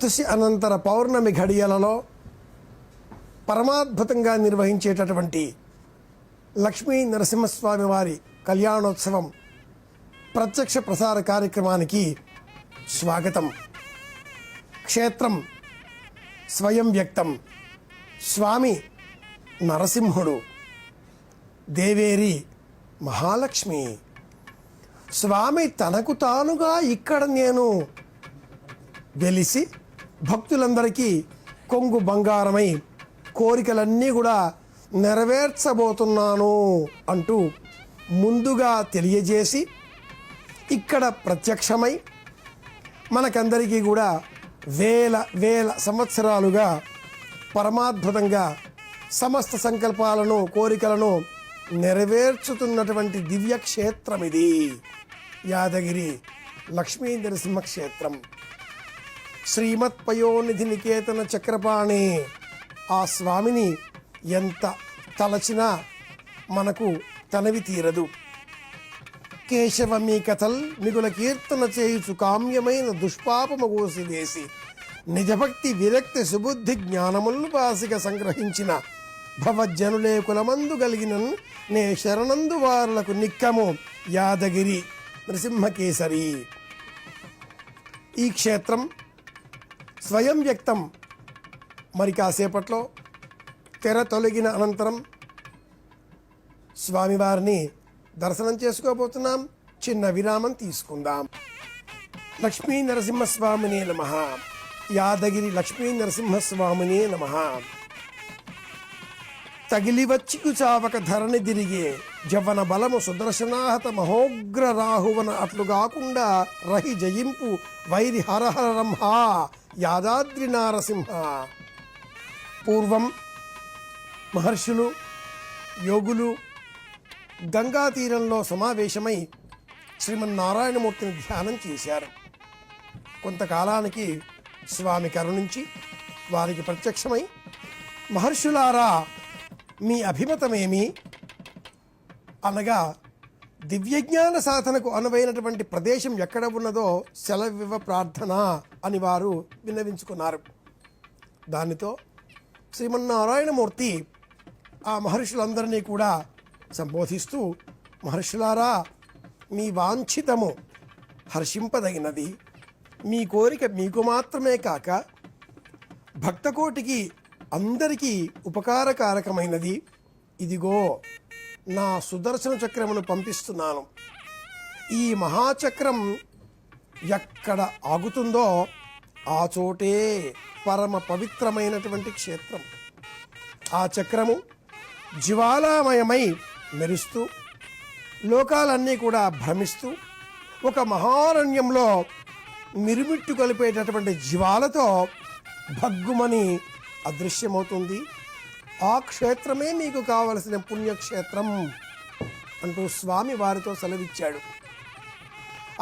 ద్వాదశి అనంతర పౌర్ణమి ఘడియలలో పరమాద్భుతంగా నిర్వహించేటటువంటి లక్ష్మీ నరసింహస్వామి వారి కళ్యాణోత్సవం ప్రత్యక్ష ప్రసార కార్యక్రమానికి స్వాగతం. క్షేత్రం స్వయం వ్యక్తం. స్వామి నరసింహుడు, దేవేరి మహాలక్ష్మి. స్వామి తనకు తానుగా ఇక్కడ నేను వెలిసి భక్తులందరికీ కొంగు బంగారమై కోరికలన్నీ కూడా నెరవేర్చబోతున్నాను అంటూ ముందుగా తెలియజేసి ఇక్కడ ప్రత్యక్షమై మనకందరికీ కూడా వేల వేల సంవత్సరాలుగా పరమాద్భుతంగా సమస్త సంకల్పాలను కోరికలను నెరవేర్చుతున్నటువంటి దివ్యక్షేత్రం ఇది యాదగిరి లక్ష్మీ నరసింహ క్షేత్రం. శ్రీమత్ పయోనిధి నికేతన చక్రపాణి. ఆ స్వామిని ఎంత తలచినా మనకు తనవి తీరదు. కేశవ మీ కథల్ మిగుల కీర్తన చేయుచు కామ్యమైన దుష్పాపము కోసివేసి నిజభక్తి విరక్తి సుబుద్ధి జ్ఞానములను పాసిక సంగ్రహించిన భవజ్జనులే కులమందు కలిగిన నే శరణందు వారులకు నిక్కము యాదగిరి నరసింహకేసరి. ఈ క్షేత్రం స్వయం వ్యక్తం. మరి కాసేపట్లో తెర తొలగిన అనంతరం స్వామివారిని దర్శనం చేసుకోబోతున్నాం. చిన్న విరామం తీసుకుందాం. లక్ష్మీ నరసింహస్వామినే నమః. యాదగిరి లక్ష్మీ నరసింహస్వామినే నమః. తగిలివచ్చికు చావక ధరణి తిరిగే జవన బలము సుదర్శనాహత మహోగ్ర రాహువన అట్లు కాకుండా రహి జయింపు వైరి హరహర రంహ యాదాద్రి నారసింహ. పూర్వం మహర్షులు యోగులు గంగా తీరంలో సమావేశమై శ్రీమన్నారాయణమూర్తిని ధ్యానం చేశారు. కొంతకాలానికి స్వామి కరుణించి వారికి ప్రత్యక్షమై, మహర్షులారా మీ అభిమతమేమి అనగా, దివ్యజ్ఞాన సాధనకు అనువైనటువంటి ప్రదేశం ఎక్కడ ఉన్నదో సెలవివ్వ ప్రార్థన అని వారు విన్నవించుకున్నారు. దానితో శ్రీమన్నారాయణమూర్తి ఆ మహర్షులందరినీ కూడా సంబోధిస్తూ, మహర్షులారా మీ వాంఛితము హర్షింపదగినది. మీ కోరిక మీకు మాత్రమే కాక భక్తకోటికి అందరికీ ఉపకారకారకమైనది. ఇదిగో నా సుదర్శన చక్రమును పంపిస్తున్నాను. ఈ మహాచక్రం ఎక్కడ ఆగుతుందో ఆ చోటే పరమ పవిత్రమైనటువంటి క్షేత్రం. ఆ చక్రము జ్వాలామయమై మెరుస్తూ లోకాలన్నీ కూడా భ్రమిస్తూ ఒక మహారణ్యంలో మిరుమిట్టు కలిపేటటువంటి జ్వాలతో భగ్గుమని అదృశ్యమవుతుంది. ఆ క్షేత్రమే మీకు కావలసిన పుణ్యక్షేత్రం అంటూ స్వామి వారితో సెలవిచ్చాడు.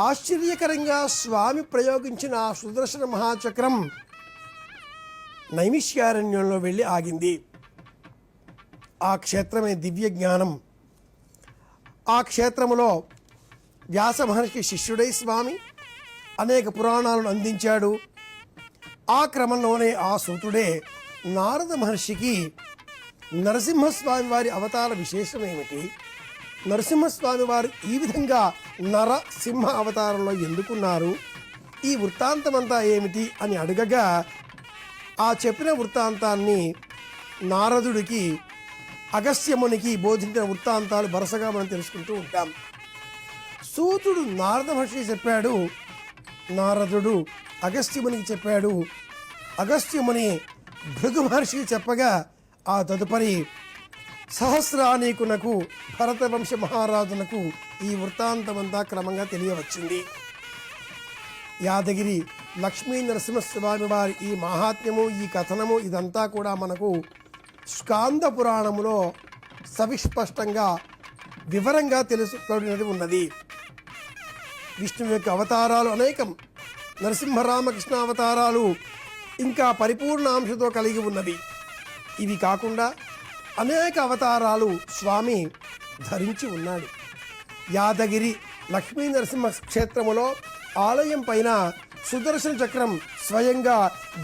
ఆశ్చర్యకరంగా స్వామి ప్రయోగించిన ఆ సుదర్శన మహాచక్రం నైమిష్యారణ్యంలో వెళ్ళి ఆగింది. ఆ క్షేత్రమే దివ్య జ్ఞానం. ఆ క్షేత్రములో వ్యాస మహర్షి శిష్యుడై స్వామి అనేక పురాణాలను అందించాడు. ఆ క్రమంలోనే ఆ సూతుడే నారద మహర్షికి నరసింహస్వామి వారి అవతార విశేషం ఏమిటి, నరసింహస్వామి వారు ఈ విధంగా నరసింహ అవతారంలో ఎందుకున్నారు, ఈ వృత్తాంతమంతా ఏమిటి అని అడగగా, ఆ చెప్పిన వృత్తాంతాన్ని నారదుడికి అగస్త్యమునికి బోధించిన వృత్తాంతాలు వరుసగా మనం తెలుసుకుంటూ ఉంటాం. సూతుడు నారద మహర్షికి చెప్పాడు, నారదుడు అగస్త్యమునికి చెప్పాడు, అగస్త్యముని భృగు మహర్షికి చెప్పగా ఆ తదుపరి సహస్రానీకునకు భరతవంశ మహారాజునకు ఈ వృత్తాంతమంతా క్రమంగా తెలియవచ్చింది. యాదగిరి లక్ష్మీ నరసింహస్వామి వారి ఈ మహాత్మ్యము, ఈ కథనము ఇదంతా కూడా మనకు స్కాంద పురాణములో సవిస్పష్టంగా వివరంగా తెలుసుకోవడం ఉన్నది. విష్ణువు యొక్క అవతారాలు అనేకం, నరసింహరామకృష్ణ అవతారాలు ఇంకా పరిపూర్ణాంశతో కలిగి ఉన్నవి. ఇవి కాకుండా అనేక అవతారాలు స్వామి ధరించి ఉన్నాడు. యాదగిరి లక్ష్మీ నరసింహ క్షేత్రములో ఆలయం పైన సుదర్శన చక్రం స్వయంగా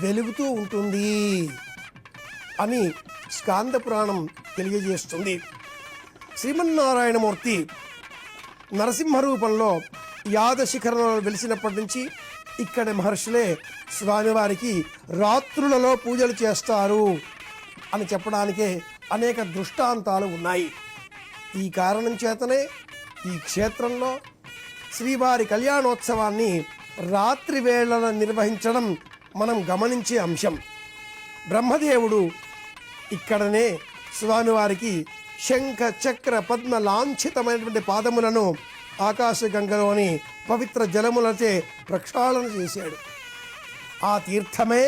వెలుగుతూ ఉంటుంది అని స్కాంద పురాణం తెలియజేస్తుంది. శ్రీమన్నారాయణమూర్తి నరసింహ రూపంలో యాదశిఖరంలో వెలిసినప్పటి నుంచి ఇక్కడ మహర్షులే స్వామివారికి రాత్రులలో పూజలు చేస్తారు అని చెప్పడానికే అనేక దృష్టాంతాలు ఉన్నాయి. ఈ కారణం చేతనే ఈ క్షేత్రంలో శ్రీవారి కళ్యాణోత్సవాన్ని రాత్రి వేళల నిర్వహించడం మనం గమనించే అంశం. బ్రహ్మదేవుడు ఇక్కడనే స్వామివారికి శంఖ చక్ర పద్మ లాంఛితమైనటువంటి పాదములను ఆకాశగంగలోని పవిత్ర జలములచే ప్రక్షాళన చేశాడు. ఆ తీర్థమే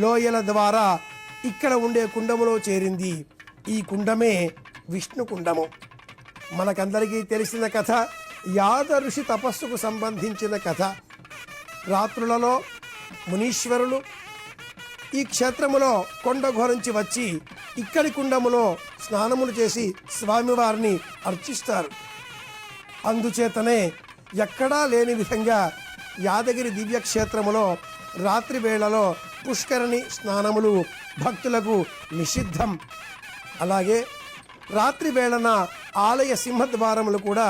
లోయల ద్వారా ఇక్కడ ఉండే కుండములో చేరింది. ఈ కుండమే విష్ణు కుండము. మనకందరికీ తెలిసిన కథ, యాద ఋషి తపస్సుకు సంబంధించిన కథ. రాత్రులలో మునీశ్వరులు ఈ క్షేత్రములో కొండ ఘోరించి వచ్చి ఇక్కడి కుండములో స్నానములు చేసి స్వామివారిని అర్చిస్తారు. అందుచేతనే ఎక్కడా లేని విధంగా యాదగిరి దివ్యక్షేత్రములో రాత్రి వేళలో పుష్కరిణి స్నానములు భక్తులకు నిషిద్ధం. అలాగే రాత్రి వేళన ఆలయ సింహద్వారములు కూడా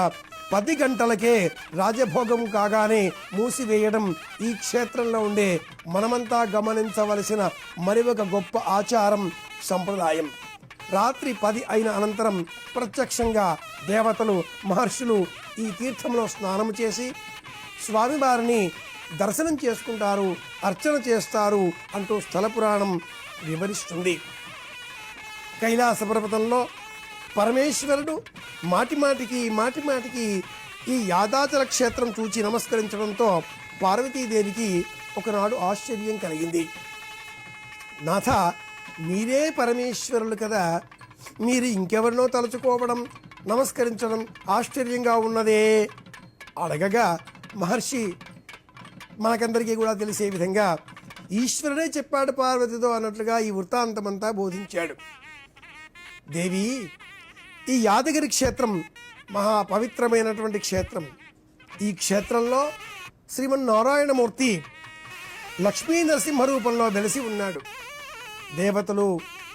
10 గంటలకే రాజభోగం కాగానే మూసివేయడం ఈ క్షేత్రంలో ఉండే మనమంతా గమనించవలసిన మరి ఒక గొప్ప ఆచారం, సంప్రదాయం. రాత్రి 10 అయిన అనంతరం ప్రత్యక్షంగా దేవతలు, మహర్షులు ఈ తీర్థంలో స్నానం చేసి స్వామివారిని దర్శనం చేసుకుంటారు, అర్చన చేస్తారు అంటూ స్థల పురాణం వివరిస్తుంది. కైలాస పర్వతంలో పరమేశ్వరుడు మాటిమాటికి ఈ యాదాచల క్షేత్రం చూచి నమస్కరించడంతో పార్వతీదేవికి ఒకనాడు ఆశ్చర్యం కలిగింది. నాథ, మీరే పరమేశ్వరులు కదా, మీరు ఇంకెవరినో తలుచుకోవడం, నమస్కరించడం ఆశ్చర్యంగా ఉన్నదే అడగగా మహర్షి మనకందరికీ కూడా తెలిసే విధంగా ఈశ్వరుడే చెప్పాడు పార్వతితో అన్నట్లుగా ఈ వృత్తాంతమంతా బోధించాడు. దేవి, ఈ యాదగిరి క్షేత్రం మహా పవిత్రమైనటువంటి క్షేత్రం. ఈ క్షేత్రంలో శ్రీమన్నారాయణమూర్తి లక్ష్మీ నరసింహ రూపంలో వెలిసి ఉన్నాడు. దేవతలు,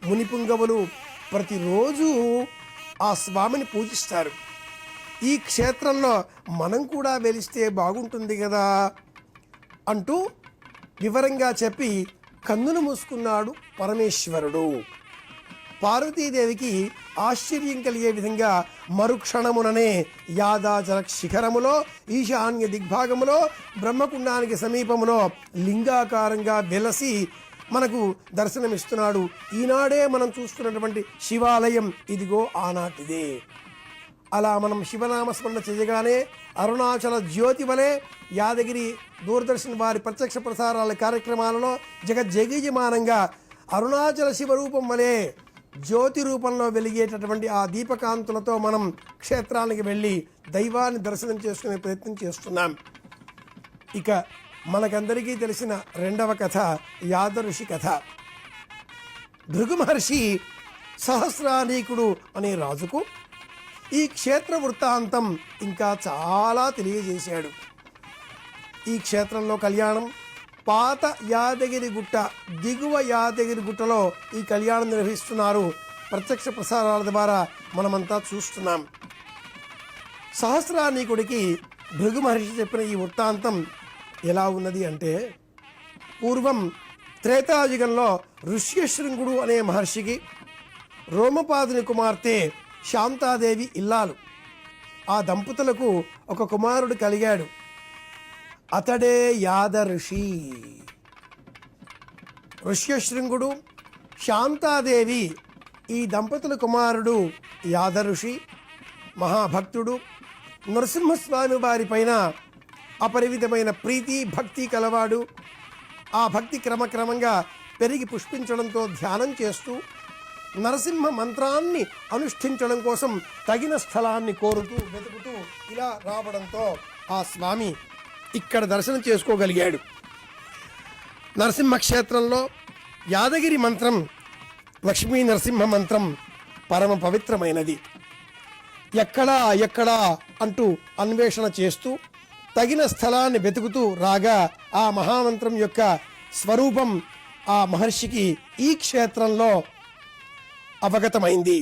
మునిపుంగవులు ప్రతిరోజు ఆ స్వామిని పూజిస్తారు. ఈ క్షేత్రంలో మనం కూడా వెలిస్తే బాగుంటుంది కదా అంటూ వివరంగా చెప్పి కన్నులు మూసుకున్నాడు పరమేశ్వరుడు. పార్వతీదేవికి ఆశ్చర్యం కలిగే విధంగా మరుక్షణముననే యాదాచల శిఖరములో ఈశాన్య దిగ్భాగములో బ్రహ్మకుండానికి సమీపములో లింగాకారంగా వెలసి మనకు దర్శనమిస్తున్నాడు. ఈనాడే మనం చూస్తున్నటువంటి శివాలయం ఇదిగో ఆనాటిదే. అలా మనం శివనామస్మరణ చేయగానే అరుణాచల జ్యోతి వలె యాదగిరి దూరదర్శన్ వారి ప్రత్యక్ష ప్రసారాల కార్యక్రమాలలో జగజ్జగీయమానంగా అరుణాచల శివరూపం వలె జ్యోతి రూపంలో వెలిగేటటువంటి ఆ దీపకాంతులతో మనం క్షేత్రానికి వెళ్ళి దైవాన్ని దర్శనం చేసుకునే ప్రయత్నం చేస్తున్నాం. ఇక మనకందరికీ తెలిసిన రెండవ కథ యాద ఋషి కథ. భృగు మహర్షి సహస్రానీకుడు అనే రాజుకు ఈ క్షేత్ర వృత్తాంతం ఇంకా చాలా తెలియజేశాడు. ఈ క్షేత్రంలో కళ్యాణం పాత యాదగిరి గుట్ట, దిగువ యాదగిరి గుట్టలో ఈ కళ్యాణం నిర్వహిస్తున్నారు. ప్రత్యక్ష ప్రసారాల ద్వారా మనమంతా చూస్తున్నాం. సహస్రానీకుడికి భృగు మహర్షి చెప్పిన ఈ వృత్తాంతం ఎలా ఉన్నది అంటే, పూర్వం త్రేతాయుగంలో ఋష్యశృంగుడు అనే మహర్షికి రోమపాదుని కుమార్తె శాంతాదేవి ఇల్లాలు. ఆ దంపతులకు ఒక కుమారుడు కలిగాడు. అతడే యాద ఋషి. ఋష్యశృంగుడు, శాంతాదేవి ఈ దంపతుల కుమారుడు యాద ఋషి మహాభక్తుడు. నరసింహస్వామి వారి పైన అపరిమితమైన ప్రీతి, భక్తి కలవాడు. ఆ భక్తి క్రమక్రమంగా పెరిగి పుష్పించడంతో ధ్యానం చేస్తూ నరసింహ మంత్రాన్ని అనుష్ఠించడం కోసం తగిన స్థలాన్ని కోరుతూ వెతుకుతూ ఇలా రావడంతో ఆ స్వామి ఇక్కడ దర్శనం చేసుకోగలిగాడు. నరసింహ క్షేత్రంలో యాదగిరి మంత్రం, లక్ష్మీ నరసింహ మంత్రం పరమ పవిత్రమైనది. ఎక్కడా అంటూ అన్వేషణ చేస్తూ తగిన స్థలాన్ని వెతుకుతూ రాగా ఆ మహామంత్రం యొక్క స్వరూపం ఆ మహర్షికి ఈ క్షేత్రంలో అవగతమైంది.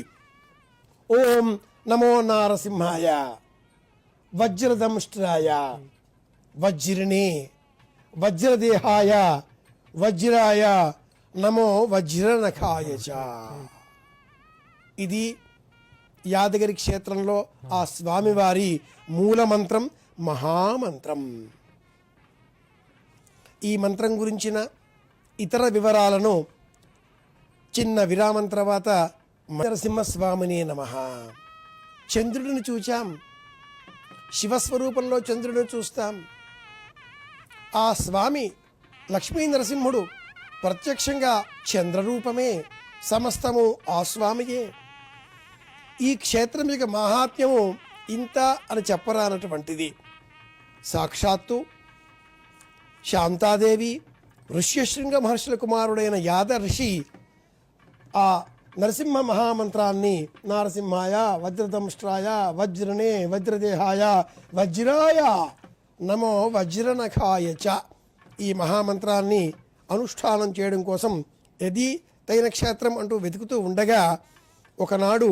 ఓం నమో నారసింహాయ వజ్రదంష్ట్రాయ వజ్రిణి వజ్రదేహాయ వజ్రాయ నమో వజ్రనఖాయ చ. ఇది యాదగిరి క్షేత్రంలో ఆ స్వామివారి మూలమంత్రం, మహామంత్రం. ఈ మంత్రం గురించిన ఇతర వివరాలను చిన్న విరామం తర్వాత నరసింహస్వామినే నమః. చంద్రుడిని చూచాం, శివస్వరూపంలో చంద్రుడిని చూస్తాం. ఆ స్వామి లక్ష్మీ నరసింహుడు ప్రత్యక్షంగా చంద్రరూపమే, సమస్తము ఆ స్వామియే. ఈ క్షేత్రం యొక్క మహాత్మ్యము ఇంత అని చెప్పరానటువంటిది. సాక్షాత్తు శాంతాదేవి ఋష్యశృంగ మహర్షుల కుమారుడైన యాద ఋషి ఆ నరసింహ మహామంత్రాన్ని నారసింహాయ వజ్రదంష్ట్రాయ వజ్రనే వజ్రదేహాయ వజ్రాయ నమో వజ్రనఖాయ చ ఈ మహామంత్రాన్ని అనుష్ఠానం చేయడం కోసం యది తైన క్షేత్రం అంటూ వెతుకుతూ ఉండగా ఒకనాడు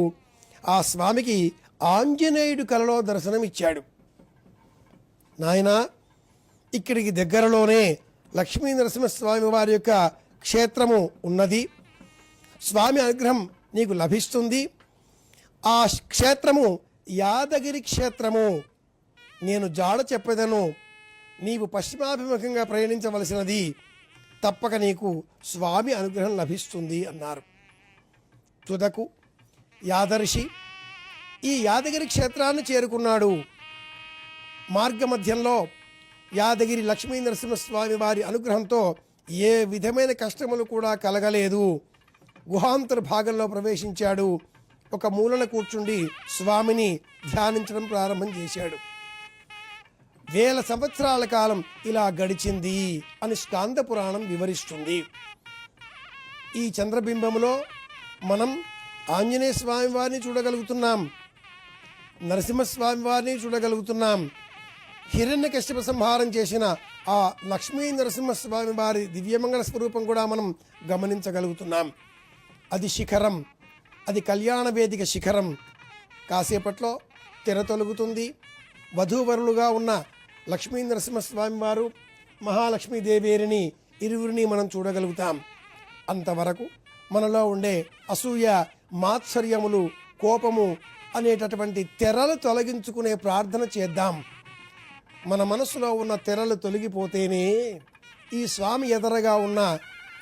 ఆ స్వామికి ఆంజనేయుడు కలలో దర్శనమిచ్చాడు. నాయనా, ఇక్కడికి దగ్గరలోనే లక్ష్మీ నరసింహస్వామి వారి యొక్క క్షేత్రము ఉన్నది. స్వామి అనుగ్రహం నీకు లభిస్తుంది. ఆ క్షేత్రము యాదగిరి క్షేత్రము. నేను జాడ చెప్పేదను, నీవు పశ్చిమాభిముఖంగా ప్రయాణించవలసినది. తప్పక నీకు స్వామి అనుగ్రహం లభిస్తుంది అన్నారు. తుదకు యాదర్షి ఈ యాదగిరి క్షేత్రాన్ని చేరుకున్నాడు. మార్గమధ్యంలో యాదగిరి లక్ష్మీ నరసింహస్వామి వారి అనుగ్రహంతో ఏ విధమైన కష్టములు కూడా కలగలేదు. గుహాంతర భాగంలో ప్రవేశించాడు. ఒక మూలన కూర్చుండి స్వామిని ధ్యానించడం ప్రారంభం చేశాడు. 1000 సంవత్సరాల కాలం ఇలా గడిచింది అని స్కాంద పురాణం వివరిస్తుంది. ఈ చంద్రబింబములో మనం ఆంజనేయ స్వామి వారిని చూడగలుగుతున్నాం, నరసింహస్వామి వారిని చూడగలుగుతున్నాం. హిరణ్యకశ్యప సంహారం చేసిన ఆ లక్ష్మీ నరసింహస్వామి వారి దివ్యమంగళ స్వరూపం కూడా మనం గమనించగలుగుతున్నాం. అది శిఖరం, అది కళ్యాణ వేదిక శిఖరం. కాసేపట్లో తెర తొలగుతుంది. వధూవరులుగా ఉన్న లక్ష్మీ నరసింహస్వామి వారు, మహాలక్ష్మీదేవేరిని ఇరువురిని మనం చూడగలుగుతాం. అంతవరకు మనలో ఉండే అసూయ, మాత్సర్యములు, కోపము అనేటటువంటి తెరలు తొలగించుకునే ప్రార్థన చేద్దాం. మన మనసులో ఉన్న తెరలు తొలగిపోతేనే ఈ స్వామి ఎదరగా ఉన్న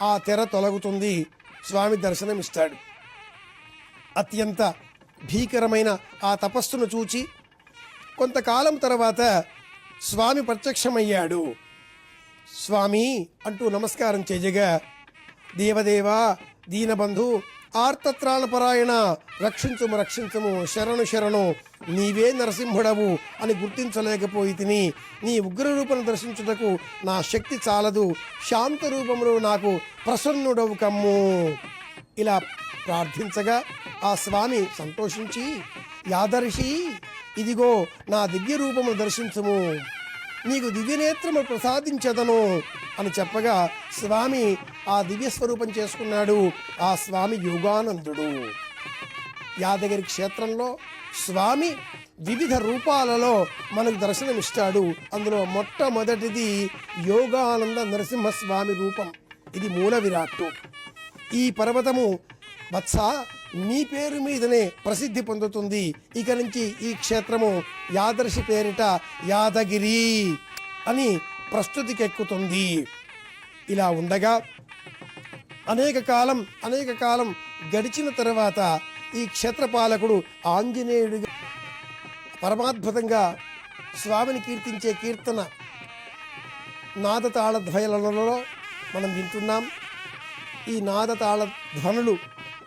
ఆ తెర తొలగుతుంది. స్వామి దర్శనమిస్తాడు. అత్యంత భీకరమైన ఆ తపస్సును చూచి కొంతకాలం తర్వాత స్వామి ప్రత్యక్షమయ్యాడు. స్వామి అంటూ నమస్కారం చేయగా, దేవదేవా దీనబంధు ఆర్తత్రాణపరాయణ రక్షించుము రక్షించుము శరణు శరణు నీవే నరసింహుడవు అని గుర్తించలేకపోయి తిని నీ ఉగ్రరూపను దర్శించుటకు నా శక్తి చాలదు, శాంత రూపములో నాకు ప్రసన్నుడవు కమ్ము ఇలా ప్రార్థించగా ఆ స్వామి సంతోషించి, యాదర్షి ఇదిగో నా దివ్య రూపమును దర్శించుము, నీకు దివ్యనేత్రము ప్రసాదించదను అని చెప్పగా స్వామి ఆ దివ్య స్వరూపం చేసుకున్నాడు. ఆ స్వామి యోగానందుడు. యాదగిరి క్షేత్రంలో స్వామి వివిధ రూపాలలో మనకు దర్శనమిస్తాడు. అందులో మొట్టమొదటిది యోగానంద నరసింహస్వామి రూపం. ఇది మూల విరాట్టు. ఈ పర్వతము వత్స నీ పేరు మీదనే ప్రసిద్ధి పొందుతుంది. ఇక నుంచి ఈ క్షేత్రము యాదర్శి పేరిట యాదగిరి అని ప్రస్తుతికెక్కుతుంది. ఇలా ఉండగా అనేక కాలం గడిచిన తర్వాత ఈ క్షేత్రపాలకుడు ఆంజనేయుడిగా పరమాద్భుతంగా స్వామిని కీర్తించే కీర్తన నాదతాళ ధ్వనులలో మనం వింటున్నాం. ఈ నాదతాళ ధ్వనులు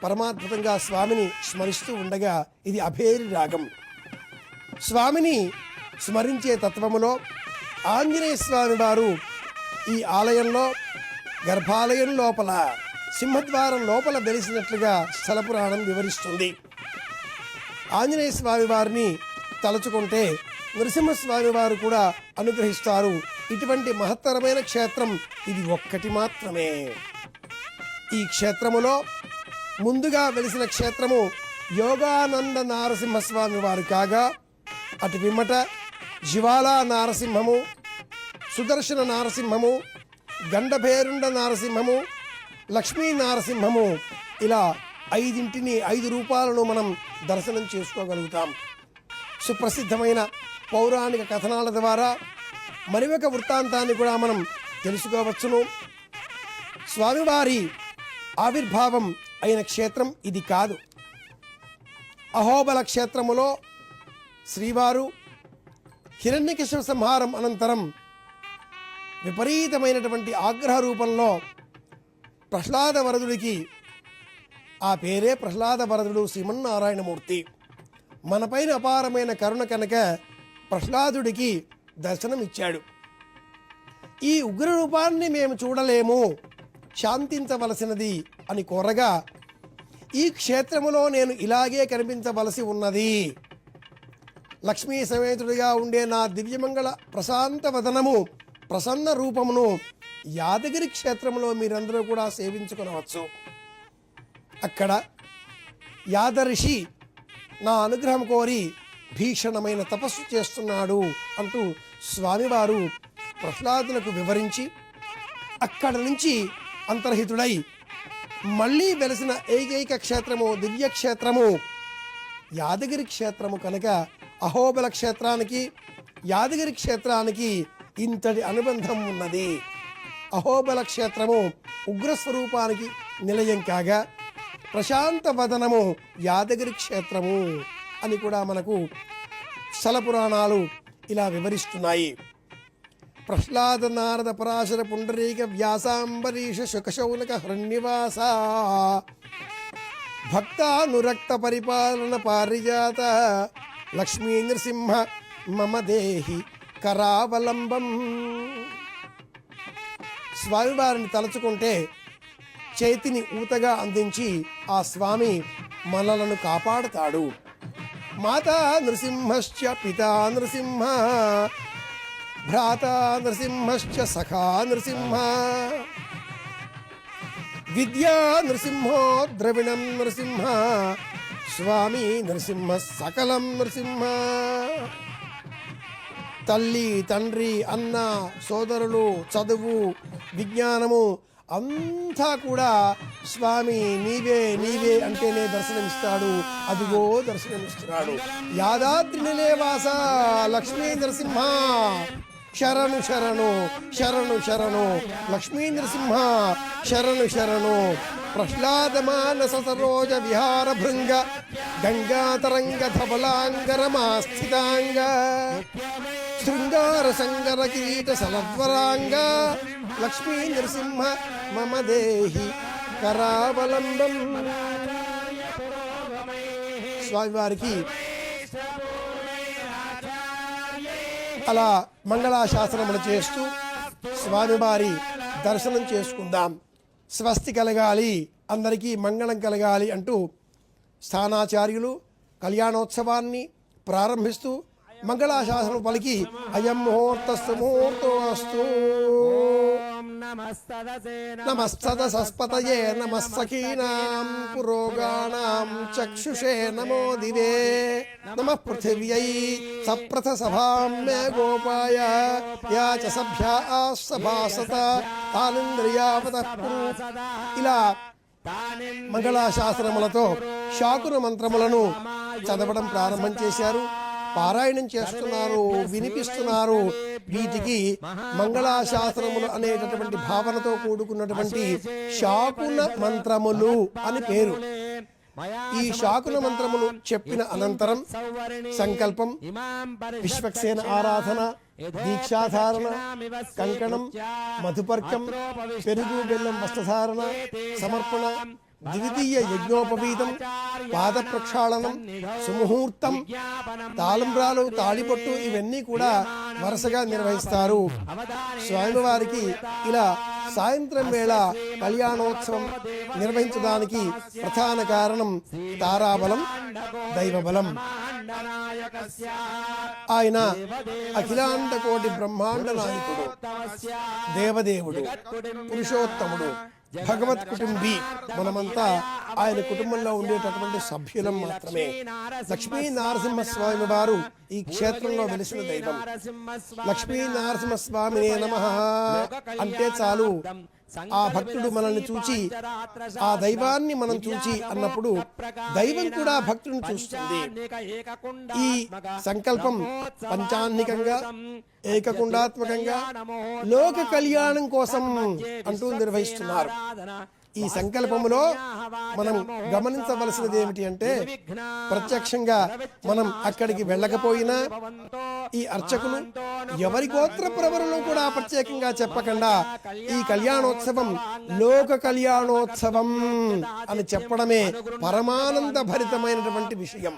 పరమాద్భుతంగా స్వామిని స్మరిస్తూ ఉండగా ఇది అభేరి రాగం. స్వామిని స్మరించే తత్వములో ఆంజనేయ స్వామి వారు ఈ ఆలయంలో గర్భాలయం లోపల సింహద్వారం లోపల వెలిసినట్లుగా స్థల పురాణం వివరిస్తుంది. ఆంజనేయ స్వామి వారిని తలుచుకుంటే నరసింహస్వామి వారు కూడా అనుగ్రహిస్తారు. ఇటువంటి మహత్తరమైన క్షేత్రం ఇది ఒక్కటి మాత్రమే. ఈ క్షేత్రములో ముందుగా వెలిసిన క్షేత్రము యోగానంద నారసింహస్వామి వారు కాగా, అటు పిమ్మట జ్వాలా నారసింహము, సుదర్శన నారసింహము, గండభేరుండ నారసింహము, లక్ష్మీ నారసింహము, ఇలా 5 రూపాలను మనం దర్శనం చేసుకోగలుగుతాం. సుప్రసిద్ధమైన పౌరాణిక కథనాల ద్వారా మరి ఒక వృత్తాంతాన్ని కూడా మనం తెలుసుకోవచ్చును. స్వామివారి ఆవిర్భావం అయిన క్షేత్రం ఇది కాదు. అహోబల క్షేత్రములో శ్రీవారు హిరణ్యకశిప సంహారం అనంతరం విపరీతమైనటువంటి ఆగ్రహ రూపంలో ప్రహ్లాద వరదుడికి, ఆ పేరే ప్రహ్లాద వరదుడు శ్రీమన్నారాయణమూర్తి, మనపైన అపారమైన కరుణ కనుక ప్రహ్లాదుడికి దర్శనమిచ్చాడు. ఈ ఉగ్ర రూపాన్ని మేము చూడలేము, శాంతించవలసినది అని కోరగా, ఈ క్షేత్రములో నేను ఇలాగే కనిపించవలసి ఉన్నది, లక్ష్మీ సమేతుడిగా ఉండే నా దివ్యమంగళ ప్రశాంత వదనము, ప్రసన్న రూపమును యాదగిరి క్షేత్రంలో మీరందరూ కూడా సేవించుకొనవచ్చు. అక్కడ యాదరిషి నా అనుగ్రహం కోరి భీషణమైన తపస్సు చేస్తున్నాడు అంటూ స్వామివారు ప్రహ్లాదులకు వివరించి, అక్కడ నుంచి అంతర్హితుడై మళ్ళీ వెలిసిన ఏకైక క్షేత్రము దివ్యక్షేత్రము యాదగిరి క్షేత్రము కనుక అహోబల క్షేత్రానికి యాదగిరి క్షేత్రానికి ఇంతటి అనుబంధం ఉన్నది. అహోబల క్షేత్రము ఉగ్రస్వరూపానికి నిలయం కాగా, ప్రశాంత వదనము యాదగిరి క్షేత్రము అని కూడా మనకు స్థల పురాణాలు ఇలా వివరిస్తున్నాయి. ప్రహ్లాద నారద పరాశర పుండరీక వ్యాసాంబరీష శుకశౌనక హృన్నివాస భక్తానురక్త పరిపాలన పారిజాత లక్ష్మీ నృసింహ మమ దేహి కరావలంబం. స్వామివారిని తలుచుకుంటే చేతిని ఊతగా అందించి ఆ స్వామి మనలను కాపాడుతాడు. మాతా నృసింహశ్చ పితా నృసింహ భ్రాతా నృసింహశ్చ సఖా నృసింహ విద్యా నృసింహో ద్రవిణం నృసింహ స్వామి నృసింహ సకలం నృసింహ. తల్లి, తండ్రి, అన్న, సోదరులు, చదువు, విజ్ఞానము అంతా కూడా స్వామి నీవే నీవే అంటేనే దర్శనమిస్తాడు. అదిగో దర్శనమిస్తున్నాడు. యాదాద్రి నిలయవాస లక్ష్మీ నరసింహ శరణు శరణు శరణు శరణు లక్ష్మీ నరసింహ శరణు శరణు. ప్రహ్లాద మానస సరోజ విహార భృంగ గంగాతరంగ ధవలాంగరమాస్థితాంగ శృంగార సంగర కిరీట సలద్వరాంగ లక్ష్మీ నరసింహ మమ దేహి కరావలంబం. స్వామివారికి అలా మంగళాశాసనములు చేస్తూ స్వామివారి దర్శనం చేసుకుందాం. స్వస్తి కలగాలి, అందరికీ మంగళం కలగాలి అంటూ స్థానాచార్యులు కళ్యాణోత్సవాన్ని ప్రారంభిస్తూ మంగళాశాసనం పలికి అయం ముహూర్తస్తు ముహూర్తోస్తు నమస్తదసస్పతయే నమస్సఖీనాం పురోగాణాం చక్షుషే నమో దివే నమః పృథివ్యై సప్రథ సభాం మే గోపాయ యా చ సభ్యా సభాసత తానింద్రియావతః కురు. ఇలా మంగళాశాసనములతో శాకున మంత్రములను చదవడం ప్రారంభం చేశారు, పారాయణం చేస్తున్నారు, వినిపిస్తున్నారు. వీటికి మంగళాశాసనములు అనేటటువంటి భావనతో కూడుకున్నటువంటి శాకున మంత్రములు అని పేరు. ఈ శాకున మంత్రములు చెప్పిన అనంతరం సంకల్పం, విశ్వక్సేన ఆరాధన, దీక్షాధారణ, కంకణం, మధుపర్కం, పెరుగు బెల్లం వస్త్రధారణ, సమర్పణ, ద్వితీయ యజ్ఞోపవీతం, పాద ప్రక్షాళనం, సుముహూర్తం, తాళంబ్రాలు, తాళిపొట్టు ఇవన్నీ కూడా వరుసగా నిర్వహిస్తారు. స్వామివారికి ఇలా సాయంత్రం వేళ కళ్యాణోత్సవం నిర్వహించడానికి ప్రధాన కారణం తారాబలం, దైవబలం. ఆయన అఖిలాండ కోటి బ్రహ్మాండ నాయకుడు, దేవదేవుడు, పురుషోత్తముడు, భగవత్ కుటుంబీ. మనమంతా ఆయన కుటుంబంలో ఉండేటటువంటి సభ్యులం మాత్రమే. లక్ష్మీ నరసింహస్వామి వారు ఈ క్షేత్రంలో వెలిసిన దైవం. లక్ష్మీ నరసింహస్వామినే నమః అంటే చాలు, ఆ భక్తుడు మనల్ని చూచి, ఆ దైవాన్ని మనం చూచి అన్నప్పుడు దైవం కూడా భక్తుడిని చూస్తుంది. ఈ సంకల్పం పంచాహ్నికంగా, ఏకకుండాత్మకంగా లోక కళ్యాణం కోసం అంటూ నిర్వహిస్తున్నారు. ఈ సంకల్పములో మనం గమనించవలసినది ఏమిటి అంటే, ప్రత్యక్షంగా మనం అక్కడికి వెళ్ళకపోయినా ఈ అర్చకులు ఎవరి గోత్ర ప్రవరులు కూడా ప్రత్యేకంగా చెప్పకుండా ఈ కళ్యాణోత్సవం లోక కళ్యాణోత్సవం అని చెప్పడమే పరమానంద భరితమైనటువంటి విషయం.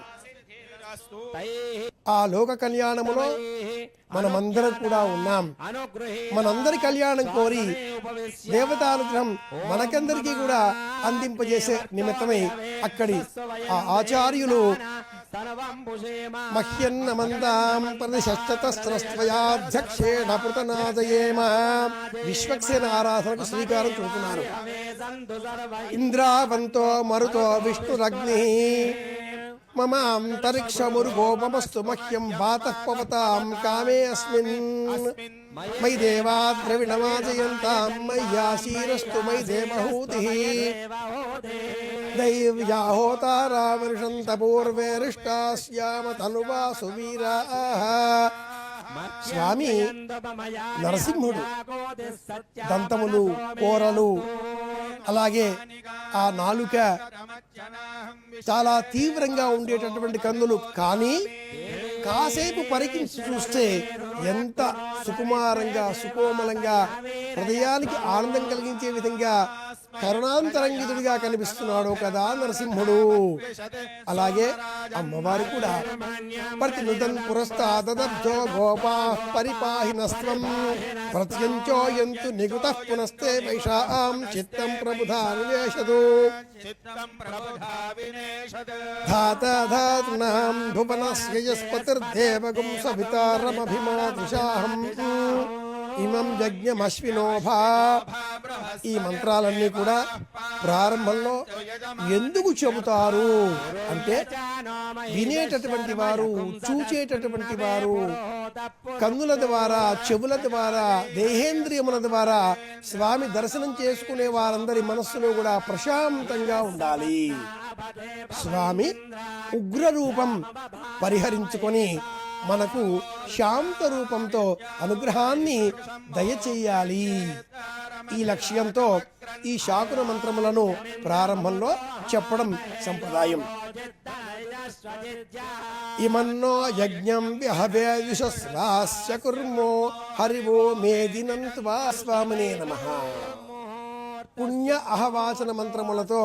ఆ లోక కళ్యాణములో మనమందరం కూడా ఉన్నాం. మనందరి కళ్యాణం కోరి దేవతానుగ్రహం మనకందరికీ కూడా అందింపజేసే నిమిత్తమై అక్కడి ఆ ఆచార్యులు మహ్యన్నమందాం ప్రతిశతస్రస్త్వయాధ్యక్షేణ పృతనాదయేమ విశ్వక్సేన ఆరాధనకు శ్రీకారం చుడుతున్నారు. ఇంద్రావంతో మరుతో విష్ణురగ్ని మమ అంతరిక్షముర్గోపమస్తు మహ్యం బాతః పవతాం కామే అస్మిన్ మయి దేవా ద్రవిణమాజయంతాం మయ్యాశీరస్తు మయి దేవహూతిః దైవ్యాహోతారావర్షంత పూర్వేరిష్టాస్యామ తనువాసు వీరాః. స్వామి నరసింహుడు దంతములు, కోరలు, అలాగే ఆ నాలుక చాలా తీవ్రంగా ఉండేటటువంటి కన్నులు, కానీ కాసేపు పరికించి చూస్తే ఎంత సుకుమారంగా, సుకోమలంగా, హృదయానికి ఆనందం కలిగించే విధంగా కరుణాంతరంగితుడిగా కనిపిస్తున్నాడు కదా నరసింహుడు. అలాగే అమ్మవారు కూడా ప్రతినుదన్ పురస్తాదబ్ధో గోపా పరిపాహినస్త్వం ప్రత్యంచోయంతు నిగుతః పునస్తే వైషాం చిత్తం ప్రబుధా నివేశదు ధాత ధాతృణాం భువనస్య యస్పతిర్దేవగుం సవితారమభిమాదృశాహం ఇమం యజ్ఞమశ్వినోభా. ఈ మంత్రాలన్నీ కూడా ప్రారంభంలో ఎందుకు చెబుతారు అంటే, వినేటటువంటి వారు, చూచేటటువంటి వారు కన్నుల ద్వారా, చెవుల ద్వారా, దేహేంద్రియముల ద్వారా స్వామి దర్శనం చేసుకునే వారందరి మనస్సులో కూడా ప్రశాంతంగా ఉండాలి. స్వామి ఉగ్ర రూపం పరిహరించుకొని మనకు శాంత రూపంతో అనుగ్రహాన్ని దయచేయాలి. ఈ లక్ష్యంతో ఈ శాకుర మంత్రములను ప్రారంభంలో చెప్పడం సంప్రదాయం. ఇమన్నో యజ్ఞం విహవేయుషస్రాస్య కుర్మో హరివో మేదినంత్వా స్వామినే నమః. పుణ్య అహవాచన మంత్రములతో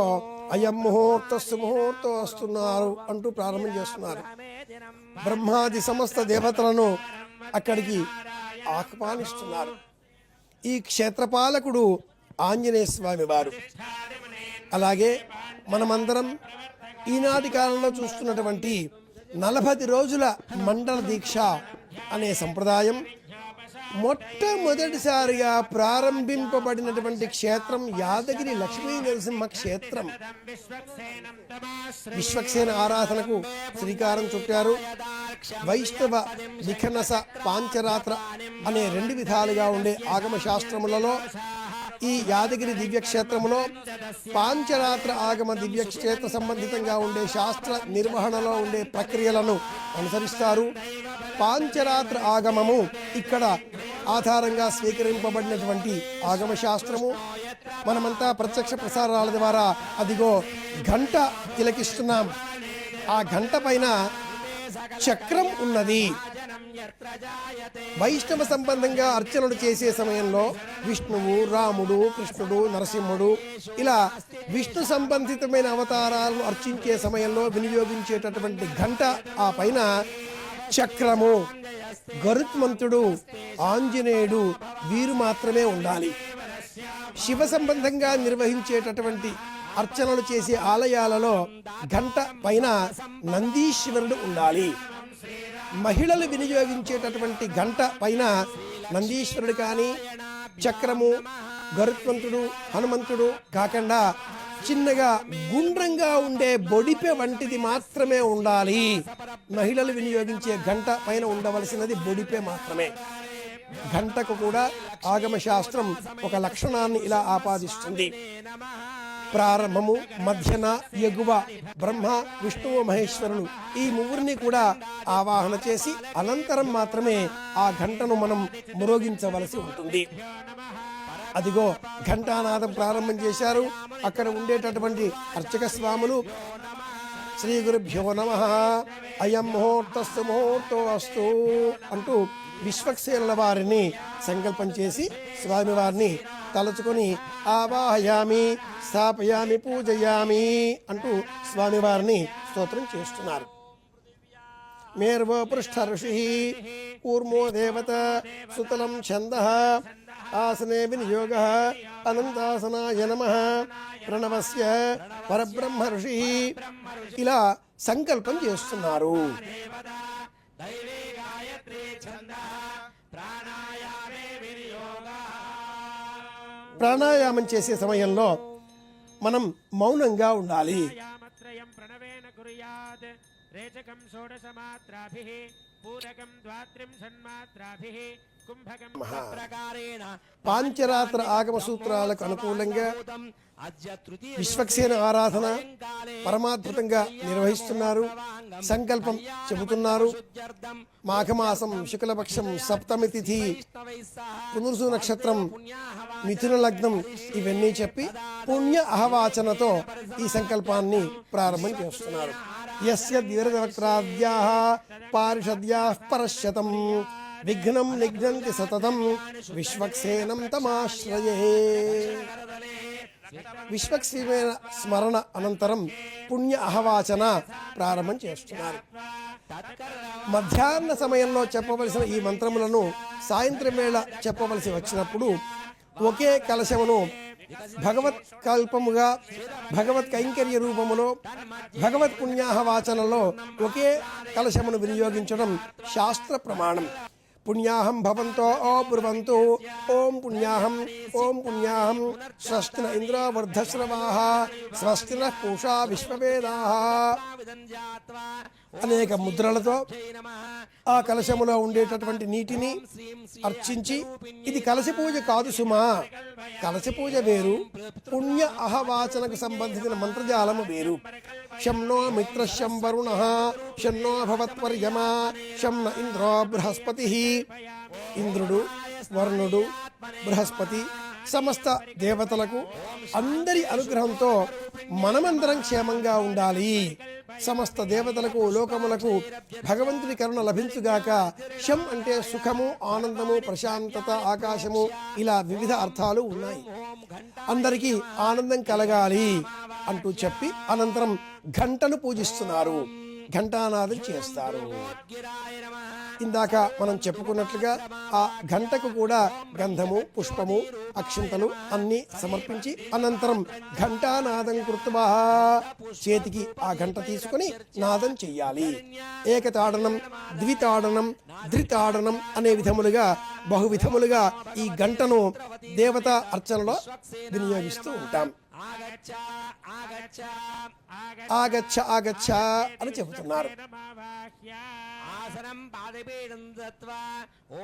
అయం ముహూర్తస్సు ముహూర్తో వస్తున్నారు అంటూ ప్రారంభం చేస్తున్నారు. బ్రహ్మాది సమస్త దేవతలను అక్కడికి ఆహ్వానిస్తున్నారు. ఈ క్షేత్రపాలకుడు ఆంజనేయ స్వామి వారు. అలాగే మనమందరం ఈనాటి కాలంలో చూస్తున్నటువంటి 40 రోజుల మండల దీక్ష అనే సంప్రదాయం మొట్టమొదటిసారిగా ప్రారంభింపబడినటువంటి క్షేత్రం యాదగిరి లక్ష్మీ నరసింహ క్షేత్రం. విశ్వక్సేన ఆరాధనకు శ్రీకారం చుట్టారు. వైష్ణవ, నిఖనస, పాంచరాత్ర అనే 2 విధాలుగా ఉండే ఆగమ శాస్త్రములలో ఈ యాదగిరి దివ్యక్షేత్రములో పాంచరాత్ర ఆగమ దివ్యక్షేత్ర సంబంధితంగా ఉండే శాస్త్ర నిర్వహణలో ఉండే ప్రక్రియలను అనుసరిస్తారు. పాంచరాత్ర ఆగమము ఇక్కడ ఆధారంగా స్వీకరింపబడినటువంటి ఆగమ శాస్త్రము. మనమంతా ప్రత్యక్ష ప్రసారాల ద్వారా అదిగో గంట తిలకిస్తున్నాం. ఆ గంట పైన చక్రం ఉన్నది. వైష్ణవ సంబంధంగా అర్చనలు చేసే సమయంలో విష్ణువు, రాముడు, కృష్ణుడు, నరసింహుడు ఇలా విష్ణు సంబంధితమైన అవతారాలను అర్చించే సమయంలో వినియోగించేటటువంటి గంట, ఆ పైన చక్రము, గరుత్మంతుడు, ఆంజనేయుడు వీరు మాత్రమే ఉండాలి. శివ సంబంధంగా నిర్వహించేటటువంటి అర్చనలు చేసే ఆలయాలలో గంట పైన నందీశ్వరుడు ఉండాలి. మహిళలు వినియోగించేటటువంటి గంట పైన నందీశ్వరుడు కానీ, చక్రము, గరుత్మంతుడు, హనుమంతుడు కాకుండా చిన్నగా గుండ్రంగా ఉండే బొడిపె వంటిది మాత్రమే ఉండాలి. మహిళలు వినియోగించే గంట పైన ఉండవలసినది బొడిపె మాత్రమే. గంటకు కూడా ఆగమ శాస్త్రం ఒక లక్షణాన్ని ఇలా ఆపాదిస్తుంది. ప్రారంభము, మధ్యన, ఎగువ బ్రహ్మ, విష్ణువు, మహేశ్వరులు ఈ ముగ్గురిని కూడా ఆవాహన చేసి అనంతరం మాత్రమే ఆ గంటను మనం మ్రోగించవలసి ఉంటుంది. అదిగో ఘంటానాదం ప్రారంభం చేశారు. అక్కడ ఉండేటటువంటి అర్చక స్వాములు శ్రీ గురుభ్యో నమః అయం ముహూర్తస్తు ముహూర్తో అస్తు అంటూ విశ్వక్సేనుల వారిని సంకల్పం చేసి స్వామివారిని తలచుకొని ఆవాహయామి, స్థాపయామి, పూజయామి అంటూ స్వామివారిని స్తోత్రం చేస్తున్నారు. మేర్వో పృష్ఠ ఋషి కూర్మో దేవత సుతలం ఛందః ఆసనే వినియోగ అనంతాసనాయ నమః ప్రణవస్య పరబ్రహ్మ ఋషి ఇలా సంకల్పం చేస్తున్నారు. ప్రాణాయామం చేసే సమయంలో మనం మౌనంగా ఉండాలి. పాంచరాత్ర ఆగమ సూత్రాలకు అనుకూలంగా విశ్వక్సేన ఆరాధన పరమాద్భుతంగా నిర్వహిస్తున్నారు. సంకల్పం చెబుతున్నారు. మాఘమాసం శుక్లపక్షం సప్తమి తిథి పునర్సు నక్షత్రం మిథున లగ్నం ఇవన్నీ చెప్పి పుణ్య అహవాచనతో ఈ సంకల్పాన్ని ప్రారంభం చేస్తున్నారు. యస్య దీర్ఘవక్త్రాద్యాః పారిషద్యాః పరశ్యతం విఘ్నం నిఘ్నంతి సతతం విశ్వక్సేనం తమాశ్రయే. విశ్వక్సేన స్మరణ అనంతరం పుణ్య అహవాచన ప్రారంభం చేస్తున్నారు. మధ్యాహ్న సమయంలో చెప్పవలసిన ఈ మంత్రములను సాయంత్రం వేళ చెప్పవలసి వచ్చినప్పుడు ఒకే కలశమును భగవత్ కల్పముగా భగవత్ కైంకర్య రూపములో భగవత్ పుణ్యాహవాచనలో ఒకే కలశమును వినియోగించడం శాస్త్ర ప్రమాణం. పుణ్యాహం భవంతో ఓ బ్రువంతు ఓం పుణ్యాహం ఓం పుణ్యాహం స్వస్తిన ఇంద్ర వర్ధశ్రవాః స్వస్తిన పూషా విశ్వవేదాః అనేక ముద్రలతో ఆ కలశములో ఉండేటటువంటి నీటిని అర్చించి, ఇది కలశ పూజ కాదు సుమా, కలశ పూజ వేరు, పుణ్య అహవాచనకు సంబంధించిన మంత్రజాలము వేరు. శంనో మిత్రశం వరుణః శన్నో భవత్వర్యమా శం న ఇంద్రో బృహస్పతి. ఇంద్రుడు, వరుణుడు, బృహస్పతి సమస్త దేవతలకు అందరి అనుగ్రహంతో మనమందరం క్షేమంగా ఉండాలి. సమస్త దేవతలకు లోకములకు భగవంతుని కరుణ లభించుగాక. శం అంటే సుఖము, ఆనందము, ప్రశాంతత, ఆకాశము ఇలా వివిధ అర్థాలు ఉన్నాయి. అందరికీ ఆనందం కలగాలి అంటూ చెప్పి అనంతరం ఘంటను పూజిస్తున్నారు. ఘంటానాదం చేస్తారు. ఇందాక మనం చెప్పుకున్నట్లుగా ఆ గంటకు కూడా గంధము, పుష్పము, అక్షింతలు అన్ని సమర్పించి అనంతరం ఘంటానాదం కృత్వా చేతికి ఆ గంట తీసుకుని నాదం చెయ్యాలి. ఏకతాడనం, ద్వితాడనం, ధృతాడనం అనే విధములుగా బహువిధములుగా ఈ గంటను దేవతా అర్చనలో వినియోగిస్తూ ఉంటాం. ఆగచ్చ ఆగచ్చ అని చెబుతున్నారు. ఆసనం పాదపీఠం దత్వా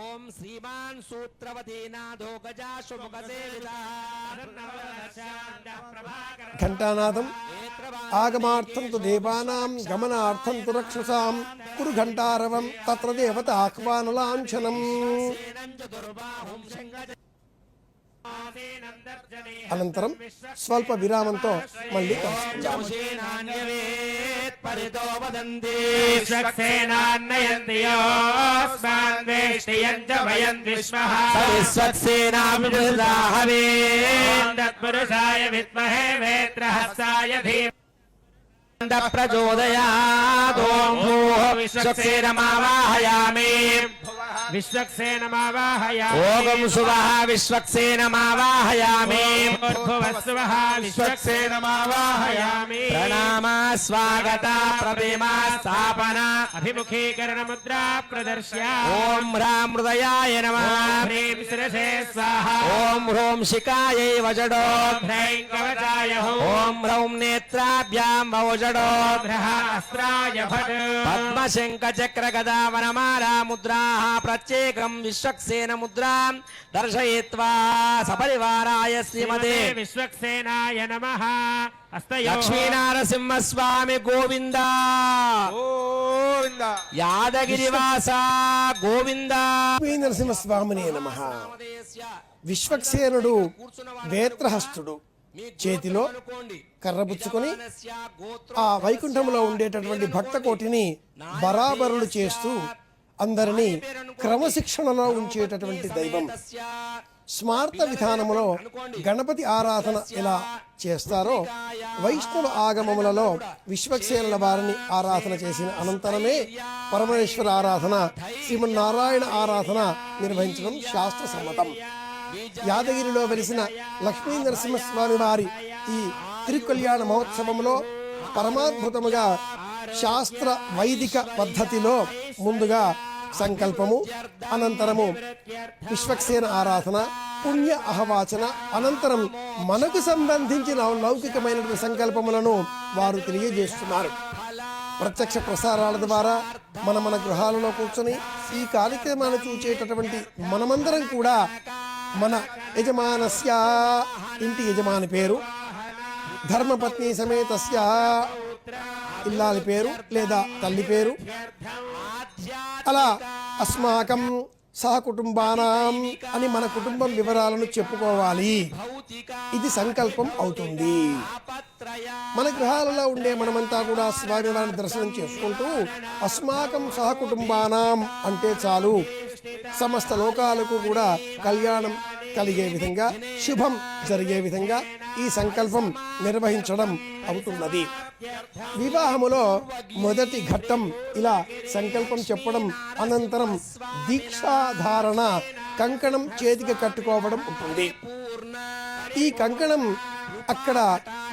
ఓం శ్రీమాన్ సూత్రవతి నాదో గజాశ్వముఖసేవితః. ఘంటానాదం ఆగమార్థం తు దేవానాం గమనార్థం తు రక్షసాం కురు ఘంటారవం తత్ర దేవత ఆహ్వానలాంఛనం. అనంతరం స్వల్ప విరామంతో మళ్ళీ ప్రచోదయాద్ ఓం భూః విశ్వక్సేనమావాహయామి విశ్వక్సేనమావాహయామి ఓం శుభః విశ్వక్సేనమావాహయామి భూర్భువస్సువః విశ్వక్సేనమావాహయామి ప్రణామ స్వాగత ప్రవేమ స్థాపన అభిముఖీకరణ ముద్రా ప్రదర్శ్య ఓం హ్రాం హృదయాయ నమః హ్రీం శిరసే స్వాహ ఓం హ్రౌం శిఖాయై వజడో హ్రైం కవచాయ హుం ఓం హ్రౌం నేత్రాభ్యాం వజడో భ్రః అస్త్రాయ భట్ పద్మశంఖ చక్ర గదా వనమాలా ముద్రాః ప్రత్యేకం విశ్వక్సేన ముద్రాం దర్శయిత్వా సపరివారాయ శ్రీమతే విశ్వక్సేనాయ నమః హస్తయోః లక్ష్మీనారసింహస్వామి గోవింద గోవింద యాదగిరివాస గోవింద లక్ష్మీ నరసింహస్వామినే నమః. విశ్వక్సేనుడు వేత్రహస్తుడు చేతిలో కర్రబుచ్చుకొని ఆ వైకుంఠంలో ఉండేటటువంటి భక్త కోటిని బరాబరులు చేస్తూ అందరినీ క్రమశిక్షణలో ఉంచేటటువంటి దైవం. స్మార్త విధానములో గణపతి ఆరాధన ఎలా చేస్తారో వైష్ణవ ఆగమములలో విశ్వక్సేనుల వారిని ఆరాధన చేసిన అనంతరమే పరమేశ్వర ఆరాధన, శ్రీమన్నారాయణ ఆరాధన నిర్వహించడం శాస్త్ర సమ్మతం. యాదగిరిలో వెలిసిన లక్ష్మీ నరసింహస్వామి వారి ఈ తిరుకల్యాణ మహోత్సవంలో పరమాద్భుతముగా శాస్త్ర వైదిక పద్ధతిలో ముందుగా సంకల్పము, అనంతరము విశ్వక్సేన ఆరాధన, పుణ్య అహవాచన, అనంతరం మనకు సంబంధించిన లౌకికమైనటువంటి సంకల్పములను వారు తెలియజేస్తున్నారు. ప్రత్యక్ష ప్రసారాల ద్వారా మన గృహాలలో కూర్చొని ఈ కార్యక్రమాన్ని చూచేటటువంటి మనమందరం కూడా మన యజమానస్య ఇంటి యజమాని పేరు, ధర్మపత్ని సమేతస్య ఇల్లాలి పేరు లేదా తల్లి పేరు, అలా అస్మాకం సహకుటుంబానాం అని మన కుటుంబం వివరాలను చెప్పుకోవాలి. ఇది సంకల్పం అవుతుంది. మన గృహాలలో ఉండే మనమంతా కూడా స్వామివారిని దర్శనం చేసుకుంటూ అస్మాకం సహకుటుంబానాం అంటే చాలు, సమస్త లోకాలకు కూడా కళ్యాణం కలిగే విధంగా, శుభం జరిగే విధంగా ఈ సంకల్పం నిర్వహించడం అవుతున్నది. వివాహములో మొదటి ఘట్టం ఇలా సంకల్పం చెప్పడం, అనంతరం దీక్షాధారణ, కంకణం చేతికి కట్టుకోవడం ఉంటుంది. ఈ కంకణం అక్కడ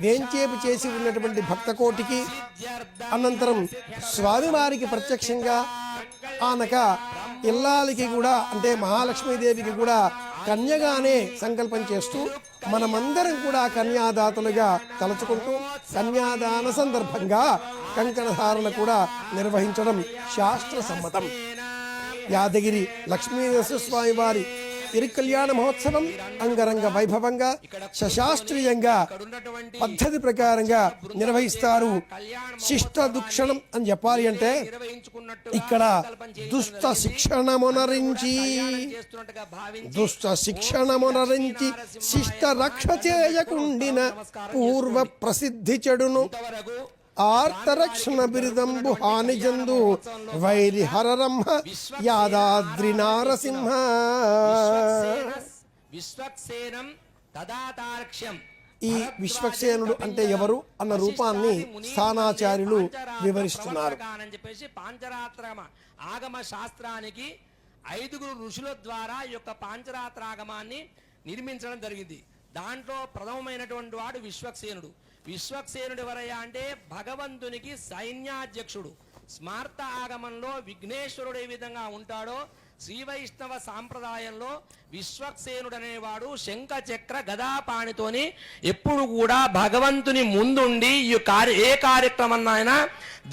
వేంచేపు చేసి ఉన్నటువంటి భక్తకోటికి, అనంతరం స్వామివారికి ప్రత్యక్షంగా ఆనక ఇల్లాలికి కూడా అంటే మహాలక్ష్మీదేవికి కూడా కన్యగానే సంకల్పం చేస్తూ మనమందరం కూడా కన్యాదాతలుగా తలుచుకుంటూ కన్యాదాన సందర్భంగా కంకణధారణ కూడా నిర్వహించడం శాస్త్ర సమ్మతం. యాదగిరి లక్ష్మీ నరసింహస్వామి వారి తిరుకల్యాణ మహోత్సవం అంగరంగ వైభవంగా శశాస్త్రీయంగా పద్ధతి ప్రకారంగా నిర్వహిస్తారు. శిష్ట దుక్షణం అని చెప్పాలి అంటే ఇక్కడ దుష్ట శిక్షణమునరించి శిష్ట రక్ష చేయకుండిన పూర్వ ప్రసిద్ధి చెడును ఆర్తరక్షణ బిరుదంబు హానిజందు వైరి హరరంహ యాదాద్రి నారసింహ. ఈ విశ్వక్సేనుడు అంటే ఎవరు అన్న రూపాన్ని స్థానాచార్యులు వివరిస్తున్నారు. ఆగమ శాస్త్రానికి 5 ఋషుల ద్వారా ఈ యొక్క పాంచరాత్ర ఆగమాన్ని నిర్మించడం జరిగింది. దాంట్లో ప్రథమమైనటువంటి వాడు విశ్వక్సేనుడు. విశ్వక్సేనుడు ఎవరయ్యా అంటే భగవంతునికి సైన్యాధ్యక్షుడు. స్మార్త ఆగమంలో విఘ్నేశ్వరుడు ఏ విధంగా ఉంటాడో శ్రీ వైష్ణవ సాంప్రదాయంలో విశ్వక్సేనుడు అనేవాడు శంఖ చక్ర గదాపాణితోని ఎప్పుడు కూడా భగవంతుని ముందుండి ఏ కార్యక్రమాన్నైనా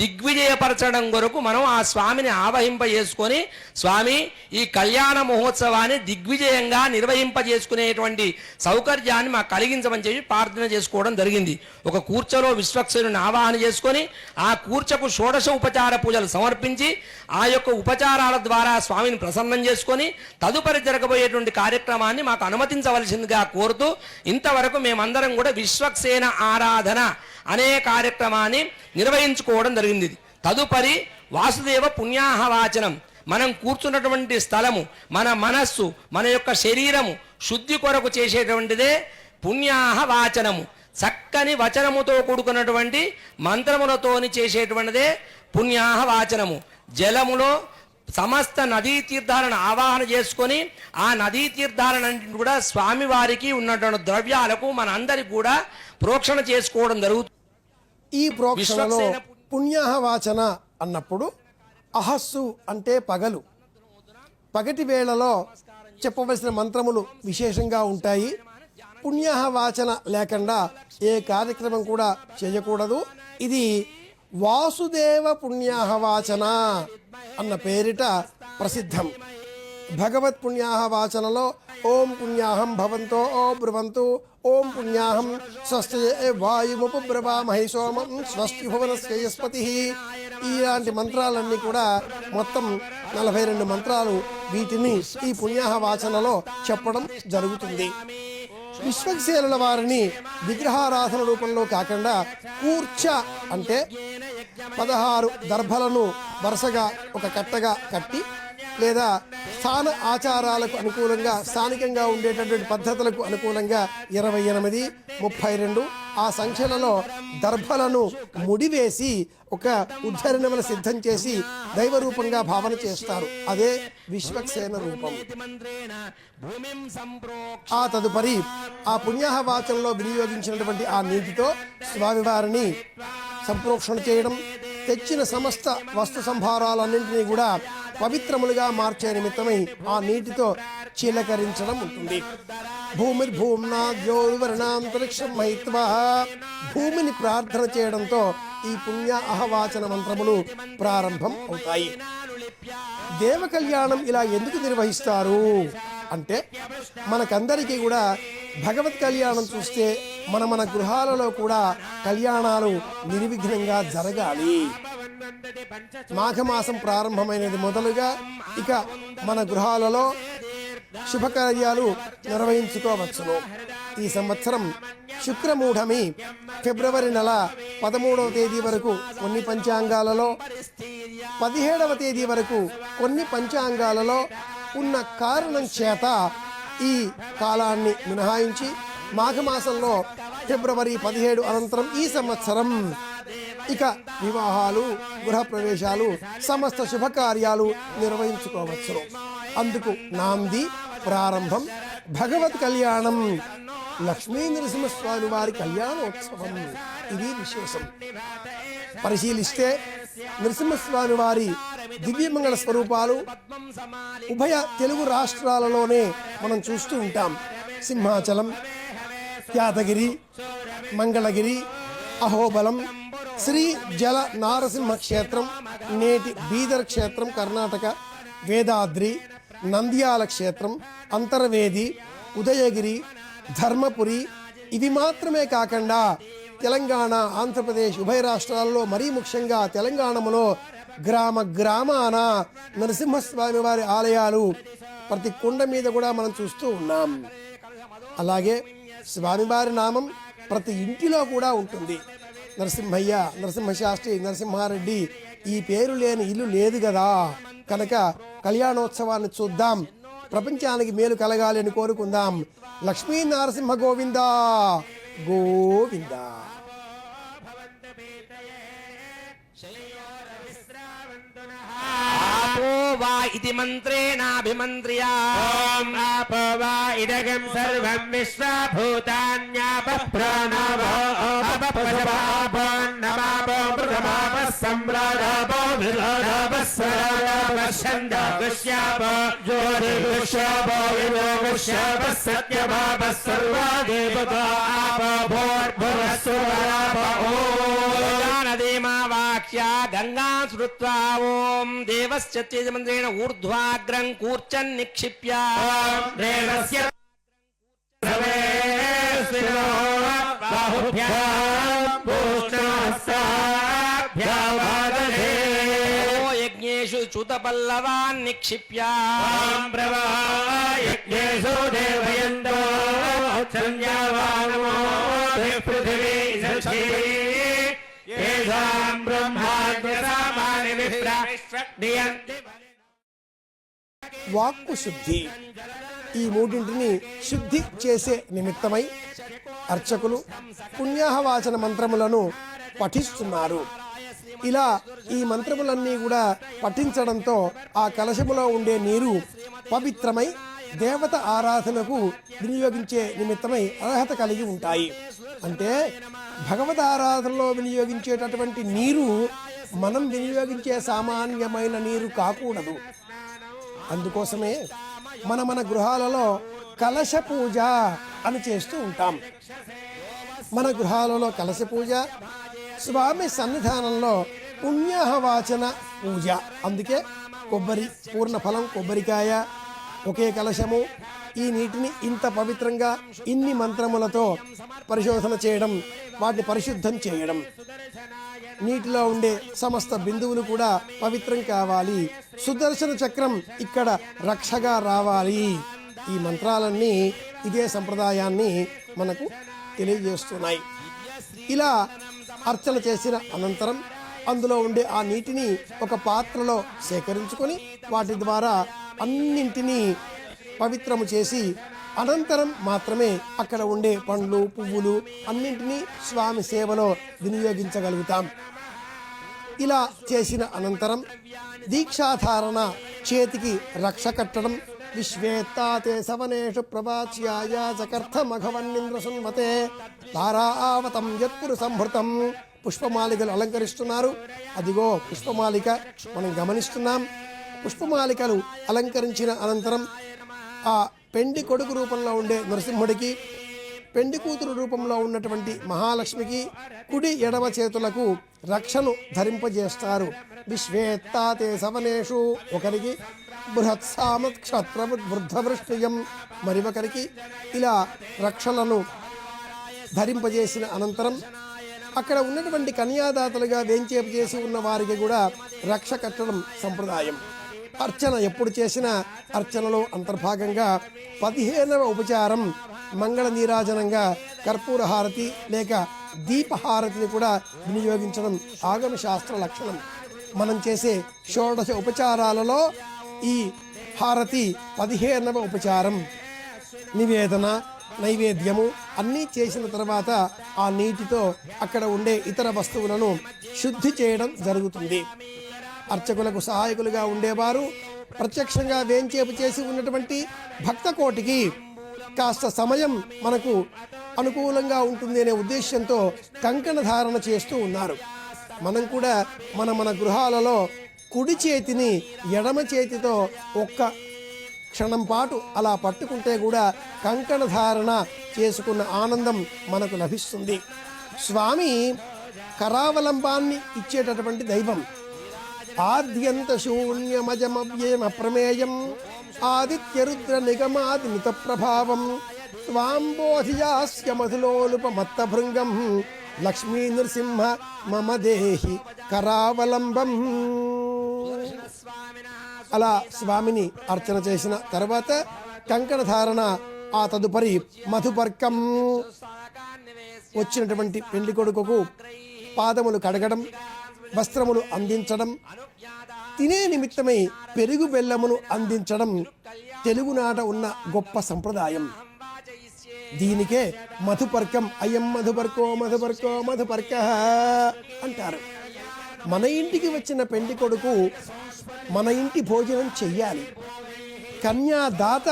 దిగ్విజయపరచడం కొరకు మనం ఆ స్వామిని ఆవహింపజేసుకొని, స్వామి ఈ కళ్యాణ మహోత్సవాన్ని దిగ్విజయంగా నిర్వహింపజేసుకునేటువంటి సౌకర్యాన్ని మాకు కలిగించమని చెప్పి ప్రార్థన చేసుకోవడం జరిగింది. ఒక కూర్చలో విశ్వక్సేనుని ఆవాహన చేసుకొని ఆ కూర్చకు షోడశ ఉపచార పూజలు సమర్పించి ఆ యొక్క ఉపచారాల ద్వారా స్వామిని ప్రసన్నం చేసుకొని తదుపరి జరగబోయేటువంటి కార్యక్రమాన్ని మాకు అనుమతించవలసిందిగా కోరుతూ ఇంతవరకు మేమందరం కూడా విశ్వక్సేన ఆరాధన అనే కార్యక్రమాన్ని నిర్వహించుకోవడం జరిగింది. తదుపరి వాసుదేవ పుణ్యాహవాచనం, మనం కూర్చున్నటువంటి స్థలము, మన మనస్సు, మన యొక్క శరీరము శుద్ధి కొరకు చేసేటువంటిదే పుణ్యాహవాచనము. చక్కని వచనముతో కూడుకున్నటువంటి మంత్రములతోని చేసేటువంటిదే పుణ్యాహవాచనము. జలములో సమస్త నదీ తీర్థాలను ఆవాహన చేసుకొని ఆ నదీ తీర్థాలన్నింటిని కూడా స్వామివారికి ఉన్నటువంటి ద్రవ్యాలకు మనందరికి కూడా ప్రోక్షణ చేసుకోవడం జరుగుతుంది. ఈ ప్రోక్షణలో పుణ్యాహవాచన అన్నప్పుడు అహస్సు అంటే పగలు, పగటి వేళలో చెప్పవలసిన మంత్రములు విశేషంగా ఉంటాయి. పుణ్యాహవాచన లేకుండా ఏ కార్యక్రమం కూడా చేయకూడదు. ఇది వాసుదేవ పుణ్యాహవాచన అన్న పేరిట ప్రసిద్ధం. భగవత్ పుణ్యాహవాచనలో ఓం పుణ్యాహం భవంతో ఓ బ్రువంతు, ఓం పుణ్యాహం స్వస్తి వాయుముపబ్రవామహి సోమం స్వస్తి భువనస్యస్పతి, ఇలాంటి మంత్రాలన్నీ కూడా మొత్తం 42 మంత్రాలు, వీటిని ఈ పుణ్యాహవాచనలో చెప్పడం జరుగుతుంది. విశ్వక్సేనుల వారిని విగ్రహారాధన రూపంలో కాకుండా కూర్చ అంటే 16 దర్భలను వరుసగా ఒక కట్టగా కట్టి, లేదా స్థాన ఆచారాలకు అనుకూలంగా స్థానికంగా ఉండేటటువంటి పద్ధతులకు అనుకూలంగా 28, 32 ఆ సంఖ్యలలో దర్భలను ముడివేసి ఒక ఉద్ధరణమును సిద్ధం చేసి దైవ రూపంగా భావన చేస్తారు. అదే విశ్వక్సేన రూపం. ఆ తదుపరి ఆ పుణ్యాహవాచనలో వినియోగించినటువంటి ఆ నీటితో స్వామివారిని సంప్రోక్షణ చేయడం, తెచ్చిన సమస్త వస్తు సంభారాలన్నింటినీ కూడా పవిత్రములుగా మార్చే నిమిత్తమై ఆ నీటితో చిలకరించడం ఉంటుంది. భూమిర్భూమ్నా ద్యోర్వర్ణాంతరిక్షం మహిత్వా, భూమిని ప్రార్థన చేయడంతో ఈ పుణ్య అహవాచన మంత్రములు ప్రారంభం అవుతాయి. దేవ కళ్యాణం ఇలా ఎందుకు నిర్వహిస్తారు అంటే, మనకందరికీ కూడా భగవత్ కళ్యాణం చూస్తే మన గృహాలలో కూడా కళ్యాణాలు నిర్విఘ్నంగా జరగాలి. మాఘమాసం ప్రారంభమైనది మొదలుగా ఇక మన గృహాలలో శుభకార్యాలు నిర్వహించుకోవచ్చును. ఈ సంవత్సరం శుక్రమూఢమి ఫిబ్రవరి నెల 13వ తేదీ వరకు కొన్ని పంచాంగాలలో, 17వ తేదీ వరకు కొన్ని పంచాంగాలలో ఉన్న కారణం చేత ఈ కాలాన్ని మినహాయించి మాఘమాసంలో ఫిబ్రవరి 17 అనంతరం ఈ సంవత్సరం ఇక వివాహాలు, గృహప్రవేశాలు, సమస్త శుభకార్యాలు నిర్వహించుకోవచ్చు. అందుకు నాంది ప్రారంభం భగవత్ కళ్యాణం, లక్ష్మీ నరసింహస్వామి వారి కళ్యాణోత్సవం. ఇది విశేషం. పరిశీలిస్తే నరసింహస్వామి వారి దివ్యమంగళ స్వరూపాలు ఉభయ తెలుగు రాష్ట్రాలలోనే మనం చూస్తూ ఉంటాం. సింహాచలం, యాదగిరి, మంగళగిరి, అహోబలం, శ్రీ జల నారసింహ క్షేత్రం, నేటి బీదర్ క్షేత్రం కర్ణాటక, వేదాద్రి, నంద్యాల క్షేత్రం, అంతర్వేది, ఉదయగిరి, ధర్మపురి, ఇవి మాత్రమే కాకుండా తెలంగాణ, ఆంధ్రప్రదేశ్ ఉభయ రాష్ట్రాల్లో మరీ ముఖ్యంగా తెలంగాణలో గ్రామాన నరసింహస్వామి వారి ఆలయాలు ప్రతి కొండ మీద కూడా మనం చూస్తూ ఉన్నాం. అలాగే స్వామివారి నామం ప్రతి ఇంటిలో కూడా ఉంటుంది. నరసింహయ్య, నరసింహశాస్త్రి, నరసింహారెడ్డి, ఈ పేరు లేని ఇల్లు లేదు కదా. కనుక కళ్యాణోత్సవాన్ని చూద్దాం, ప్రపంచానికి మేలు కలగాలి అని కోరుకుందాం. లక్ష్మీ నరసింహ గోవింద గోవింద. आपो वा इति मन्त्रेणाभिमन्त्र्या ఓం ఆపో వా ఇదగం సర్వం విశ్వభూతాన్యాపః ప్రాణావో అపపజపాపో నమాపో మృగమాపః సంవ్రాడాపో విరాడాపః సరాడాపః ఛందగుష్యాపో జ్యోతిర్గుష్యాపో విలోగుష్యాపః సత్యమాపః సర్వా దేవతా ఆపో భూర్భువస్సురాపో నదీమావాక్ష్యా గంగా శ్రుత్వా ఓం దేవస్య మంత్రేణ ఊర్ధ్వాగ్రం కూర్చన్ నిక్షిప్య దేవస్య సర్వేస్మినో బాహుభ్యాం పూష్ణహస్తాభ్యాం భాగధే ఓ యజ్ఞేషు చ్యుతపల్లవాన్ నిక్షిప్య యజ్ఞేషు దేవయంతో సంధ్యావానమో పృథివీ సఖీ ఏషాం బ్రహ్మాద్యసామాని విప్రనియంతి. వాక్కు శుద్ధి, ఈ మూడింటిని శుద్ధి చేసే నిమిత్తమై అర్చకులు పుణ్యాహవాచన మంత్రములను పఠిస్తున్నారు. ఇలా ఈ మంత్రములన్నీ కూడా పఠించడంతో ఆ కలశములో ఉండే నీరు పవిత్రమై దేవత ఆరాధనకు వినియోగించే నిమిత్తమై అర్హత కలిగి ఉంటాయి. అంటే భగవద్ ఆరాధనలో వినియోగించేటటువంటి నీరు మనం వినియోగించే సామాన్యమైన నీరు కాకూడదు. అందుకోసమే మన గృహాలలో కలశ పూజ అని చేస్తూ ఉంటాం. మన గృహాలలో కలశ పూజ, స్వామి సన్నిధానంలో పుణ్యాహవాచన పూజ. అందుకే కొబ్బరి పూర్ణఫలం, కొబ్బరికాయ, ఒకే కలశము, ఈ నీటిని ఇంత పవిత్రంగా ఇన్ని మంత్రములతో పరిశోధన చేయడం, వాటిని పరిశుద్ధం చేయడం. నీటిలో ఉండే సమస్త బిందువులు కూడా పవిత్రం కావాలి. సుదర్శన చక్రం ఇక్కడ రక్షగా రావాలి. ఈ మంత్రాలన్నీ ఇదే సంప్రదాయాన్ని మనకు తెలియజేస్తున్నాయి. ఇలా అర్చన చేసిన అనంతరం అందులో ఉండే ఆ నీటిని ఒక పాత్రలో సేకరించుకొని వాటి ద్వారా అన్నింటినీ పవిత్రము చేసి అనంతరం మాత్రమే అక్కడ ఉండే పండ్లు, పువ్వులు అన్నింటినీ స్వామి సేవలో వినియోగించగలుగుతాం. ఇలా చేసిన అనంతరం దీక్షాధారణ, చేతికి రక్ష కట్టడం. విశ్వేత్తాతే సవనేషు ప్రవాచ్యాయ చకర్థమఘవన్నింద్ర సున్వతే తారావతం యత్పురు సంభృతం. పుష్పమాలికలు అలంకరిస్తున్నారు. అదిగో పుష్పమాలిక మనం గమనిస్తున్నాం. పుష్పమాలికలు అలంకరించిన అనంతరం ఆ పెండి కొడుకు రూపంలో ఉండే నరసింహుడికి, పెండి కూతురు రూపంలో ఉన్నటువంటి మహాలక్ష్మికి కుడి ఎడమ చేతులకు రక్షను ధరింపజేస్తారు. విశ్వేత్తాతే సవనేషు ఒకరికి, బృహత్సామత్ క్షత్ర వృద్ధవృష్టియం మరొకరికి. ఇలా రక్షలను ధరింపజేసిన అనంతరం అక్కడ ఉన్నటువంటి కన్యాదాతలుగా వేంచేపు చేసి ఉన్న వారికి కూడా రక్ష కట్టడం సంప్రదాయం. అర్చన ఎప్పుడు చేసినా అర్చనలో అంతర్భాగంగా 15వ ఉపచారం మంగళ నీరాజనంగా కర్పూర హారతి లేక దీపహారతిని కూడా వినియోగించడం ఆగమ శాస్త్ర లక్షణం. మనం చేసే షోడశ ఉపచారాలలో ఈ హారతి 15వ ఉపచారం. నివేదన, నైవేద్యము అన్నీ చేసిన తర్వాత ఆ నీటితో అక్కడ ఉండే ఇతర వస్తువులను శుద్ధి చేయడం జరుగుతుంది. అర్చకులకు సహాయకులుగా ఉండేవారు ప్రత్యక్షంగా వేంచేపు చేసి ఉన్నటువంటి భక్త కోటికి కాస్త సమయం మనకు అనుకూలంగా ఉంటుంది అనే ఉద్దేశంతో కంకణ ధారణ చేస్తూ ఉన్నారు. మనం కూడా మన గృహాలలో కుడి చేతిని ఎడమ చేతితో ఒక్క క్షణం పాటు అలా పట్టుకుంటే కూడా కంకణ ధారణ చేసుకున్న ఆనందం మనకు లభిస్తుంది. స్వామి కరావలంబాన్ని ఇచ్చేటటువంటి దైవం. ఆద్యంత శూన్యమజమవ్యయం అప్రమేయం ఆదిత్య రుద్ర నిగమాది నిత ప్రభావం త్వాంబోధియాస్య మధులోలుప మత్తభృంగం లక్ష్మీ నృసింహ మమ దేహి కరావలంబం. అలా స్వామిని అర్చన చేసిన తర్వాత కంకణ ధారణ, ఆ తదుపరి మధుపర్కం. వచ్చినటువంటి పెళ్లి కొడుకుకు పాదములు కడగడం, వస్త్రములు అందించడం, తినే నిమిత్తమై పెరుగు బెల్లమును అందించడం తెలుగునాట ఉన్న గొప్ప సంప్రదాయం. దీనికే మధుపర్కం, అయం మధుపర్కో మధుపర్కో మధుపర్క అంటారు. మన ఇంటికి వచ్చిన పెళ్లి కొడుకు మన ఇంటి భోజనం చెయ్యాలి. కన్యాదాత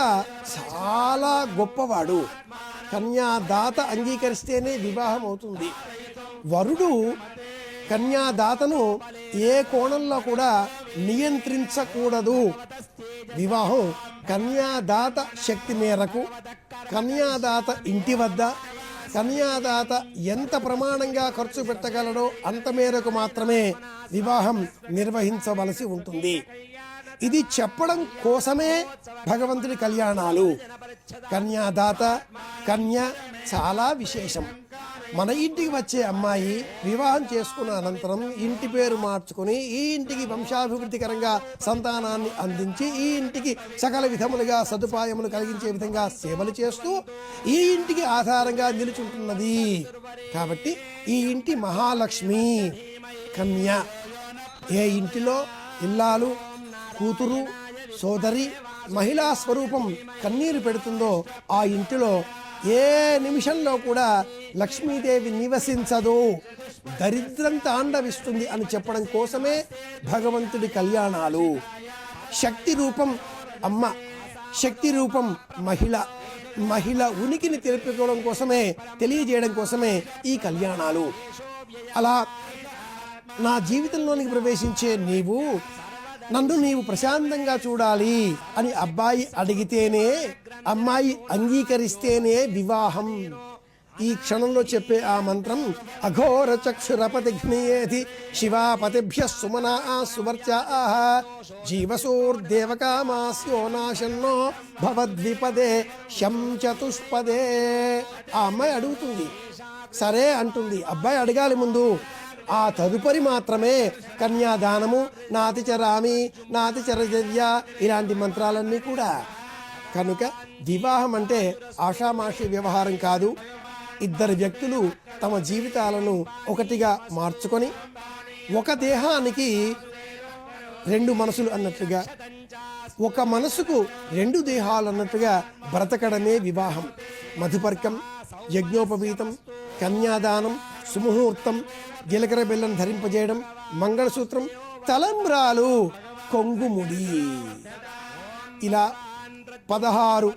చాలా గొప్పవాడు. కన్యాదాత అంగీకరిస్తేనే వివాహం అవుతుంది. వరుడు కన్యాదాతను ఏ కోణంలో కూడా నియంత్రించకూడదు. వివాహం కన్యాదాత శక్తి మేరకు, కన్యాదాత ఇంటి వద్ద కన్యాదాత ఎంత ప్రమాణంగా ఖర్చు పెట్టగలడో అంత మేరకు మాత్రమే వివాహం నిర్వహించవలసి ఉంటుంది. ఇది చెప్పడం కోసమే భగవంతుడి కళ్యాణాలు. కన్యాదాత, కన్య చాలా విశేషం. మన ఇంటికి వచ్చే అమ్మాయి వివాహం చేసుకున్న అనంతరం ఇంటి పేరు మార్చుకుని ఈ ఇంటికి వంశాభివృద్ధికరంగా సంతానాన్ని అందించి ఈ ఇంటికి సకల విధములుగా సదుపాయములు కలిగించే విధంగా సేవలు చేస్తూ ఈ ఇంటికి ఆధారంగా నిలుచుంటున్నది. కాబట్టి ఈ ఇంటి మహాలక్ష్మి కన్య. ఏ ఇంటిలో ఇల్లాలు, కూతురు, సోదరి, మహిళా స్వరూపం కన్నీరు పెడుతుందో ఆ ఇంటిలో ఏ నిమిషంలో కూడా లక్ష్మీదేవి నివసించదు, దరిద్రం తాండవిస్తుంది అని చెప్పడం కోసమే భగవంతుడి కళ్యాణాలు. శక్తి రూపం అమ్మ, శక్తి రూపం మహిళ ఉనికిని తెలుపుకోవడం కోసమే, తెలియజేయడం కోసమే ఈ కళ్యాణాలు. అలా నా జీవితంలోనికి ప్రవేశించే నీవు నన్ను నీవు ప్రశాంతంగా చూడాలి అని అబ్బాయి అడిగితేనే, అమ్మాయి అంగీకరిస్తేనే వివాహం. ఈ క్షణంలో చెప్పే ఆ మంత్రం అఘోర చక్షురపతిఘ్నియేతి శివాపతిభ్య సుమనా సువర్చా జీవసోర్దేవకామాస్యో నాశన్నో భవద్విపదే శం చతుష్పదే. ఆ అమ్మాయి అడుగుతుంది, సరే అంటుంది. అబ్బాయి అడగాలి ముందు, ఆ తదుపరి మాత్రమే కన్యాదానము, నాతిచరామి, నాతిచరజర్య ఇలాంటి మంత్రాలన్నీ కూడా. కనుక వివాహం అంటే ఆషామాషి వ్యవహారం కాదు. ఇద్దరు వ్యక్తులు తమ జీవితాలను ఒకటిగా మార్చుకొని, ఒక దేహానికి రెండు మనసులు అన్నట్లుగా, ఒక మనసుకు రెండు దేహాలు అన్నట్టుగా బ్రతకడమే వివాహం. మధుపర్కం, యజ్ఞోపవీతం, కన్యాదానం, సుముహూర్తం, జీలకర్ర బెల్లం ధరింపజేయడం, మంగళసూత్రం, తలంబ్రాలు, కొంగుముడి, ఇలా 16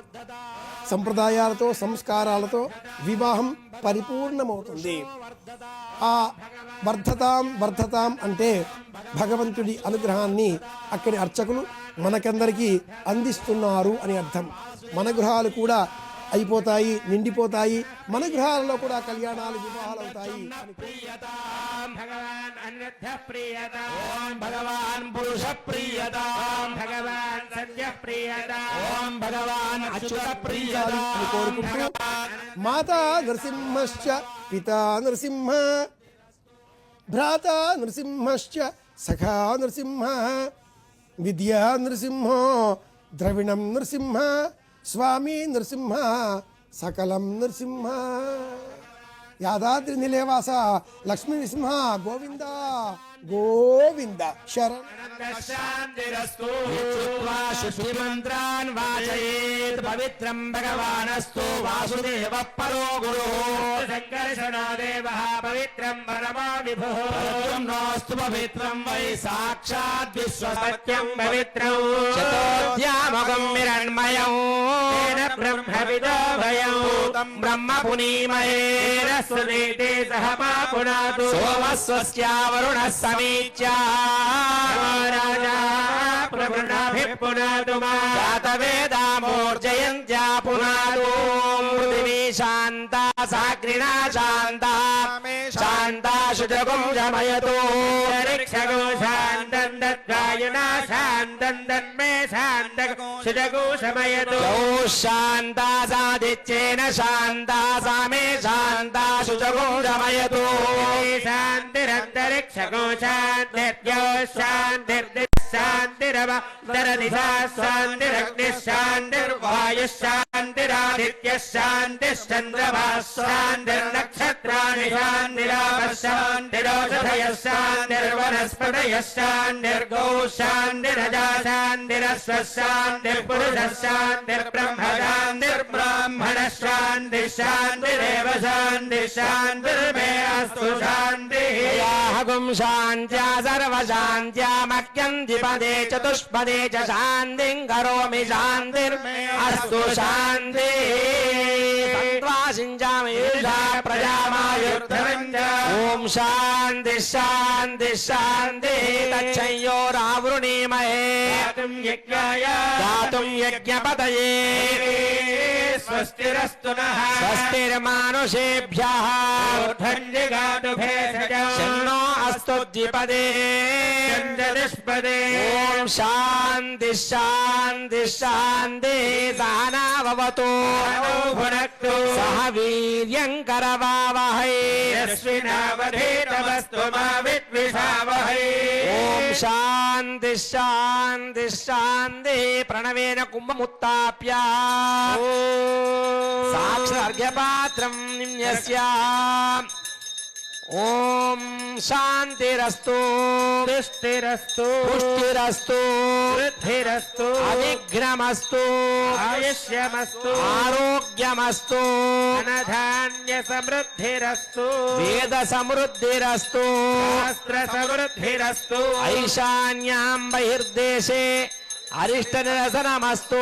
సంప్రదాయాలతో సంస్కారాలతో వివాహం పరిపూర్ణమవుతుంది. ఆ వర్ధతాం అంటే భగవంతుడి అనుగ్రహాన్ని అక్కడి అర్చకులు మనకందరికీ అందిస్తున్నారు అని అర్థం. మన గృహాలు కూడా అయిపోతాయి, నిండిపోతాయి. మన గృహాలలో కూడా కళ్యాణాలు, వివాహాలు అవుతాయి. భగవాన్ అన్యథ ప్రియతాం, ఓం భగవాన్ పురుష ప్రియతాం, భగవాన్ సత్య ప్రియతాం, ఓం భగవాన్ అచ్యుత ప్రియతాం అని కోరుకుంటూ, మాతా నరసింహశ్చ పితా నరసింహ, భ్రాతా నరసింహశ్చ సఖా నరసింహ, విద్యా నరసింహో ద్రవిణం నరసింహ, స్వామి నరసింహ సకలం నరసింహ. యాదాద్రి నిలయవాస లక్ష్మీ నరసింహ గోవింద గోవింద. శరణ్. శాంతిరస్తు. శుద్ధి మంత్రాన్ వాచయేత్ పవిత్రం భగవానస్తు వాసుదేవ పరో గురు. సంకర్షణో దేవః పవిత్రం పరమో విభుః. నోస్తు పవిత్రం వై సాక్షాత్ విశ్వసత్యం పవిత్రం. చతోధ్యామగం విరణ్మయం బ్రహ్మవిదో భయం బ్రహ్మ పునీమయేన సునీతే సహ పాపునాతు. సోమస్వస్యావరుణ సమీచ్యా రాజా ప్రవృణాభిపునాతు. జాతవేదామూర్జయంత్యా పునాతు. పృథివీ శాంతా సాగ్రిణా శాంతా శాంతా శుచగుం శమయతు. రిక్షగో శాంతం దద్వాయునా శాంతం దద్మే శాంతగో శుచగో శమయతు. శాంతా సాదిచ్చేన శాంతా సామే శాంతా శుచగుం శమయతు. శాంతిరంతరిక్షగో శాంతిర్యో శాంతిర్ది శాంతిరవ దరదిశా శాంతిరగ్ని శాంతిర్వాయు శాంతిరాదిత్య శాంతిశ్చంద్రమా శాంతిర్నక్షత్రాణి శాంతిరాప శాంతిరోషధయ శాంతిర్వనస్పతయ శాంతిర్గో శాంతిరజా శాంతిరస్వ శాంతిర్పురుష శాంతిర్బ్రహ్మ శాంతిర్బ్రాహ్మణ శాంతి శాంతిరేవ శాంతి శాంతిర్మే అస్తు శాంతి. శాంత్యా సర్వశాంత్యా మఖ్యం ద్విపదే చతుష్పదే చ శాంతిం కరోమి శాంతిర్మే అస్తు శాంతి. సంత్వాసించామి ప్రజామాయుర్ధరం. ఓం శాంతి శాంతి శాంతి. తచ్చయోరావృణీమహే గాతుం యజ్ఞపతయే. స్వస్తిరస్తు నః స్వస్తిర్మానుషేభ్యః ఊర్ధ్వగాతు భేషజం. శన్నో అస్తు ద్విపదే చంద్రదిష్పదే. ఓం శాంతి శాంతి శాంతి. సహనావవతు భునక్తు సహ వీర్యం కరవావహై. యస్మినావధీతమస్తు మా విద్విషావహై. ఓం శాంతి శాంతి శాంతి. ప్రణవేన కుంభముత్తాప్య సాక్షార్ఘ్యపాత్రం నిమ్యస్య. ఓం శాంతిరస్తు తుష్టిరస్తు పుష్టిరస్తు వృద్ధిరస్తు అవిఘ్నమస్తు ఆయుష్యమస్తు ఆరోగ్యమస్తు ధనధాన్య సమృద్ధిరస్తు వేద సమృద్ధిరస్తు శాస్త్ర సమృద్ధిరస్తు ఐశాన్యాం బహిర్దేశే అరిష్ట నిరసనమస్తు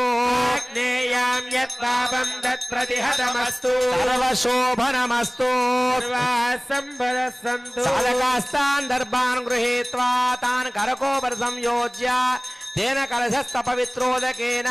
ఆగ్నేయాం యత్ పాపం తత్ ప్రతిహతమస్తు సర్వశోభనమస్తు సంపదస్సంతు సాధకాస్తాన్ దర్భాన్ గృహీత్వా తాన్ కరకోపర సంయోజ్య తేన కలశస్థ పవిత్రోదకేన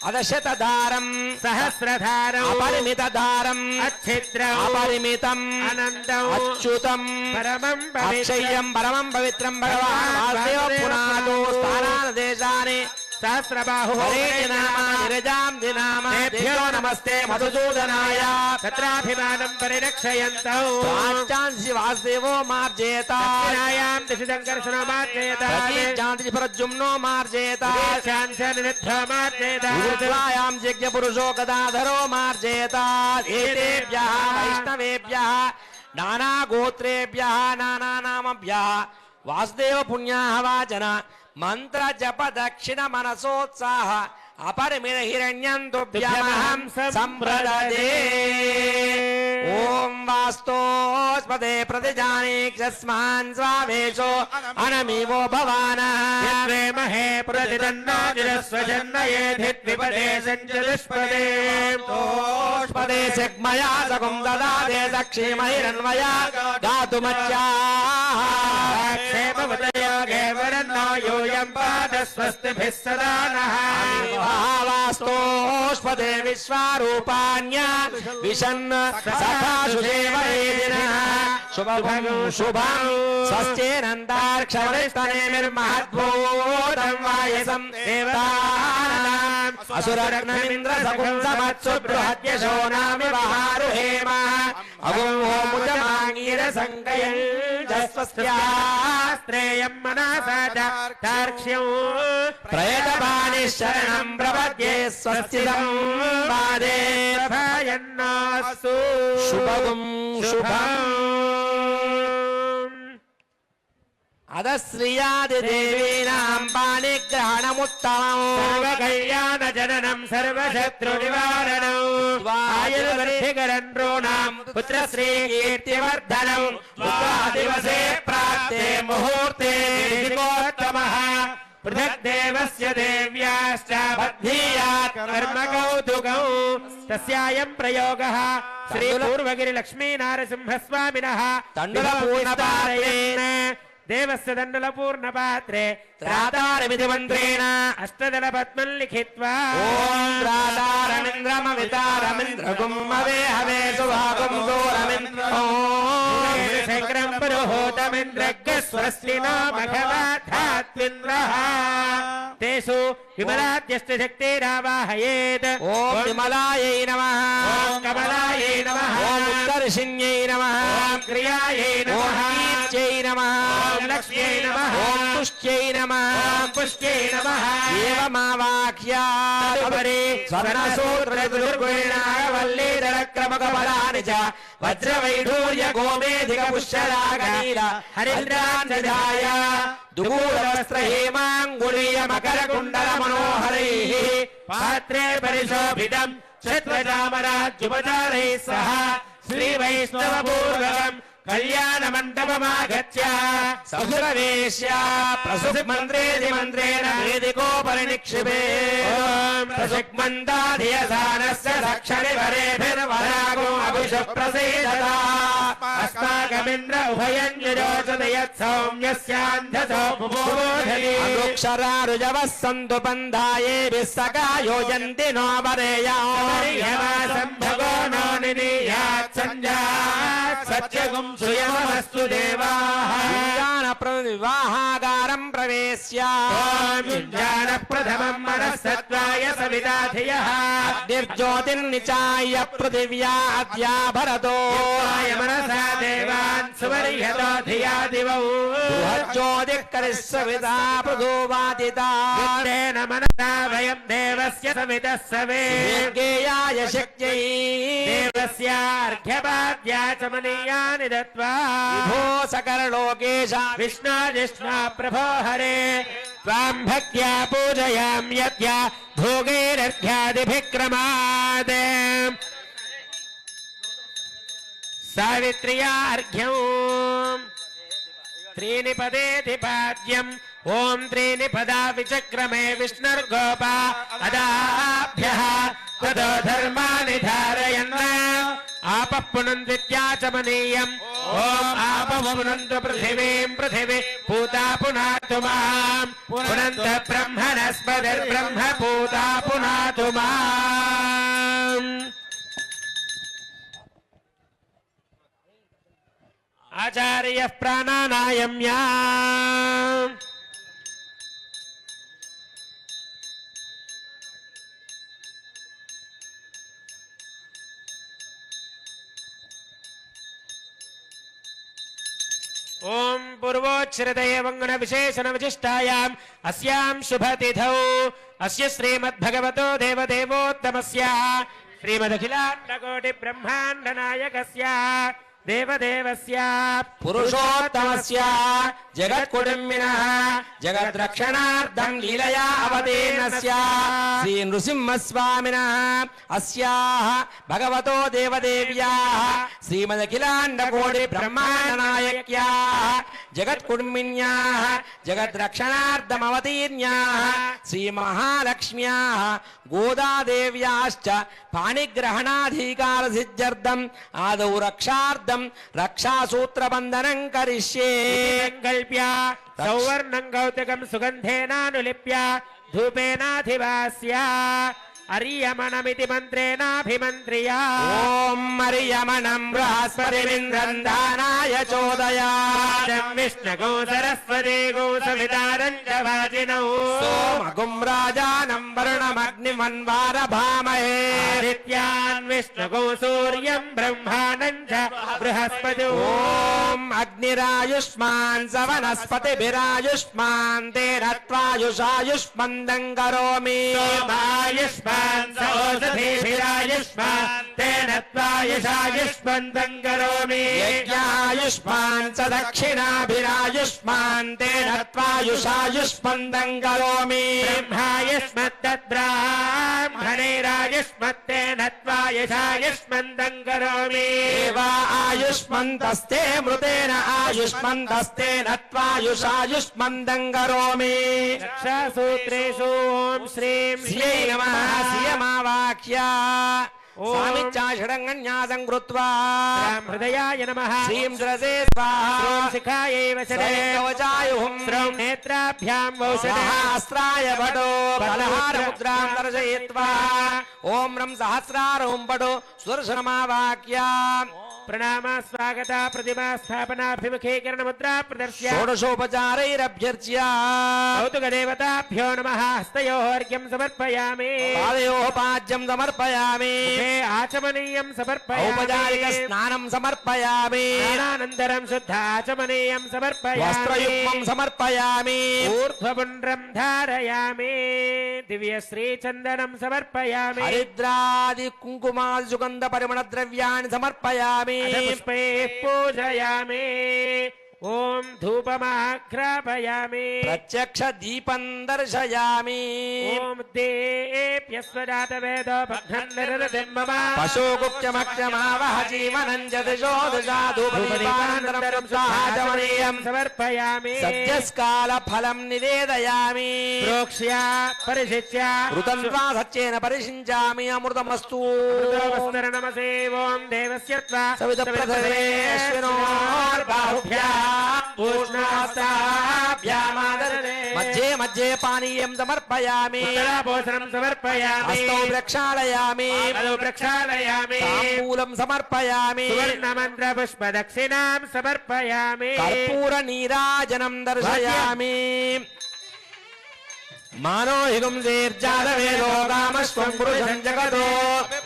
అదశతధారం సహస్రధారం అపరిమితధారం అచ్ఛిద్రం అపరిమితం అనంతం అచ్యుతం పరమం అక్షయ్యం పరమం పవిత్రం భగవాన్ వాసుదేవ పునాదో స్థానాన దేశాని సహస్రబాహు హరే నామాని రజాం దినామా దేవ్యో నమస్తే మధుసూదనాయ తత్రాభిమానం పరిరక్షయంతౌ వాచాంసి వాసుదేవో మార్జేత దక్షిణాయాం దిశదంకర్షణమార్జేత ప్రతీచాంతి ప్రద్యుమ్నో మార్జేత శాంసనిరుద్ధమార్జేత ఊర్ధ్వాయాం యజ్ఞ పురుషో గదాధరో మార్జేత ఏతేభ్యః వైష్ణవేభ్యః నానా గోత్రేభ్యః నానా నామభ్యః వాసుదేవ పుణ్యాః వాచన మంత్ర జప దక్షిణ మనసోత్సాహ అపరిమిత హిరణ్యం తుభ్యమహం సంప్రదదే ఓం వాస్తోస్పదే ప్రతిజానీక్షస్మాన్ స్వావేశో అనమివో భవానః మహే ప్రతిదన్నాజిరస్వజన్నయేధిద్విపదే సంచతుష్పదే పుష్పదే శగ్మయా సగుం దదాదే దక్షిమహిరన్వయా గాతుమత్యాః క్షేమవదయోగేవరన్నో యూయం పాదస్వస్తిభిः సదా నః భావాస్తోష్పదే విశ్వారూపాణ్య విశన్న సఖాసుదేవైదినః శుభం శుభం స్వస్తినందార్క్షవరిస్తనేమిర్మహద్భూతం వాయసం దేవతానాం అసురగ్నమింద్ర సకుంసమత్సు బృహద్యశో నామి వహారుహేమ అగుం హోముజమాంగీర సంకయం స్త్రేయం మనసా తార్క్ష్యం ప్రయతపాని శరణం ప్రపద్యే స్వస్తిదం వాదే భయన్నాస్తు శుభం శుభం అదశ్రియాదిదేవీనాం పాణిగ్రహణముత్తమం సర్వకళ్యాణ జననం సర్వశత్రు నివారణం ఆయుర్వర్ధికరణ్రోణాం పుత్రశ్రీ కీర్తివర్ధనం దివసే ప్రాప్తే ముహూర్తే దిగోత్తమః పృథగ్దేవస్య దేవ్యాశ్చ బద్ధీయాత్ కర్మకౌతుకౌ తస్యాయం ప్రయోగः శ్రీ పూర్వగిరి లక్ష్మీ నారసింహస్వామినః తండులపూర్ణపాత్రేణ దేవస్య దండల పూర్ణపాత్రే త్రాతారమితి మంత్రేణ అష్టదల పద్మం లిఖిత్వా ఓం త్రాతారమింద్రమవితారమింద్రగుం హవే హవే సుభాగం సోరమింద్ర శంకరం పురోహోతమింద్రగ్గ స్వస్తి నో భగవద్ధాత్మింద్రః తేషు విమలాద్యష్ట శక్తిరావాహయేత్ ఓం విమలాయై నమః ఓం కమలాయై నమః ఓం ఉత్తర్షిణ్యై నమః ఓం క్రియాయై ఓం నమః కీర్త్యై నమః ఓం లక్ష్మ్యై నమః ఓం పుష్ట్యై నమః ఓం పుష్ట్యై నమః ఏవమావాక్యాదపరి స్వర్ణసూత్రదుర్గుణాగవల్లీధరక్రమకపలాని చ వజ్రవైఢూర్య గోమేధిక పుష్యరాగనీల హరిద్రాన్నిధాయ దుగూఢవస్త్రహేమాంగుళీయ మకరకుండల మనోహరైః పాత్రే పరిశోభితం క్షత్రచామరాజ్యుపచారైः సహ శ్రీవైష్ణవపూర్వకం కళ్యాణ మండపమాగత్య సహస్రవేశ్య ప్రసుమంత్రేది మంత్రేణ వేదికోపరి నిక్షిపే ప్రసుగ్మందాధియసానస్య దక్షిణి వరేభిర్వరాగో అభిషు ప్రసీదతా అస్మాకమింద్ర ఉభయం యుజోచతి యత్ సౌమ్యస్యాంధసో బుబోధని అక్షరారుజవः సంతు పంధాయేభిः సఖా యోజంతి నో వరేయాం భగో నో నినీయాత్ సంజాత్ సత్యగుం సుయమస్తు దేవాః వివాహాగారం ప్రవేశ్య యుజ్ఞాన ప్రథమం మనస్సత్వాయ సవిదాధియః నిర్జ్యోతిర్నిచాయ పృథివ్యా అద్యా భరతో మనసా దేవాన్ సువర్యతో ధియా దివౌ బృహజ్యోతిః सविता पृथोवादिता तेन मनसा वयं देवस्य सवितः सवे ज्ञेयाय शक्त्यै देवस्यार्घ्यपाद्या च मनीयानि दत्त्वा विभो सकललोकेश विष्णा प्रभो हरे त्वां भक्त्या पूजयामि यद्या भोगैरर्घ्यादिभिक्रमात् सावित्र्या अर्घ्यम् त्रीणि पदेति पाद्यम् ॐ त्रीणि पदा विचक्रमे विष्णुर्गोपा अदाभ्यः ततो धर्माणि धारयन् आपः पुनन्दित्याचमनीयम् ॐ आपः पुनन्तु पृथिवीम् पृथिवी पूता पुनातु माम् पुनन्त ब्रह्मणस्पतिर्ब्रह्म पूता पुनातु माम् आचार्यः प्राणानायम्या ओम पूर्वोच्छ्रितये वङ्गण विशेषण विशिष्टायाम् अस्याम् शुभतिथौ अस्य श्रीमद्भगवतो देवदेवोत्तमस्य श्रीमदखिलाण्डकोटि ब्रह्माण्ड नायकस्य देवदेवस्य पुरुषोत्तमस्य जगत्कुटुम्बिनः जगद्रक्षणार्थं लीलया अवतीर्णस्य श्री नृसिंहस्वामिनः अस्याः भगवतो देवदेव्याः श्रीमदखिलाण्डकोटि ब्रह्माण्डनायक्याः जगत्कुटुम्बिन्याः जगद्रक्षणार्थमवतीर्ण्याः श्रीमहालक्ष्म्याः गोदादेव्याश्च पाणिग्रहणाधिकारसिद्ध्यर्थम् आदौ रक्षार्थं रक्षासूत्रबन्धनं करिष्ये संकल्प्य सौवर्णं कौतुकं सुगन्धेनानुलिप्य धूपेनाधिवास्य अर्यमणमिति मन्त्रेणाभिमन्त्र्या ॐ अर्यमणं बृहस्पतिमिन्द्रं दानाय चोदयात् विष्णुगौ सरस्वती गौ सवितारं च वाजिनौ सोमगुं राजानं वरुणमग्निमन्वारभामहे आदित्यान् विष्णुगौ सूर्यं ब्रह्माणं च बृहस्पतिः ॐ अग्निरायुष्मान् स वनस्पतिभिरायुष्मान् तेन त्वायुषायुष्मन्दं करोमि आयुष्मान् सौषधीभिरायुष्मान् तेन त्वायुषायुष्मन्दं करोमि यज्ञायुष्मान् च दक्षिणाभिरायुष्मान् तेन त्वायुषायुष्मन्दं करोमि ब्रह्मायुष्मद्दद्ब्राह्मणैरायुष्मत्तेन त्वायुषायुष्मन्दं करोमि देवा आयुष्मन्तस्ते मृतेन आयुष्मन्तस्तेन त्वायुषायुष्मन्दं करोमि रक्षासूत्रेषु ॐ श्रीं श्री नमः श्रियमावाक्या स्वामिच्छा षडङ्गन्यासं कृत्वा हृदयाय नमः श्रीं शिरसे स्वाहा श्रीं शिखायै वचने कवचायुः श्रीं नेत्राभ्यां वौषधः सहस्राय भटो बलहारमुद्रां दर्शयित्वा ॐ रं सहस्रारं भटो सुदर्शनमावाक्या प्रणाम स्वागत प्रतिमा स्थापनाभिमुखीकरण मुद्रा प्रदर्श्य षोडशोपचारैरभ्यर्च्य कौतुकदेवताभ्यो नमः हस्तयोः अर्घ्यं समर्पयामि पादयोः पाद्यं समर्पयामि मुखे आचमनीयं समर्पयामि औपचारिकस्नानं समर्पयामि स्नानानन्तरं शुद्धाचमनीयं समर्पयामि वस्त्रयुग्मं समर्पयामि ऊर्ध्वपुण्ड्रं धारयामि दिव्यश्रीचन्दनं समर्पयामि हरिद्रादि कुङ्कुमादि सुगन्ध परिमळ द्रव्याणि समर्पयामि पुष्पैः पूजयामि ओम धूपमाघ्रापयामि प्रत्यक्ष दीपं दर्शयामि ओम देप्यस्वजात वेदो भग्ननिरतिं मम पशुगुप्तमक्षमावह जीवनं जदिशो दशाधूपदीपानन्तरं सहाचमनीयं समर्पयामि सद्यस्काल फलं निवेदयामि प्रोक्ष्य परिशिच्य ऋतं त्वा सत्येन परिषिञ्चामि अमृतमस्तु नमसे ओम देवस्य त्वा सवितप्रथमेश्विनोर्बाहुभ्याम् पूर्णास्ताभ्यामादरे मध्ये मध्ये पानीयं समर्पयामि उत्तराभूषणं समर्पयामि हस्तौ प्रक्षालयामि पादौ प्रक्षालयामि ताम्बूलं समर्पयामि सुवर्णमन्त्रपुष्पदक्षिणां समर्पयामि कर्पूरनीराजनं दर्शयामि मानोहिगुं दीर्जातवेदो कामस्त्वं पुरुषं जगतो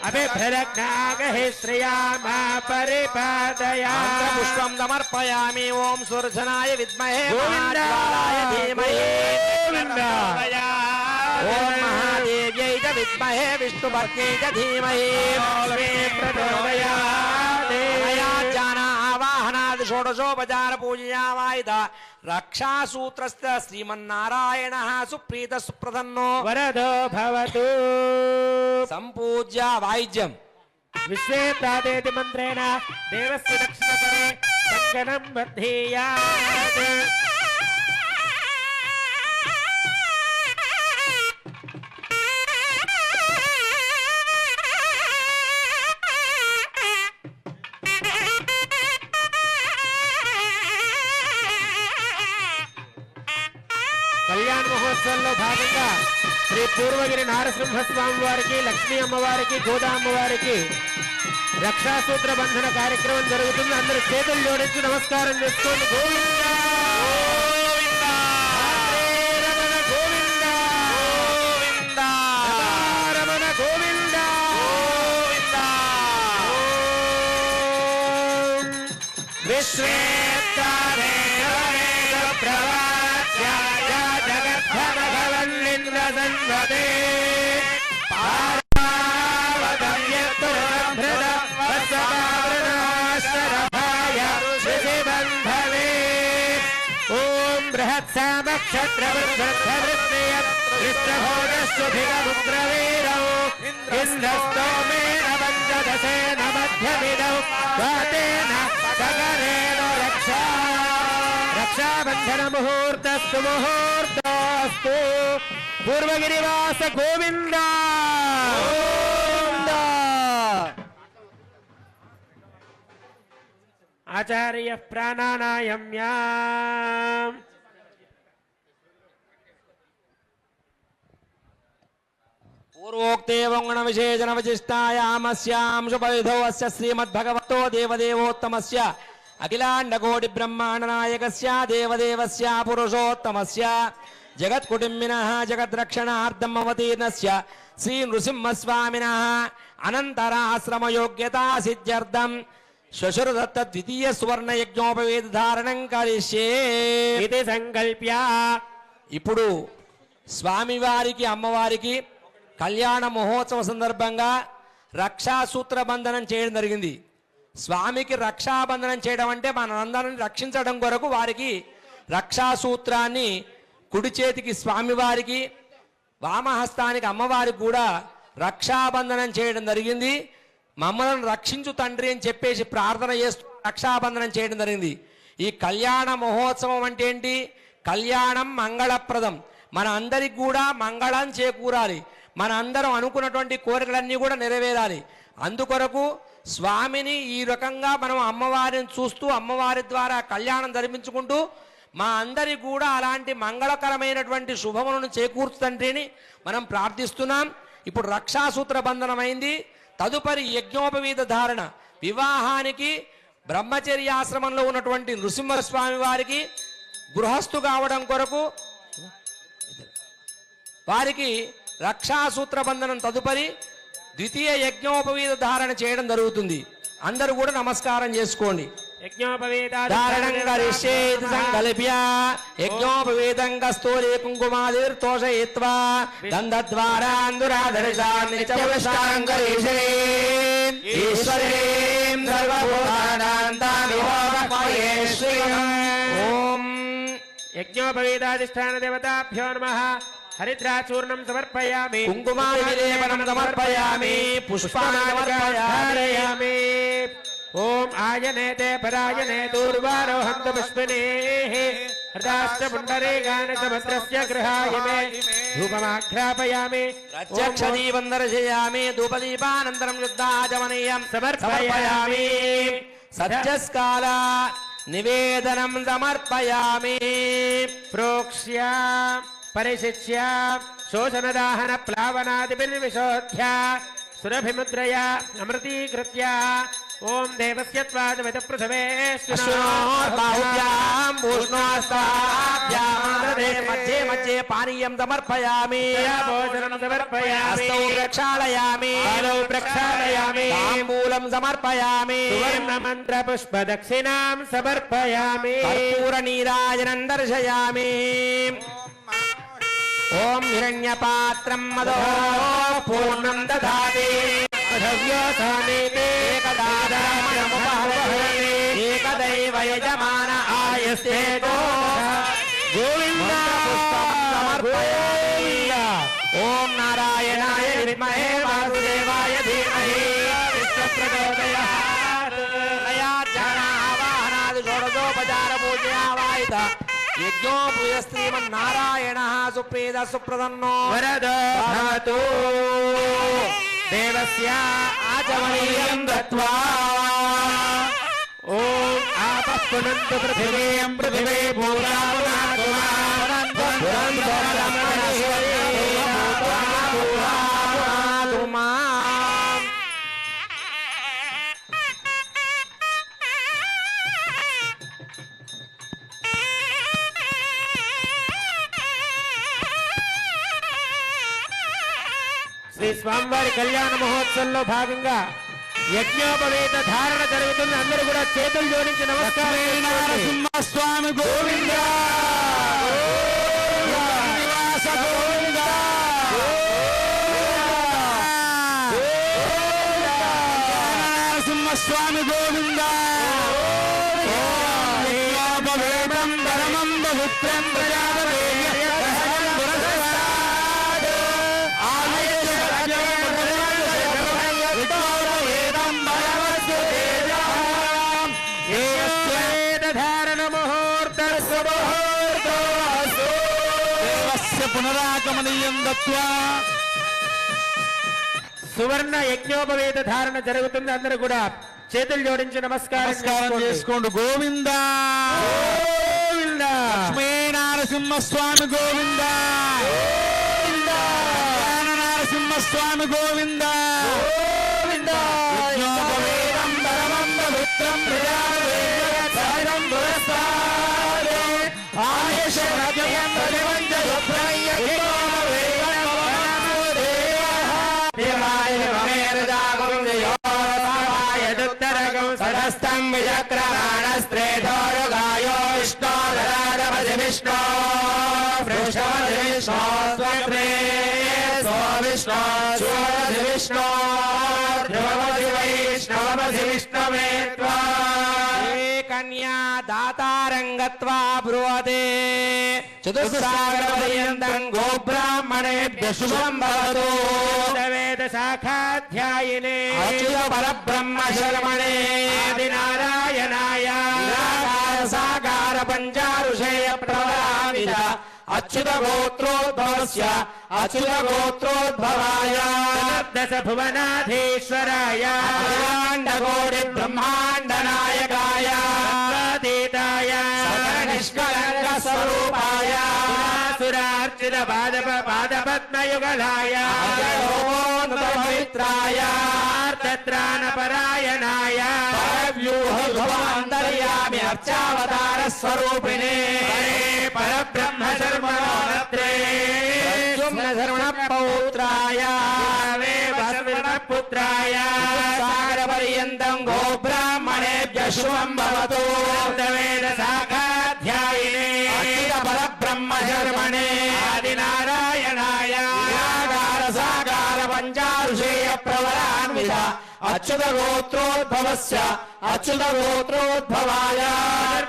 अभिभ्रदग्नागहि श्रिया मा परिपादया పుష్పం సమర్పయామి. ఓం సుదర్శనాయ విద్మహే గోవిందా. మహాజ్వాలాయ ధీమహి గోవిందా. ఓం మహాదేవ్యై చ విద్మహే విష్ణుపత్న్యై చ ధీమహి ఆవాహనాది షోడశోపచార పూజయామాయుధ రక్షాసూత్రస్థ శ్రీమన్నారాయణ సుప్రీత సుప్రసన్నో వరదో భవతు. సంపూజ్య వాయిద్యం. విశ్వే ప్రాదేతి మంత్రేణ దేవస్య దక్షిణకరే కంకణం బద్ధీయాత్. కళ్యాణ మహోత్సవంలో భాగంగా శ్రీ పూర్వగిరి నారసింహస్వామి వారికి, లక్ష్మీ అమ్మవారికి, గోదా అమ్మవారికి రక్షాసూత్ర బంధన కార్యక్రమం జరుగుతుంది. అందరూ చేతులు జోడించి నమస్కారం చేసుకోండి. గోవిందా రమణ గోవిందా రమణ గోవిందా విశ్వే జగద్భవన్నింద్రసన్వతే ఓం బృహత్సామక్షత్రవృద్ధవృత్నయ కృష్ణభోజస్సుభిగముగ్రవీరౌ ఇంద్రస్తోమేన పంచదశేన మధ్యమిదౌ వాతేన సగరేణ రక్షా రక్షాబంధన ముహూర్తస్తు ముహూర్తస్తు. పూర్వగిరివాస గోవింద ఆచార్య ప్రాణానాయమ్యా. పూర్వోక్తే వంగణ విశేషణ విశిష్టాయామస్యాం శుభవిధౌ అస్య శ్రీమద్భగవతో దేవదేవోత్తమస్య అఖిలాండకోటి బ్రహ్మాండ నాయకస్య దేవదేవస్య పురుషోత్తమస్య జగత్కుటుంబినః జగద్రక్షణార్థం అవతీర్ణస్య శ్రీ నృసింహస్వామినః అనంతరాశ్రమయోగ్యతా సిద్ధ్యర్థం శ్వశురదత్త ద్వితీయ సువర్ణ యజ్ఞోపవేద ధారణం కరిష్యే ఇది సంకల్ప్య. ఇప్పుడు స్వామివారికి అమ్మవారికి కళ్యాణ మహోత్సవ సందర్భంగా రక్షాసూత్ర బంధనం చేయడం జరిగింది. స్వామికి రక్షాబంధనం చేయడం అంటే మనందరిని రక్షించడం కొరకు వారికి రక్షాసూత్రాన్ని కుడి చేతికి స్వామివారికి, వామహస్తానికి అమ్మవారికి కూడా రక్షాబంధనం చేయడం జరిగింది. మమ్మల్ని రక్షించు తండ్రి అని చెప్పేసి ప్రార్థన చేస్తూ రక్షాబంధనం చేయడం జరిగింది. ఈ కళ్యాణ మహోత్సవం అంటే ఏంటి? కళ్యాణం మంగళప్రదం. మన అందరికి కూడా మంగళం చేకూరాలి, మన అందరం అనుకున్నటువంటి కోరికలన్నీ కూడా నెరవేరాలి. అందుకొరకు స్వామిని ఈ రకంగా మనం అమ్మవారిని చూస్తూ అమ్మవారి ద్వారా కళ్యాణం జరిపించుకుంటూ మా అందరికి కూడా అలాంటి మంగళకరమైనటువంటి శుభములను చేకూర్చుతండ్రిని మనం ప్రార్థిస్తున్నాం. ఇప్పుడు రక్షాసూత్ర బంధనమైంది. తదుపరి యజ్ఞోపవీత ధారణ. వివాహానికి బ్రహ్మచర్యాశ్రమంలో ఉన్నటువంటి నృసింహస్వామి వారికి గృహస్థు కావడం కొరకు వారికి రక్షాసూత్ర బంధనం తదుపరి ద్వితీయ యజ్ఞోపవీత ధారణ చేయడం జరుగుతుంది. అందరూ కూడా నమస్కారం చేసుకోండి. ధారణం కరిష్యేతి సంకల్ప్య యజ్ఞోపవీతం కస్తూరి కుంకుమాదిర్తోషయిత్వా గంధద్వారాందురాధరిషాం నిత్యవష్టాం కరిష్యే ఈశ్వరీం సర్వభూతానాం తామిహోమయేశ్వరీం. ఓం యజ్ఞోపవీతాధిష్టాన దేవతాభ్యో నమః. హరిద్రాచూర్ణం సమర్పయామి, కుంకుమావిలేపనం సమర్పయామి, పుష్పాన్ని సమర్పయామి. ఓం ఆయనేతే పరాయనే దూర్వారోహంతు పుష్పిణీః హృదాశ్చ పుండరీకాని సముద్రస్య గృహాయ మే ధూపమాఘ్రాపయామి. ప్రత్యక్షదీపం దర్శయామి, ధూపదీపానంతరం శుద్ధాచమనీయం సమర్పయామి. సత్యస్కాల నివేదనం సమర్పయామి. ప్రోక్ష్య పరిశిచ్య శోషణదాహన ప్లావనాదిభిర్విశోధ్య సురభిముద్రయ అమృతీకృత్య ఓం దేవస్య త్వాదమిత పృథివే మధ్యే మధ్యే పానీయం సమర్పయామి భోజనం సమర్పయామి హస్తౌ ప్రక్షాళయామి పాదౌ ప్రక్షాళయామి తాంబూలం సమర్పయామి సువర్ణ మంత్ర పుష్ప దక్షిణాం సమర్పయామి కర్పూర నీరాజనం దర్శయామి ఓం హిరణ్యపాత్రం మదో పూర్ణం దధాతి ఏకదైవ యజమాన ఆయస్తేతో గోవింద ఓం నారాయణాయ విద్మహే వాసుదేవాయ ధీమహి ఆవాహనాది షోడశోపచార పూజయావాయిత యజ్ఞో భూయ శ్రీమన్నారాయణ సుప్రీత సుప్రసన్నో వరదో భవతు దేవస్య ఆచమనీయం దత్వా ఓం ఆపః పునంతు పృథివీం పృథివీ శ్రీ స్వామివారి కళ్యాణ మహోత్సవంలో భాగంగా యజ్ఞోపవేత ధారణ జరుగుతుంది. అందరూ కూడా చేతులు జోడించి నమస్కారం చేసుకోండి. స్వామి గోవింద స్వామి గోవింద పరమం పవిత్రం పునరాగమనీయం దత్వా సువర్ణ యజ్ఞోపవేత ధారణ జరుగుతుంది. అందరూ కూడా చేతులు జోడించి నమస్కారం చేసుకోండి. గోవింద గోవింద లక్ష్మీ నారసింహస్వామి గోవింద నారసింహస్వామి గోవింద యజ్ఞోపవేతం పరమం పవిత్రం ప్రజావేదం పురస్కారే ఆయేష రాజ్యం ప్రతివంచ సదస్తం విచక్రమాణస్త్రేధోరుగాయో విష్ణోరరాజపతి విష్ణో పృష్ఠపతి విష్ణో స్వగ్రే స్వవిష్ణో స్వధి విష్ణో ధ్రువపతి వైష్ణవపతి విష్ణవే త్వా కన్యా దాతారంగత్వా బ్రువతే చతుస్సాగరపర్యంతం గోబ్రాహ్మణేభ్య శుభం భవతు వేద శాఖాధ్యాయినే అచ్యుత పరబ్రహ్మ శర్మణే ఆదినారాయణాయ సాకార పంచారుషేయ ప్రవరామిత అచ్యుత గోత్రోద్భవస్య అచ్యుత గోత్రోద్భవాయ దశ భువనాధీశ్వరాయ అఖిలాండకోటి బ్రహ్మాండ నాయకాయ అతీతాయ నిష్కళంక స్వరూపాయ సురార్చిత పాదపద్మయుగలాయ పవిత్రాయ త్రాణపరాయణాయ వ్యూహంతర్యామి అర్చావతార స్వరూపిణే పరబ్రహ్మ శర్మణోత్రే శర్మణ పౌత్రాయ పుత్రాయ సాగర పర్యంతం గోబ్రాహ్మణేభ్య శుభం భవతు వేద శాఖాధ్యాయినే అఖిల పరబ్రహ్మ శర్మణే ఆదినారాయణాయ సాకార పంచారుషేయ ప్రవరాన్విత అచ్యుత గోత్రోద్భవస్య అచ్యుత గోత్రోద్భవాయ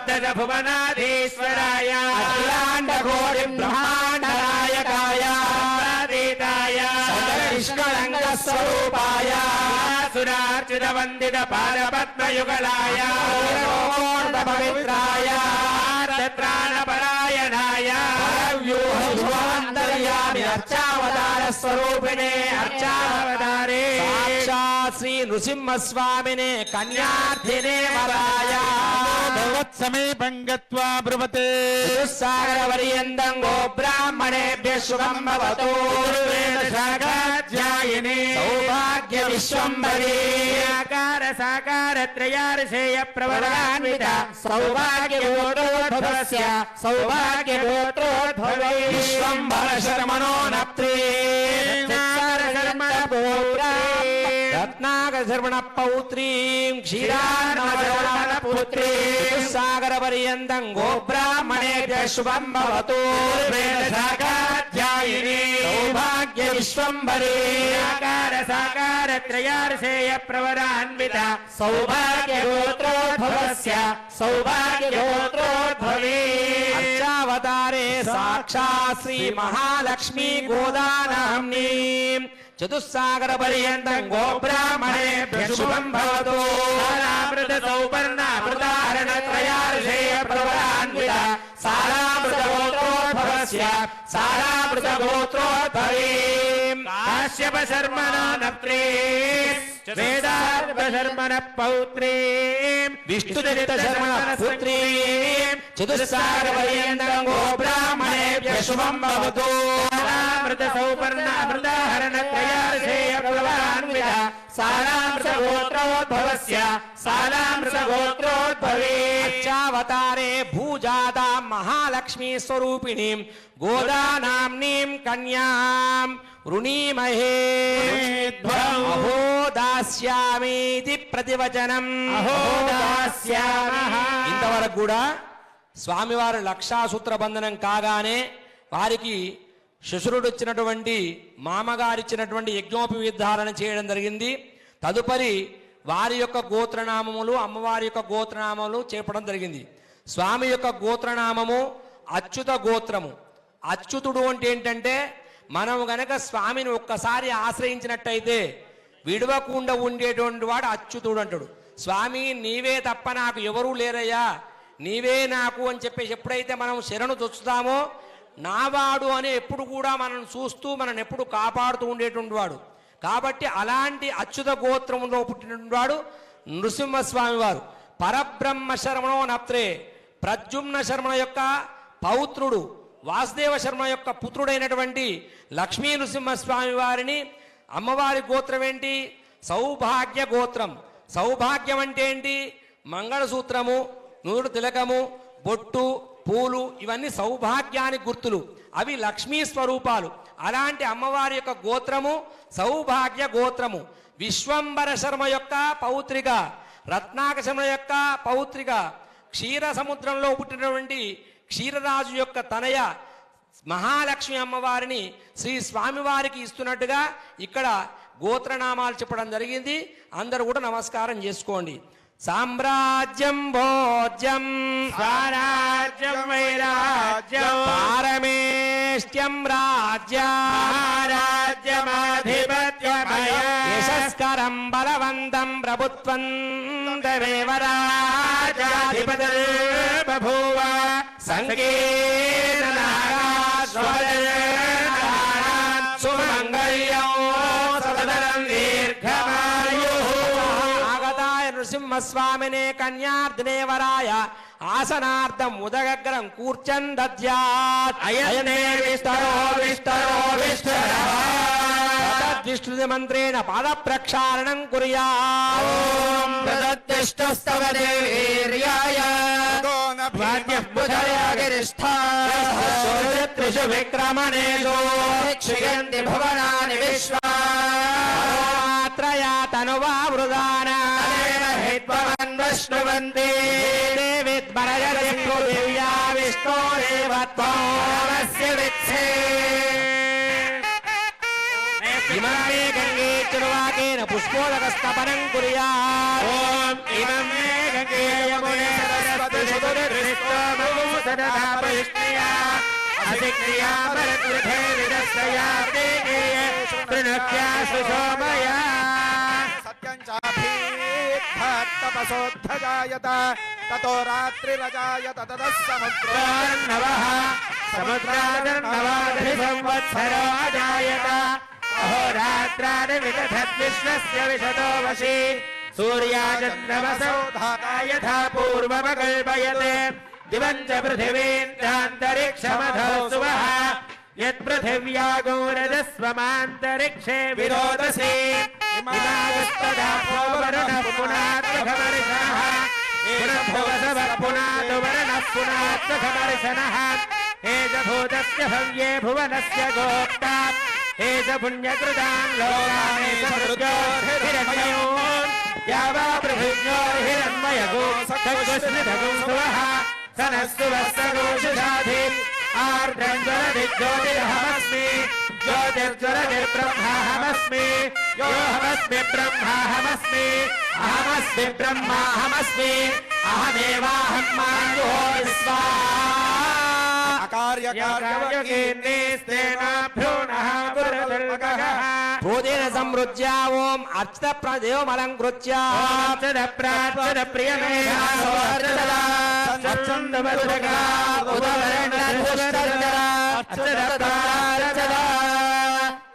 దశ భువనాధీశ్వరాయ అఖిలాండ కోటి బ్రహ్మాండ నాయకాయ అతీతాయ నిష్కళంక స్వరూపాయ సురార్చిత వందిత పాదపద్మయుగలాయ పవిత్రాయ త్రాణపరాయణాయ వ్యూహంతర్యామి అర్చావతార స్వరూపిణే అర్చావతారే సాక్షాత్ శ్రీ నృసింహస్వామినే కన్యార్థినే వరాయ సమీపం గత్వా బ్రువతే సాగర పర్యంతం గోబ్రాహ్మణేభ్య శుభం భవతు వేద శాఖాధ్యాయినే సౌభాగ్య విశ్వంభరీ ఆకార సాకార త్రయార్షేయ ప్రవరాన్విత సౌభాగ్య गोत्रोद्भवस्य सौभाग्यगोत्रोद्भवे विश्वम्भरशर्मणो नप्त्रे रत्नाकरशर्मण पौत्रीं क्षीरार्णवशर्मणपुत्रीं सागरपर्यन्तं गोब्राह्मणेभ्यः शुभं भवतु वेदशाखाध्यायिनी सौभाग्य विश्वम्भरे आकार साकार त्रयार्षेय प्रवरान्वित सौभाग्य गोत्रोद्भवस्य सौभाग्य गोत्रोद्भवे अर्चावतारे साक्षात् श्री महालक्ष्मी गोदानाम्नी चतुस्सागर पर्यन्तं गोब्राह्मणेभ्यः शुभं भवतु सारामृत सौपर्णामृताहरण त्रयार्षेय प्रवरान्वित सारामृत गोत्रोद्भवस्य सारामृत गोत्रोद्भवे काश्यप शर्मणो नप्त्रे वेदार्थ शर्मण पौत्रीं विष्णुदत्त शर्मण पुत्रीं चतुस्सागर पर्यन्तं गोब्राह्मणेभ्यः शुभं भवतु सारामृत सौपर्णामृताहरण त्रयार्षेय प्रवरान्वित सारामृत गोत्रोद्भवस्य सारामृत गोत्रोद्भवे अर्चावतारे भूजाता महालक्ष्मी स्वरूपिणीं गोदानाम्नीं कन्यां वृणीमहे अहो दास्यामीति प्रतिवचనం అహో దాస్యామః. ఇంతవరకు కూడా స్వామివారి లక్షాసూత్ర బంధనం కాగానే వారికి శుశ్రుడు ఇచ్చినటువంటి మామగారిచ్చినటువంటి యజ్ఞోపవిధారణ చేయడం జరిగింది. తదుపరి వారి యొక్క గోత్రనామములు అమ్మవారి యొక్క గోత్రనామములు చెప్పడం జరిగింది. స్వామి యొక్క గోత్రనామము అచ్యుత గోత్రము. అచ్యుతుడు అంటే ఏంటంటే మనం గనక స్వామిని ఒక్కసారి ఆశ్రయించినట్టయితే విడవకుండా ఉండేటువంటి వాడు అచ్యుతుడు అంటాడు. స్వామి నీవే తప్ప నాకు ఎవరూ లేరయ్యా, నీవే నాకు అని చెప్పేసి ఎప్పుడైతే మనం శరణు చొచ్చుతామో నావాడు అని ఎప్పుడు కూడా మనం చూస్తూ మనం ఎప్పుడు కాపాడుతూ ఉండేటువంటి వాడు. కాబట్టి అలాంటి అచ్యుత గోత్రంలో పుట్టినటువంటి వాడు నృసింహస్వామి వారు. పరబ్రహ్మ శర్మణో నప్త్రే ప్రద్యుమ్న శర్మ యొక్క పౌత్రుడు, వాసుదేవ శర్మ యొక్క పుత్రుడైనటువంటి లక్ష్మీ నృసింహస్వామి వారిని అమ్మవారి గోత్రం ఏంటి? సౌభాగ్య గోత్రం. సౌభాగ్యం అంటే ఏంటి? మంగళసూత్రము, నూరు తిలకము, బొట్టు, పూలు ఇవన్నీ సౌభాగ్యానికి గుర్తులు. అవి లక్ష్మీ స్వరూపాలు. అలాంటి అమ్మవారి యొక్క గోత్రము సౌభాగ్య గోత్రము. విశ్వంబర శర్మ యొక్క పౌత్రిక, రత్నాక శర్మ యొక్క పౌత్రిక, క్షీర సముద్రంలో పుట్టినటువంటి క్షీరరాజు యొక్క తనయ మహాలక్ష్మి అమ్మవారిని శ్రీ స్వామివారికి ఇస్తున్నట్టుగా ఇక్కడ గోత్రనామాలు చెప్పడం జరిగింది. అందరూ కూడా నమస్కారం చేసుకోండి. సామ్రాజ్యం భోజ్యం స్వరాజ్యం వైరాజ్యం పారమేష్ట్యం రాజ్యమాధిపత్యమయం యశస్కరం బలవంతం ప్రభుత్వం దేవ రాజ్యాధిపతిర్బభూవ సుమంగళ్యం సతతం దీర్ఘమాయుః. ఆగతాయ నృసింహస్వామినే కన్యార్దినే వరాయ ఆసనార్థం ఉదగగ్రం కూర్చన్ దద్యాత్. అయనే విస్తరో విస్తరో విస్తరః. తద్విష్ణు మంత్రేణ పాద ప్రక్షాళనం కుర్యాత్. ఓం ప్రదత్తిష్టస్తవ దేవీర్యాయ గిరిష్ఠు విక్రమణేషు క్షయంతి భువనాని విశ్వాత్రయా తనువా వృదానా విష్ణువంతి దేవిద్మరయదివ్యా విష్ణోరేవత్వస్య విత్సే. ఇమం మే గంగే చుర్వాకేన పుష్పోదకస్తపనం కుర్యాత్. ఓం ఇమం మే గంగే యమునే సరస్వతి సదధా పరిష్ణయా అసిక్రియా భరతృధే విదస్తయా దేగేయ తృణక్యా సుశోభయా సత్యం చాభీత్తపసోద్ధజాయత తతో రాత్రిరజాయత తతః సముద్రో నవః సముద్రాదర్నవాదరి సంవత్సరో అజాయత అహోరాత్రాది విదధద్విశ్వస్య విశతో వశి సూర్యాచంద్రమసౌ యథా పూర్వమకల్పయతే దివం చ పృథివీంద్రాంతరిక్షమధో సువః యత్పృథివ్యాగోరజస్వమాంతరిక్షే విరోధసి ఇమాగస్తదా వరుణః పునాత్మఘమర్షః పునః భువసవః పునాతు వరుణః पुनात्मकमर्शनः एष भूतस्य भव्ये भुवनस्य गोप्ता एष पुण्यकृतान् लोकान् एष मृत्योर्हिरण्मयोन् यावा पृथिव्योर्हिरण्मयगो सखगुस्मितगुं सुवः सनस्तु वत्सगोषुषाधि आर्द्रं ज्वरदिज्योतिरहमस्मि ज्योतिर्ज्वरनिर्ब्रह्माहमस्मि योऽहमस्मि ब्रह्माहमस्मि अहमस्मि ब्रह्माहमस्मि अहमेवाहं मान्योः स्वाहा भूतेन संवृज्य ओम अर्चित प्रदेवमलङ्कृत्य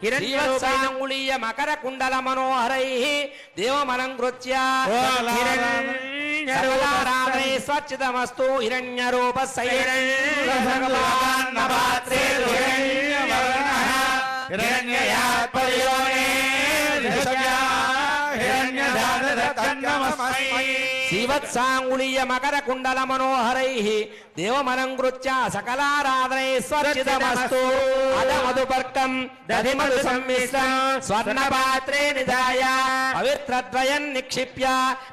हिरण्यसाङ्गुलीय मकर कुंडल मनोहरैः देवमलङ्कृत्य हिरण्यरूपरामै स्वच्छतमस्तु हिरण्यरूप हिरण्यपात्रे श्रीवत्साङ्गुलीय मकर कुंडल मनोहरैः देवमलङ्कृत्य सकलाराधनैस्वर्चितमस्तु अदमधुपर्कं दधिमधु संमिश्रं स्वर्णपात्रे निधाय पवित्रद्वयं निक्षिप्य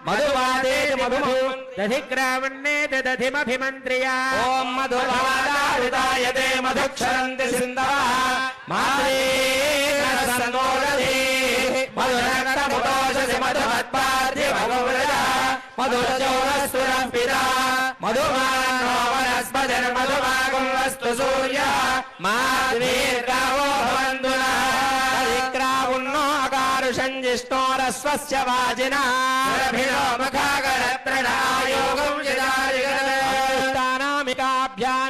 मधुवादे मधुमं दधिग्रावण्ये दधिमभिमन्त्र्य ॐ मधुवादारुदायते मधुक्षरन्ति सिन्धवः मात्रे मधुरक्तमुदोषसि मधुमत्पाद्य भगवृता मधुरजोरस्तुरम्पिता मधुमानो वनस्पतिर्मधुमागं वस्तु सूर्यः माद्वीर्गावो भवन्तु नः अधिग्रावुन्नो अकारुषञ्जिष्णोरस्वस्य वाजिनः रभिनो मुखागरत्रणा योगं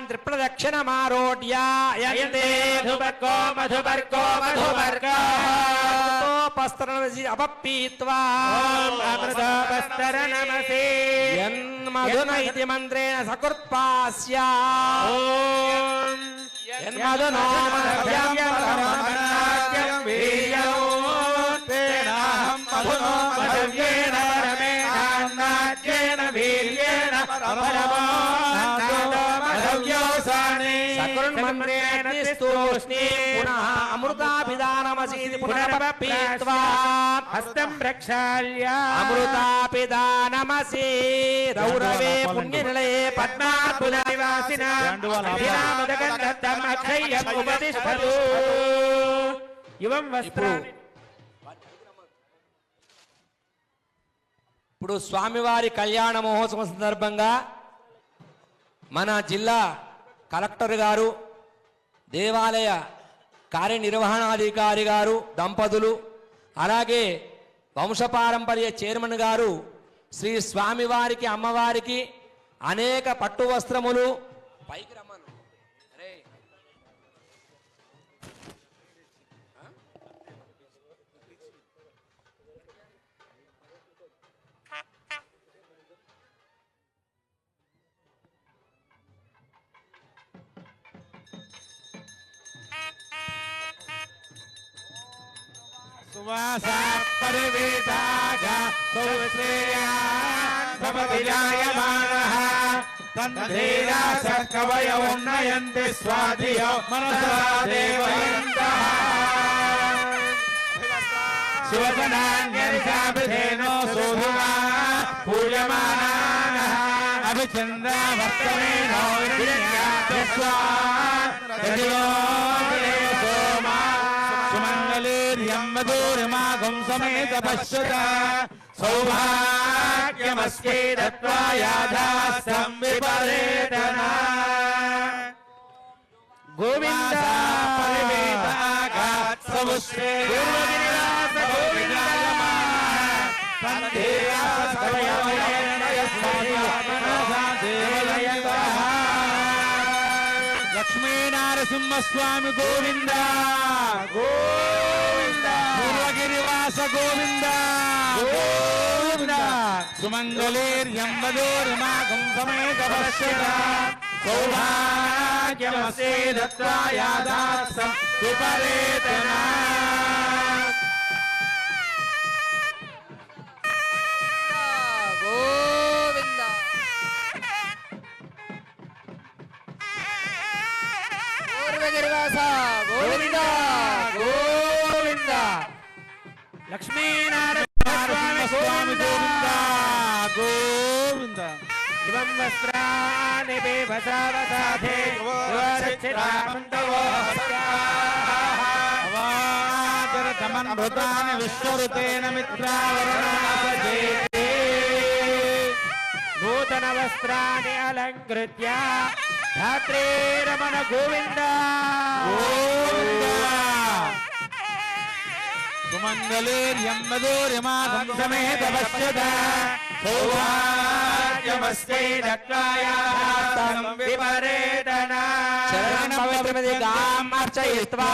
त्रिप्रदक्षिणमारोढ्य यन्ते मधुपर्को मधुपर्को मधुपर्को अपपीत्वा अमृतोपस्तर नमसे यन्मधुन इति मन्त्रेण सकृत्पास्य यन्मधुनो पुनः अमृताभिदानमसीति पुनरपीत्वा हस्तं प्रक्षाल्य अमृताभिदानमसि रौरवे पुण्यनिलये पद्मात्पुरनिवासिना अभिरामदगन्धं अक्षय्यम् उपतिष्ठतु इवं वस्त्राणि ఇప్పుడు స్వామివారి కళ్యాణ మహోత్సవం సందర్భంగా మన జిల్లా కలెక్టర్ గారు దేవాలయ కార్యనిర్వహణాధికారి గారు దంపతులు అలాగే వంశపారంపర్య చైర్మన్ గారు శ్రీ స్వామివారికి అమ్మవారికి అనేక పట్టు వస్త్రములు పైకి రమ్మను सुवासात् परिवेदाय सुश्रेयान् भवति जायमानः तन्धीरासः कवयो उन्नयन्ति स्वाधियो मनसा देवयन्तः शिवजनान्यर्षाभिधेनो सोऽधुमा पूयमानानः अभिचन्द्रावर्तमेनो मधुरमागं समेत पश्यता सौभाग्यमस्यै दत्त्वा यादास्तं विपरेतना गोविन्द परिवेदागात् समुश्रे पूर्वगिरिवास लक्ष्मीनारसिंहस्वामि गोविन्द गोविन्द पूर्वगिरिवास गोविन्द गोविन्द सुमङ्गलेर्यम्बदोर्मागं समेत पश्यता सौभाग्यमस्यै दत्त्वा यादास्तं विपरेतना గిరివాస గోవింద గోవింద లక్ష్మీనారాయణ స్వామి గోవింద గోవింద ఇవం వస్త్రాని బేభసావసాధే అవాచరతమన్భృతాని విశ్వరుతేన మిత్రావరణాపజే నూతన వస్త్రాన్ని అలంకృత్య ధాత్రే రమణ గోవింద సుమంగళేర్యం మధురిమాసం సమేత పశ్యత సౌభాగ్యమస్యై దత్తాయాం విపరేతనా చరణం పవిత్రమదిగాం అర్చయిత్వా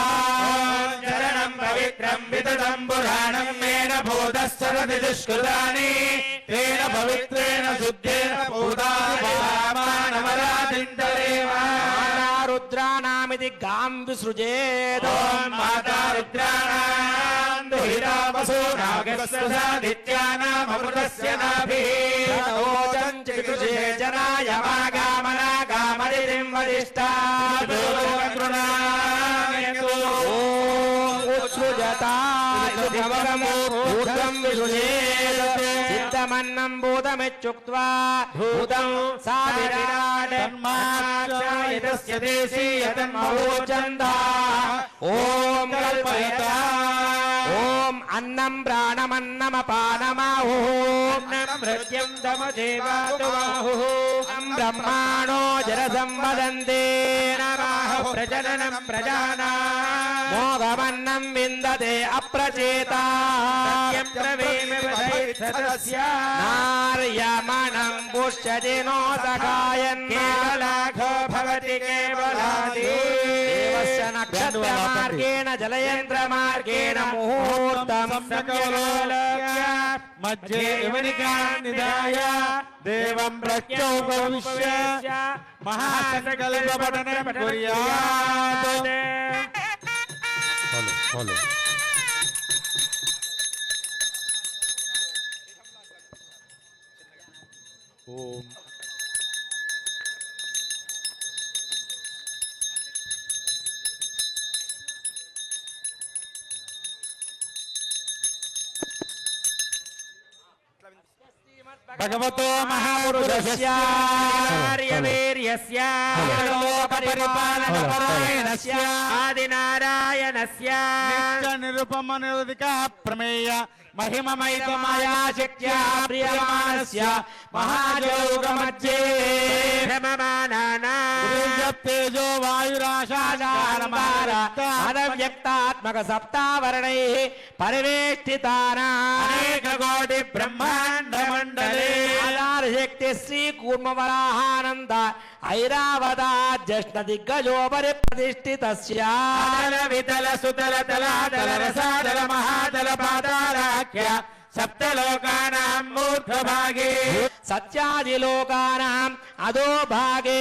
చరణం పవిత్రం విదతం పురాణం మేన భూతస్సరతి దుష్కృతాని తేన పవిత్రేణ శుద్ధేన పూతామానమరాధింతరేవా రుద్రానామితి గాం విసృజేద్ మాతా రుద్రానాం దుహితా వసూనాగస్వసాదిత్యానామృతస్య నాభిః తోజం చికృషే జనాయ మాగామనాగామరితిం వదిష్టా తృణామయతు ఉత్సృజతా ఊర్ధ్వం విసృజేద్ సిద్ధమన్నం భూతమిత్యుక్త్వా భూతం సావిరాట్ తన్మాక్షాయతస్య దేశీయతన్మహోచందా ఓం కల్పయతా ఓం అన్నం ప్రాణమన్నమపానమాహు మృత్యం దమదేవాతుమాహు బ్రహ్మాణో జరసంవదంతే నమః ప్రజననం ప్రజానా మోఘమన్నం విందతే అప్రచేతా నార్యమణం పుష్యతి నో సఖాయన్ కేవలాఘో భవతి కేవలాది దేవస్య నక్షత్ర మార్గేణ జలయంత్ర మార్గేణ ముహూర్తం మధ్యే నిదాయ దేవం ప్రత్యోపవిశ్య మహాసంకల్పపఠనం కుర్యాత్. ఓం భగవతో మహాపురుషస్య ఆర్యవీర్యస్య లోకపరిపాలనపరాయణస్య ఆదినారాయణస్య నిత్య నిరుపమ నిరుదిక ప్రమేయ మహిమమైతమయా శక్త్యా ప్రియమానస్య మహాయోగమధ్యే భ్రమమానానా తేజో వాయురాశాచారమారవ్యక్తాత్మక సప్తావరణైః పరివేష్టితానాం అనేక కోటి బ్రహ్మాండ మండలే ఆధారశక్తి శ్రీ కూర్మవరాహానంద ఐరావత జ్యేష్ఠ దిగ్గజోపరి ప్రతిష్ఠితస్య అతల వితల సుతల తలాతల రసాతల మహాతల పాతాళాఖ్య సప్తలోకానాం మూర్ధ్వభాగే సత్యాదిలోకానాం అధోభాగే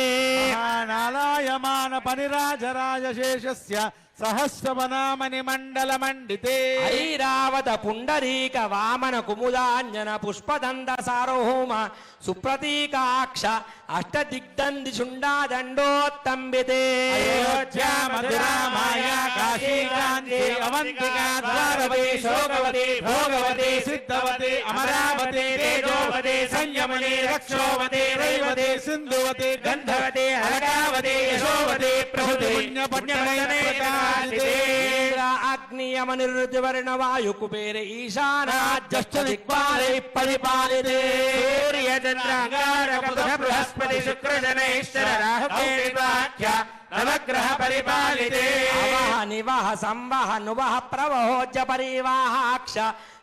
నాలాయమాన పరిరాజరాజశేషస్య సహస్రవనామని మండల మండితే ఐరావత పుండరీక వామన కుముదాంజన పుష్పదండ సార్వభౌమ సుప్రతీకాక్ష అష్టదిగ్దంది శుండాదండోత్తంబితే అయోధ్య మధురా మాయా కాశీ కాంచీ అవంతికా ద్వారవతి శోకవతి భోగవతి సిద్ధవతి అమరావతి తేజోవతి సంయమని రక్షోవతి రైవతి సింధువతి గంధవతి అలగావతి యశోవతి ప్రభుతి పుణ్యపుణ్యనయనే అగ్నియమనిర్వర్ణ వాయు కుబేర ఈశానాజ్యష్ట దిక్పాలై పరిపాలితే సూర్యచంద్రాంగారక బుధ బృహస్పతి శుక్ర శనైశ్చర రాహుకేతువాఖ్య నవగ్రహ పరిపాలితే అవహ నివహ సంవహ నువహ ప్రవహోజ్య పరివాహాక్ష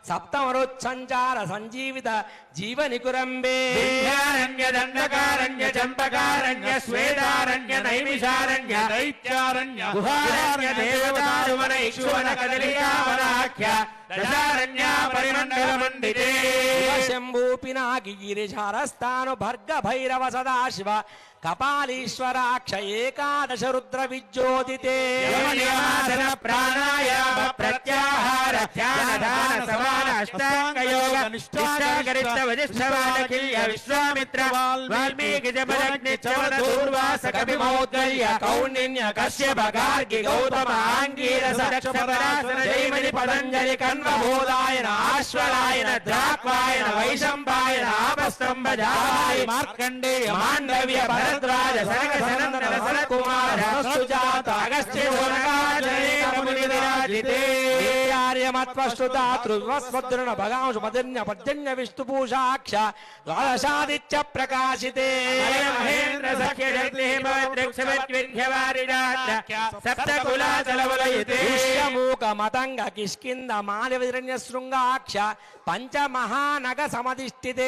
సప్తమరుత్సంచార సంజీవిత జీవనికురంబే విద్యారణ్య దండకారణ్య చంపకారణ్య శ్వేతారణ్య నైమిషారణ్య దైత్యారణ్య గుహారణ్య దేవదారువన ఇక్షువన కదలికావనాఖ్య దశారణ్య పరిమండల మండితే శంభూ పినాకి గిరిశారస్థాను భర్గ భైరవ సదాశివ కపాలీశ్వరాక్ష ఏకాదశ రుద్ర విజ్యోతితే ప్రాణాయామ ప్రత్యాహార ధ్యాన ధాన సమా అష్టాంగయోగ నిష్ఠాగరిష్ట వజిష్ఠవాలకిల్య విశ్వామిత్ర వాల్మీకి జమదగ్ని చవన దూర్వాస కవిమౌద్గల్య కౌండిన్య కశ్యప గార్గి గౌతమ ఆంగీరస దక్షపరాశర జైమిని పతంజలి కన్వబోధాయన ఆశ్వరాయన ద్రాక్వాయన వైశంపాయన ఆపస్తంభ జావాయ మార్కండేయ మాండవ్య భరద్వాజ సనక సనందన సనత్కుమార సుజాత అగస్త్య ముని విరాజితే ఆర్యమత్వశ్రుతా ధ్రువస్వద్రుణ భగాంశ మదన్య పర్జన్య విష్ణుపూషాక్ష ద్వాదశాదిత్య ప్రకాశితే మహేంద్ర సఖ్య సప్తకులాచలవలయితే మూక మతంగ కిష్కింద మానవిరణ్య శృంగాక్ష పంచమహానగ సమధిష్ఠితే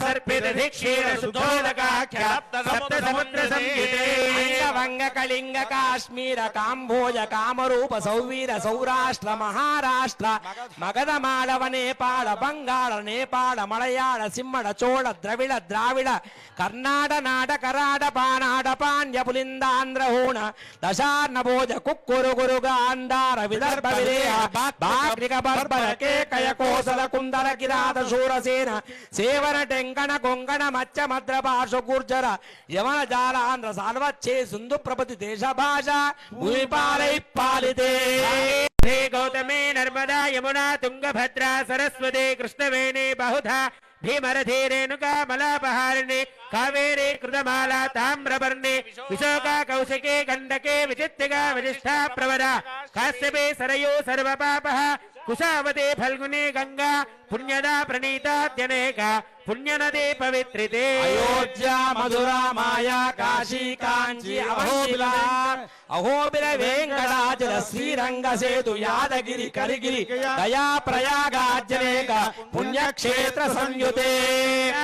సర్పిత ధిక్షీర సుధోదకాఖ్య సప్త సముద్ర సంయుతే వంగ కళింగ కాశ్మీర కాంభోజ కామరూప సౌవీర సౌరాష్ట్ర మహారాష్ట్ర మగధ మాళవ నేపాళ బంగాళ నేపాళ మలయాళ సిమ్మడ చోళ ద్రవిడ ద్రావిడ కర్ణాట నాట కరాట పానాట పాండ్య పులిందాంధ్ర హూణ దశార్ణభోజ కుక్కురు గురు గాంధార విదర్భ విరేహ బాక్రిక బర్బర కేకయ కోసల కుందర కిరాత శూరసేన సేవన టెంకణ కొంకణ మచ్చ మద్ర పార్శ్వ గుర్జర యమన జాలాంధ్ర సాల్వచ్చే సింధు ప్రపతి దేశ భాష భూమిపాలై పాలితే హే గౌతమే నర్మదా యమునా తుంగభద్రా సరస్వతి కృష్ణవేణి బహుధా భీమరథీ రేణుకా మలాపహారిణి కావేరీ కృతమాలా తామ్రపర్ణి విశోకా కౌశికే గండకే విచిత్తిగా విశిష్టా ప్రవర కాశ్యపే సరయూ సర్వపాపః కుశావతే ఫల్గుని గంగా పుణ్యదా ప్రణీతాద్యనేక పుణ్యనదే పవిత్రితే అయోధ్య మధురా మాయా కాశీ కాంచీ అహోబిల వెంకటాచల శ్రీరంగ సేతు యాదగిరి కలిగిరి దయా ప్రయాగాజ్యనేక పుణ్యక్షేత్ర సంయుతే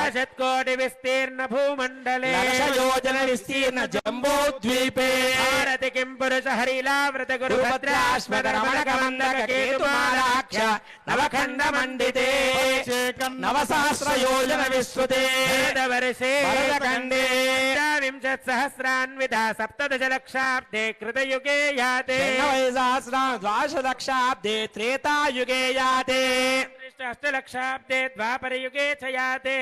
శతకోటి విస్తీర్ణ భూమండలే లక్ష యోజన విస్తీర్ణ జంబూ ద్వీపే భారతి కిం పురుష హరిలావృత గురు భద్రాశ్వత రమణక మందక కేతుమాలాక్ష నవఖండ మండితే నవసహస్ర యోజన విశ్రుతే వర్షే ఖండే వింశత్సహస్రాన్విత సప్తదశ లక్షాబ్దే కృతయుగే యాతే ద్వాదశలక్షాబ్దే త్రేతాయుగే యాతే అష్టలక్షాబ్దే ద్వాపరయుగే చ యాతే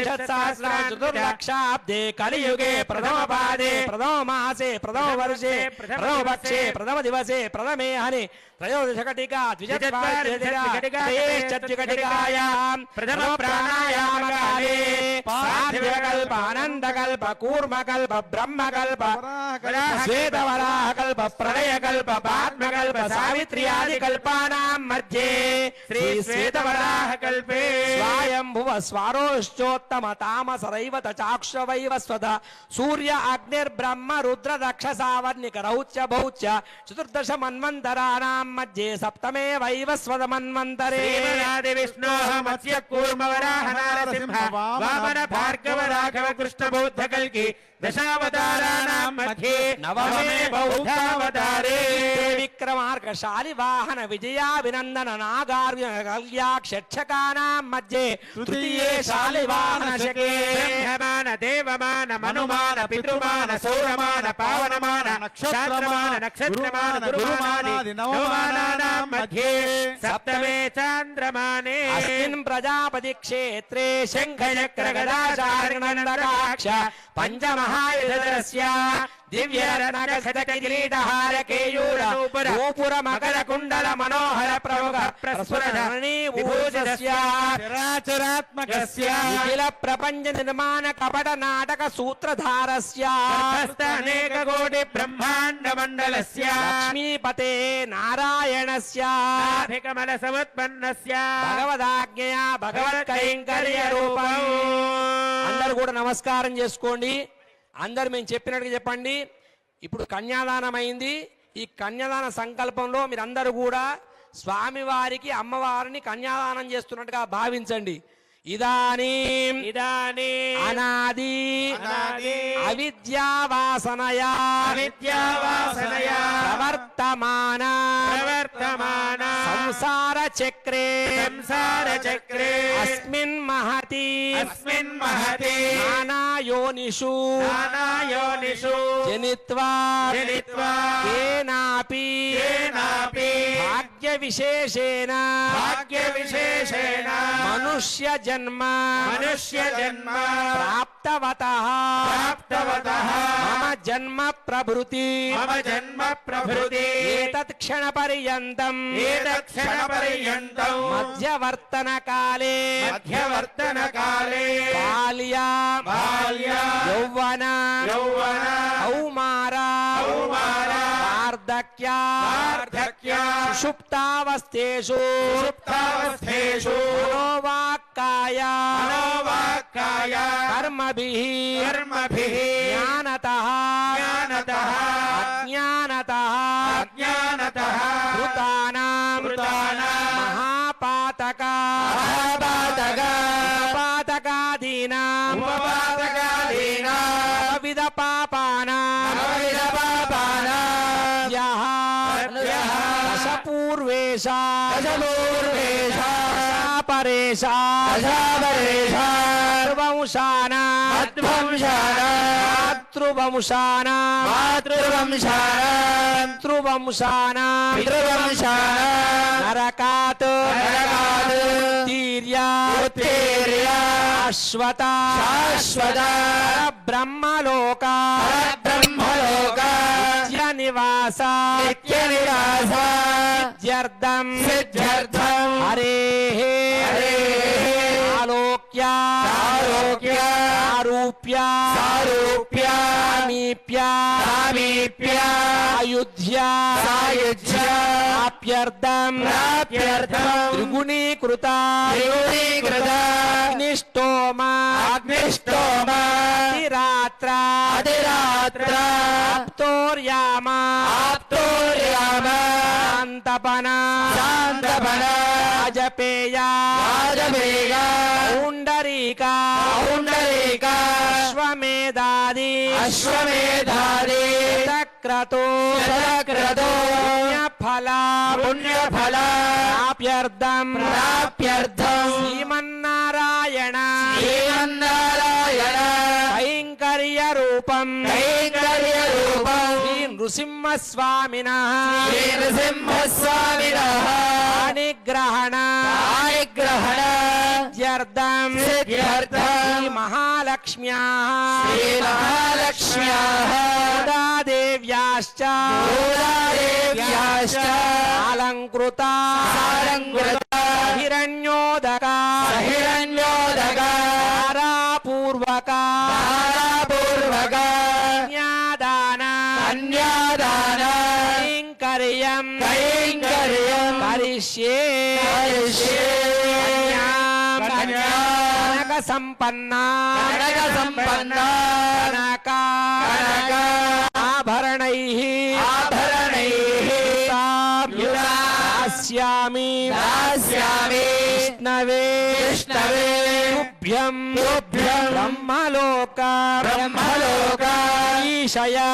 చతుర్లక్షాబ్దే కలియుగే ప్రథమ పాదే ప్రథమ మాసే ప్రథమ వర్షే ప్రథమ పక్షే ప్రథమ దివసే ప్రథమే హని त्रयोदश घटिका द्विजत्वादिघटिकायां प्रथम प्राणायाम काले पार्थिवकल्प आनंदकल्प कूर्मकल्प ब्रह्मकल्प श्वेतवराहकल्प प्रलयकल्प पाद्मकल्प सावित्री आदि कल्पानां मध्ये श्री श्वेतवराहकल्पे स्वायंभुव स्वारोश्चोत्तम तामसरैव चाक्षवैव स्वत सूर्य अग्निर्ब्रह्म रुद्र दक्षसावर्णिक रौच्य भौच्य चतुर्दश मन्वन्तराणां मध्ये सप्तमे वैवस्वत मन्वन्तरे श्रीमदादि विष्णोः मत्स्य कूर्म वराह नारसिंह वामन भार्गव राघव कृष्ण बौद्ध कल्की दशावताराणां मध्ये नवमे बौद्धावतारे विक्रमार्कशालि वाहन विजयाभिनन्दन नागार्य कल्याक्षक्षकानां मध्ये तृतीये शालि वाहन शके ब्रह्ममान देवमान मनुमान पितृमान सौरमान पावनमान नक्षत्रमान नक्षत्रमान गुरुमानादि नवमानानां मध्ये सप्तमे चान्द्रमाने अस्मिन् प्रजापति क्षेत्रे शङ्खचक्र गदाचार्यनन्दकाक्ष पंचमहायुधरस्य दिव्यरत्नखचितकिरीटहार केयूर गोपुर मकर कुंडल मनोहर प्रमुख प्रस्फुरधरणी विभूषस्य चराचरात्मकस्य निखिल प्रपंच निर्माण कपट नाटक सूत्रधारस्य अनेक कोटि ब्रह्मांड मंडलस्य लक्ष्मीपते नारायणस्य नाभिकमल समुत्पन्नस्य भगवदाज्ञया भगवत् कैंकर्य रूपम् అందరూ కూడా నమస్కారం చేసుకోండి అందరూ మేము చెప్పినట్టుగా చెప్పండి ఇప్పుడు కన్యాదానం అయింది ఈ కన్యాదాన సంకల్పంలో మీరందరూ కూడా స్వామివారికి అమ్మవారిని కన్యాదానం చేస్తున్నట్టుగా భావించండి ఇదానీం అనాది అవిద్యావాసనయా ప్రవర్తమాన సంసార చక్రే అస్మిన్ మహతి నానా యోనిషు జనిత్వా కేనాపి భాగ్య విశేషేణ మనుష్య జన్మ ప్రాప్తవతః మమ జన్మ ప్రభృతి ఏతత్ క్షణ పర్యంతం మధ్యవర్తన కాలే బాల్యా యౌవన కౌమారా వార్ధక్యా సుషుప్తావస్థేషు మనోవాక్కాయ కర్మభిః జ్ఞానతః అజ్ఞానతః కృతానాం మహాపాతకాదీనాం వివిధ పాపానాం దశపూర్వేషా మాతృవంశానాం నరకాత్ శాశ్వత బ్రహ్మలోక నివాస సిద్ధ్యర్థం హరేః ఆలోక్య ఆరూప్య సమీప్య అయుధ్య ఆప్యర్థం త్రిగుణీకృత అగ్నిష్టోమ అతిరాత్ర ఆప్తోర్యామ శాంతపన అజపేయ పౌండరీక అశ్వమేధాది చక్రతో పుణ్యఫల ఆప్యర్థం శ్రీమన్నారాయణ కైంకర్య రూపం శ్రీ నృసింహస్వామినః పాణిగ్రహణ సిద్ధ్యర్థం శ్రీ మహాలక్ష్మ్యాః దేవ్యాశ్చ అలంకృత హిరణ్యోదక ధారాపూర్వక న్యాదాన కైంకర్యం కరిష్యే కనక సంపన్నా ఆభరణైః దాస్యామి విష్ణవే తుభ్యం బ్రహ్మలోక ఈశయా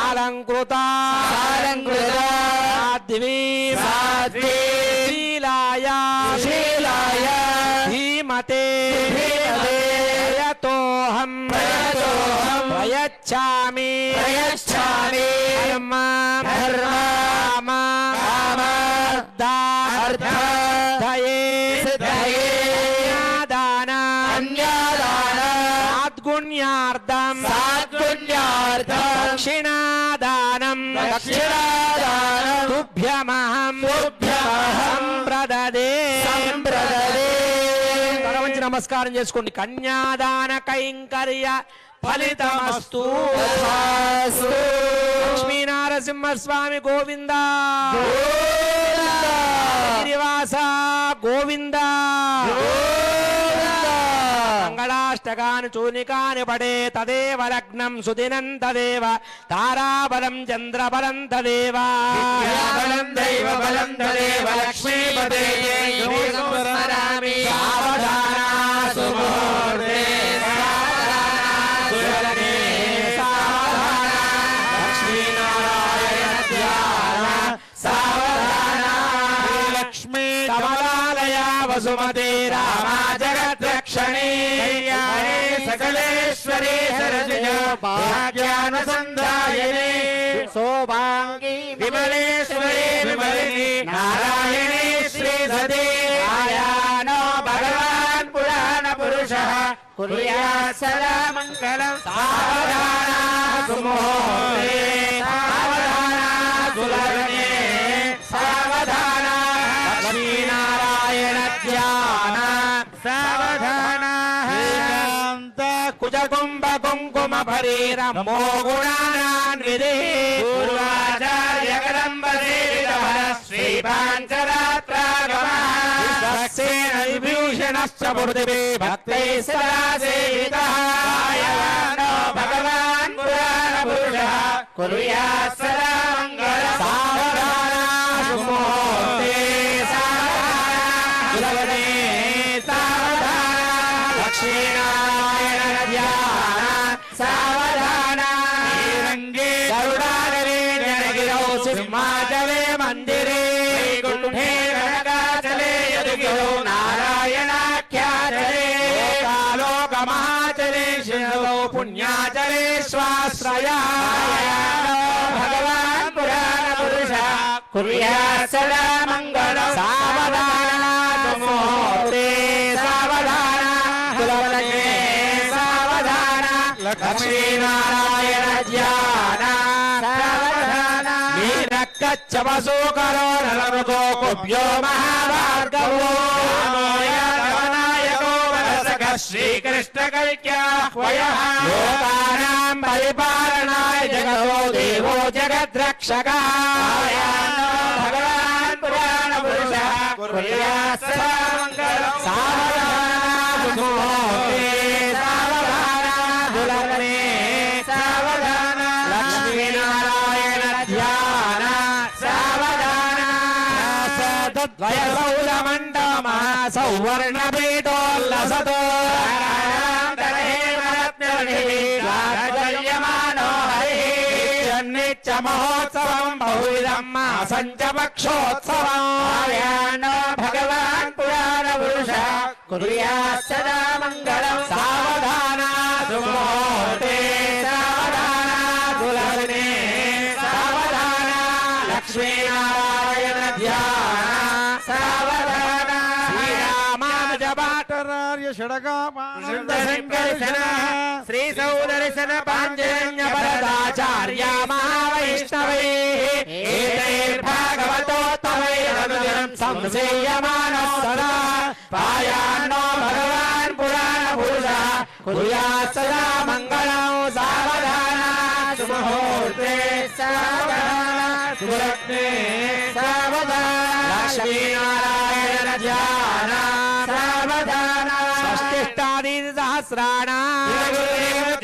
అలంకృత శ్రీలాయ ధీమతే యతోహం ప్రయచ్ఛామి ధర్మార్థయే దక్షిణాదానం తుభ్యమహం సంప్రదదే భగవంతుని నమస్కారం చేసుకోండి. కన్యాదాన కైంకర్య ఫలితమస్తు. లక్ష్మీనారసింహస్వామి గోవింద శ్రీనివాస గోవింద. మంగళాష్టకాని చూనికాని పడే తదేవ లగ్నం సుదినం తదేవ తారాబలం చంద్రబలం తదేవ బలం దైవ బలం తదేవ లక్ష్మీపదే స్మరామి. సావధాన సుముహూర్తే లక్ష్మీనారాయణ ధ్యాన सुमते रामा जगद्रक्षणे कल्याणे सकलेश्वरे सरसिज भाग्यानुसन्धायिने शोभाङ्गी विमलेश्वरे विमलिनी नारायणे श्रीसते आयानो भगवान् पुराण पुरुषः कुर्यात् सदा मङ्गलम् सावधाना सुमुहूर्ते सावधाना सुलग्ने सावधाना लक्ष्मीनारायण ध्यान सावधाना कुजकुम्भ कुङ्कुम भरीरमो गुणानान्विधिः पूर्वाचार्य कदम्बसेवितः श्रीपाञ्चरात्रागमः विभूषणश्च पृथिवी भक्तैः सदा सेवितः आयानो भगवान् पुराणपुरुषः कुर्यात् सदा मङ्गलम् सावधाना सुमुहूर्ते सावधाना सुलग्ने सावधाना लक्ष्मीनारायण ध्यान सावधाना रङ्गे गरुडानवे जनगिरौ सिंहाचले मन्दिरे कुण्ठे गणगाचले यदुगिरौ नारायणाख्याचले लोकमहाचले शिवौ पुण्याचले स्वाश्रयाय भगवान् पुराणपुरुषः कुर्यात् सदा मङ्गलम् सावधाना सुमुहूर्ते सावधाना सुलग्ने सावधाना लक्ष्मीनारायण ध्यान सावधाना मीनक्कच्च वसूकरो नलमृतो कुभ्यो महाभार्गवो नायको वरसकः श्रीकृष्णकल्क्याह्वयः लोकानां परिपालनाय जगतो देवो जगद्रक्षकः भगवान् पुराणपुरुषः कुर्यात् सदा मङ्गलम् सावधाना सुमुहूर्ते सावधाना सुलग्ने सावधाना लक्ष्मीनारायण ध्यान सावधाना तद्वयसौलमण्डमः सौवर्णपीठोल्लसतो राजयमानो हरिः नित्य महोत्सवम् बहुविधम् मासञ्चपक्षोत्सवम् आयानो भगवान् पुराणपुरुषः कुर्यात् सदा मङ्गलम् सावधाना सुमुहूर्ते सावधाना सुलग्ने सावधाना लक्ष्मीनारायण ध्यान सावधाना श्रीरामानुजपाटरार्य षडगामानन्दशङ्कर्षण श्रीसौदर्शन पाञ्चजन्य वरदाचार्य महावैष्णवैः एतैर्भागवतोत्तमैरनुदिनं संसेयमानः सदा पायान्नो भगवान् पुराणपुरुषः कुर्यात् सदा मङ्गलम् सावधाना सुमुहूर्ते सावधाना सुलग्ने सावधाना लक्ष्मीनारायण ध्यान सावधाना षष्टिष्टादीर्घसहस्राणाम्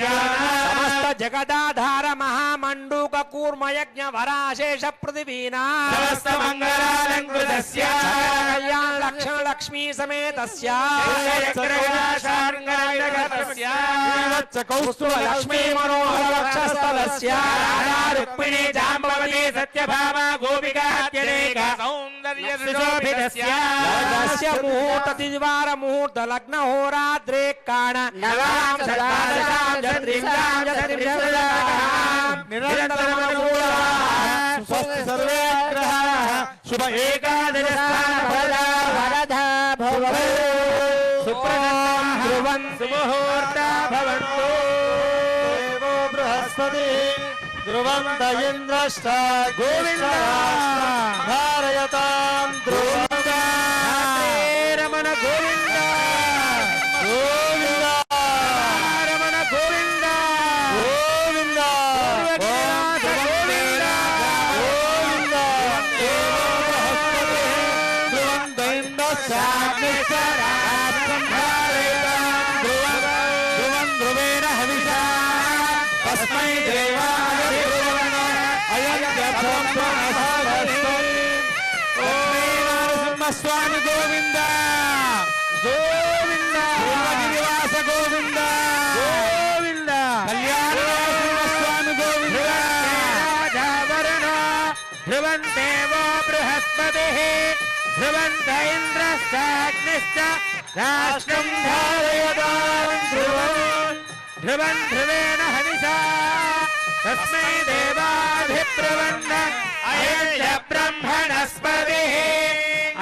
समस्त जगदाधार महामण्डूक कूर्म यज्ञ वराशेष पृथिवीनां समस्त मंगलालंकृतस्य कल्याण लक्ष्मण लक्ष्मी समेतस्य कौस्तुभ लक्ष्मी मनोहर वक्षस्थलस्य रुक्मिणी जाम्बवती सत्यभामा गोपिका अत्यनेका सौन्दर्य सुशोभितस्य मुहूर्त तिवार मुहूर्त लग्न होराद्रे काण नवाम सदादशाम जत्रिंगाम सर्वे ग्रहाः शुभ एकादशस्थान वरदा भवन्तु सुप्रदं ध्रुवन्तु मुहूर्ता भवन्तु देवो बृहस्पति ध्रुवन्त इन्द्रश्च गोविन्द धारयतां ध्रुवं रमण गोविन्द गोविन्द रमण गोविन्द गोविन्द ध्रुवेण हविषा तस्मै देवाय अयं स्वामी गोविंद गोविंद गिरिवास गोविंद गोविंद कल्याण स्वामी गोविंद ध्रुवं देवो बृहस्पतिः ధ్రువంత ఇంద్రశ్చాగ్నిశ్చ రాష్ట్రం ధారయతాం ధ్రువం ధ్రువం ధ్రువేణ హవిషా తస్మై దేవాభిబ్రువన్న అయం చ బ్రహ్మణస్పతిః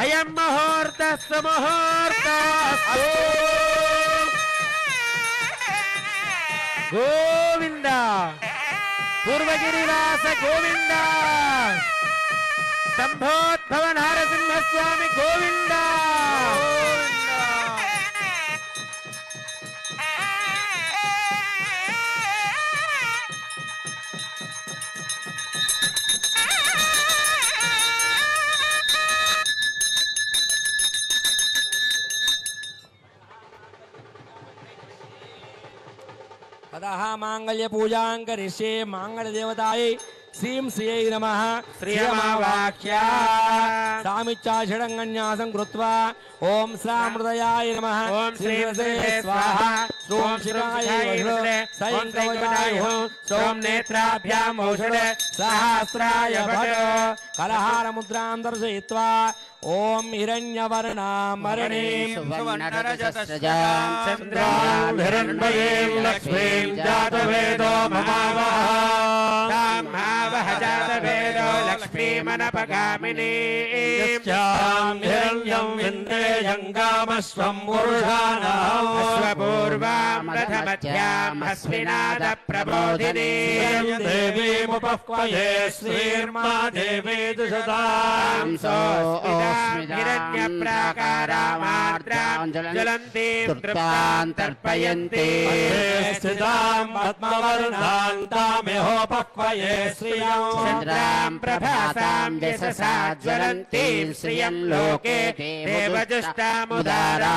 అయం ముహూర్తః సుముహూర్తస్తు గోవింద పూర్వగిరివాస గోవింద శంభోద్భవ నారసింహస్వామి గోవింద अतः मांगल्य पूजां करिष्ये मांगल्य देवतायै श्रीं श्रियै नमः श्रियमावाक्या सामिच्छा षडङ्गन्यासं कृत्वा ओम श्रामृदयाय नमः ओम श्रीं श्रीरसे स्वाहा ओम शिवाय वषुः सैं कवचाय सोम नेत्राभ्याम् औषध सहस्राय भट कलहारमुद्रां दर्शयित्वा ओम हिरण्यवर्णामरणीं सुवर्णरजतस्रजां चन्द्रां हिरण्मयीं लक्ष्मीं जातवेदो ममावः जातवेदो लक्ष्मीमनपगामिनीं हिरण्यं विन्देयं कामस्वं पुरुषाणाम् स्वपूर्वां प्रथमध्याम् अस्मिनाद प्रबोधिनीं देवीमुपह्वये श्रीर्मा देवी दुषतां हिरण्यप्राकारामार्द्रां ज्वलन्तीं तृप्तां तर्पयन्ति स्थितां पद्मवर्णां तामिहोपह्वये श्रियं चन्द्रां प्रभासां यशसा ज्वलन्तीं श्रियं लोके देवजुष्टामुदारां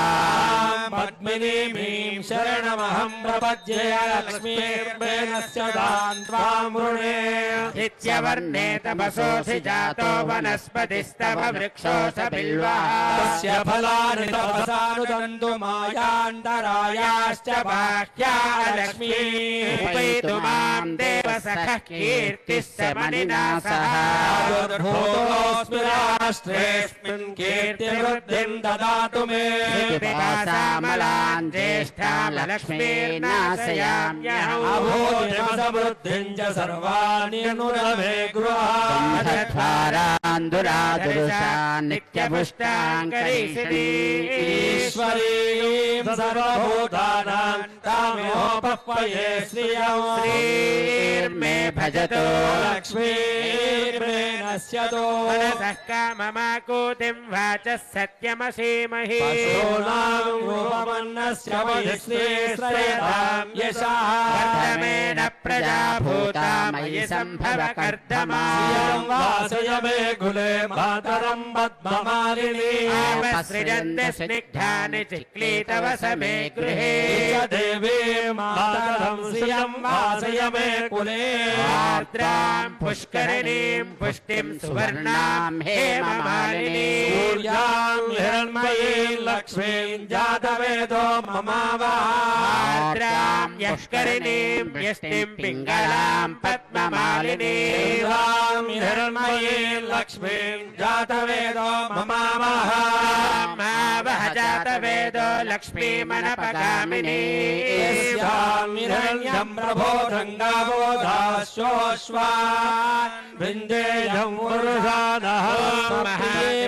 पद्मिनीं शरणमहं प्रपद्ये लक्ष्मीर्वेणस्य दां त्वां वृणे नित्यवर्णे तपसोऽसि जातो वनस्पतिस्तव वृक्षो स बिल्वः तस्य फलानि तपसानुदन्तु मायान्तरायाश्च बाह्या लक्ष्मीः उपैतु मां देवसखः कीर्तिः स मणिना सह दुर्भूतोऽस्मि राष्ट्रेऽस्मिन् कीर्तिवृद्धिं ददातु मे पिपासामलां ज्येष्ठां लक्ष्मीर्नाशयाम्यहम् अभूतिमसमृद्धिं च सर्वाणि नुरवे गृहान्धुरादुरुषान् नित्यपुष्टाङ्करीषिणी ईश्वरीं सर्वभूतानां तामिहोपह्वये श्रियं श्रीर्मे भजतो लक्ष्मीर्मे नश्यतो मनसः काममाकूतिं वाचः सत्यमसीमहि पशूनां रूपमन्नस्य वैश्रेयतां यशः कर्दमेन प्रजा भूता मयि सम्भव कर्दमा श्रियं वासय मे कुले मातरं पद्ममालिनी आपसृजन्ति स्निग्धानि चिक्लीतवस मे गृहे देवी मातरं श्रियं वासय मे कुले आर्द्रां पुष्करिणीं पुष्टिं सुवर्णां हेममालिनीं सूर्यां हिरण्मयीं लक्ष्मीं जातवेदो ममावः आर्द्रां यष्करिणीं व्यष्टिं पिङ्गलां पद्ममालिनीं रां हिरण्मयीं लक्ष्मीं जातवेदो ममावः मावह जातवेदो लक्ष्मीमनपगामिनीं यस्यां हिरण्यं प्रबोधङ्गावोधाश्वश्वान् विन्देयं पुरुषानः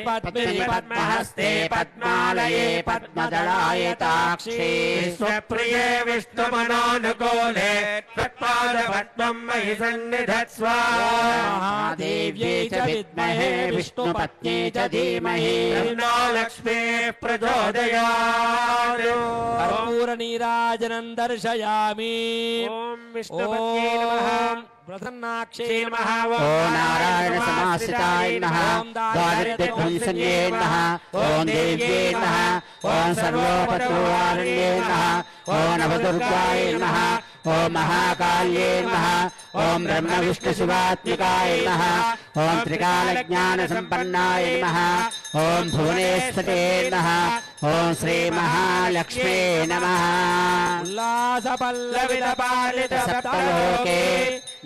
पद्मिनि पद्महस्ते पद्मालये पद्मदलायताक्षी स्वप्रिये विष्णुमनोनुकूले त्वत्पादपद्मं मयि सन्निधत्स्व महादेव्यै च विद्महे विष्णुपत्नी च धीमहि तन्नो लक्ष्मीः प्रचोदयात् कर्पूरनीराजनं दर्शयामि ॐ विष्णुपत्न्यै नमः प्रसन्नाक्षे नमः ॐ नारायण समाश्रिताय नमः दारिद्र्यध्वंसन्ये नमः ॐ देव्ये नमः ॐ सर्वोपद्रवारण्ये नमः ॐ नवदुर्गाय नमः ॐ महाकाल्ये नमः ॐ ब्रह्मविष्णुशिवात्मिकाय नमः ॐ त्रिकालज्ञानसम्पन्नाय नमः ॐ भुवनेश्वरे नमः ॐ श्रीमहालक्ष्मे नमः उल्लासपल्लवितपालित सप्तलोके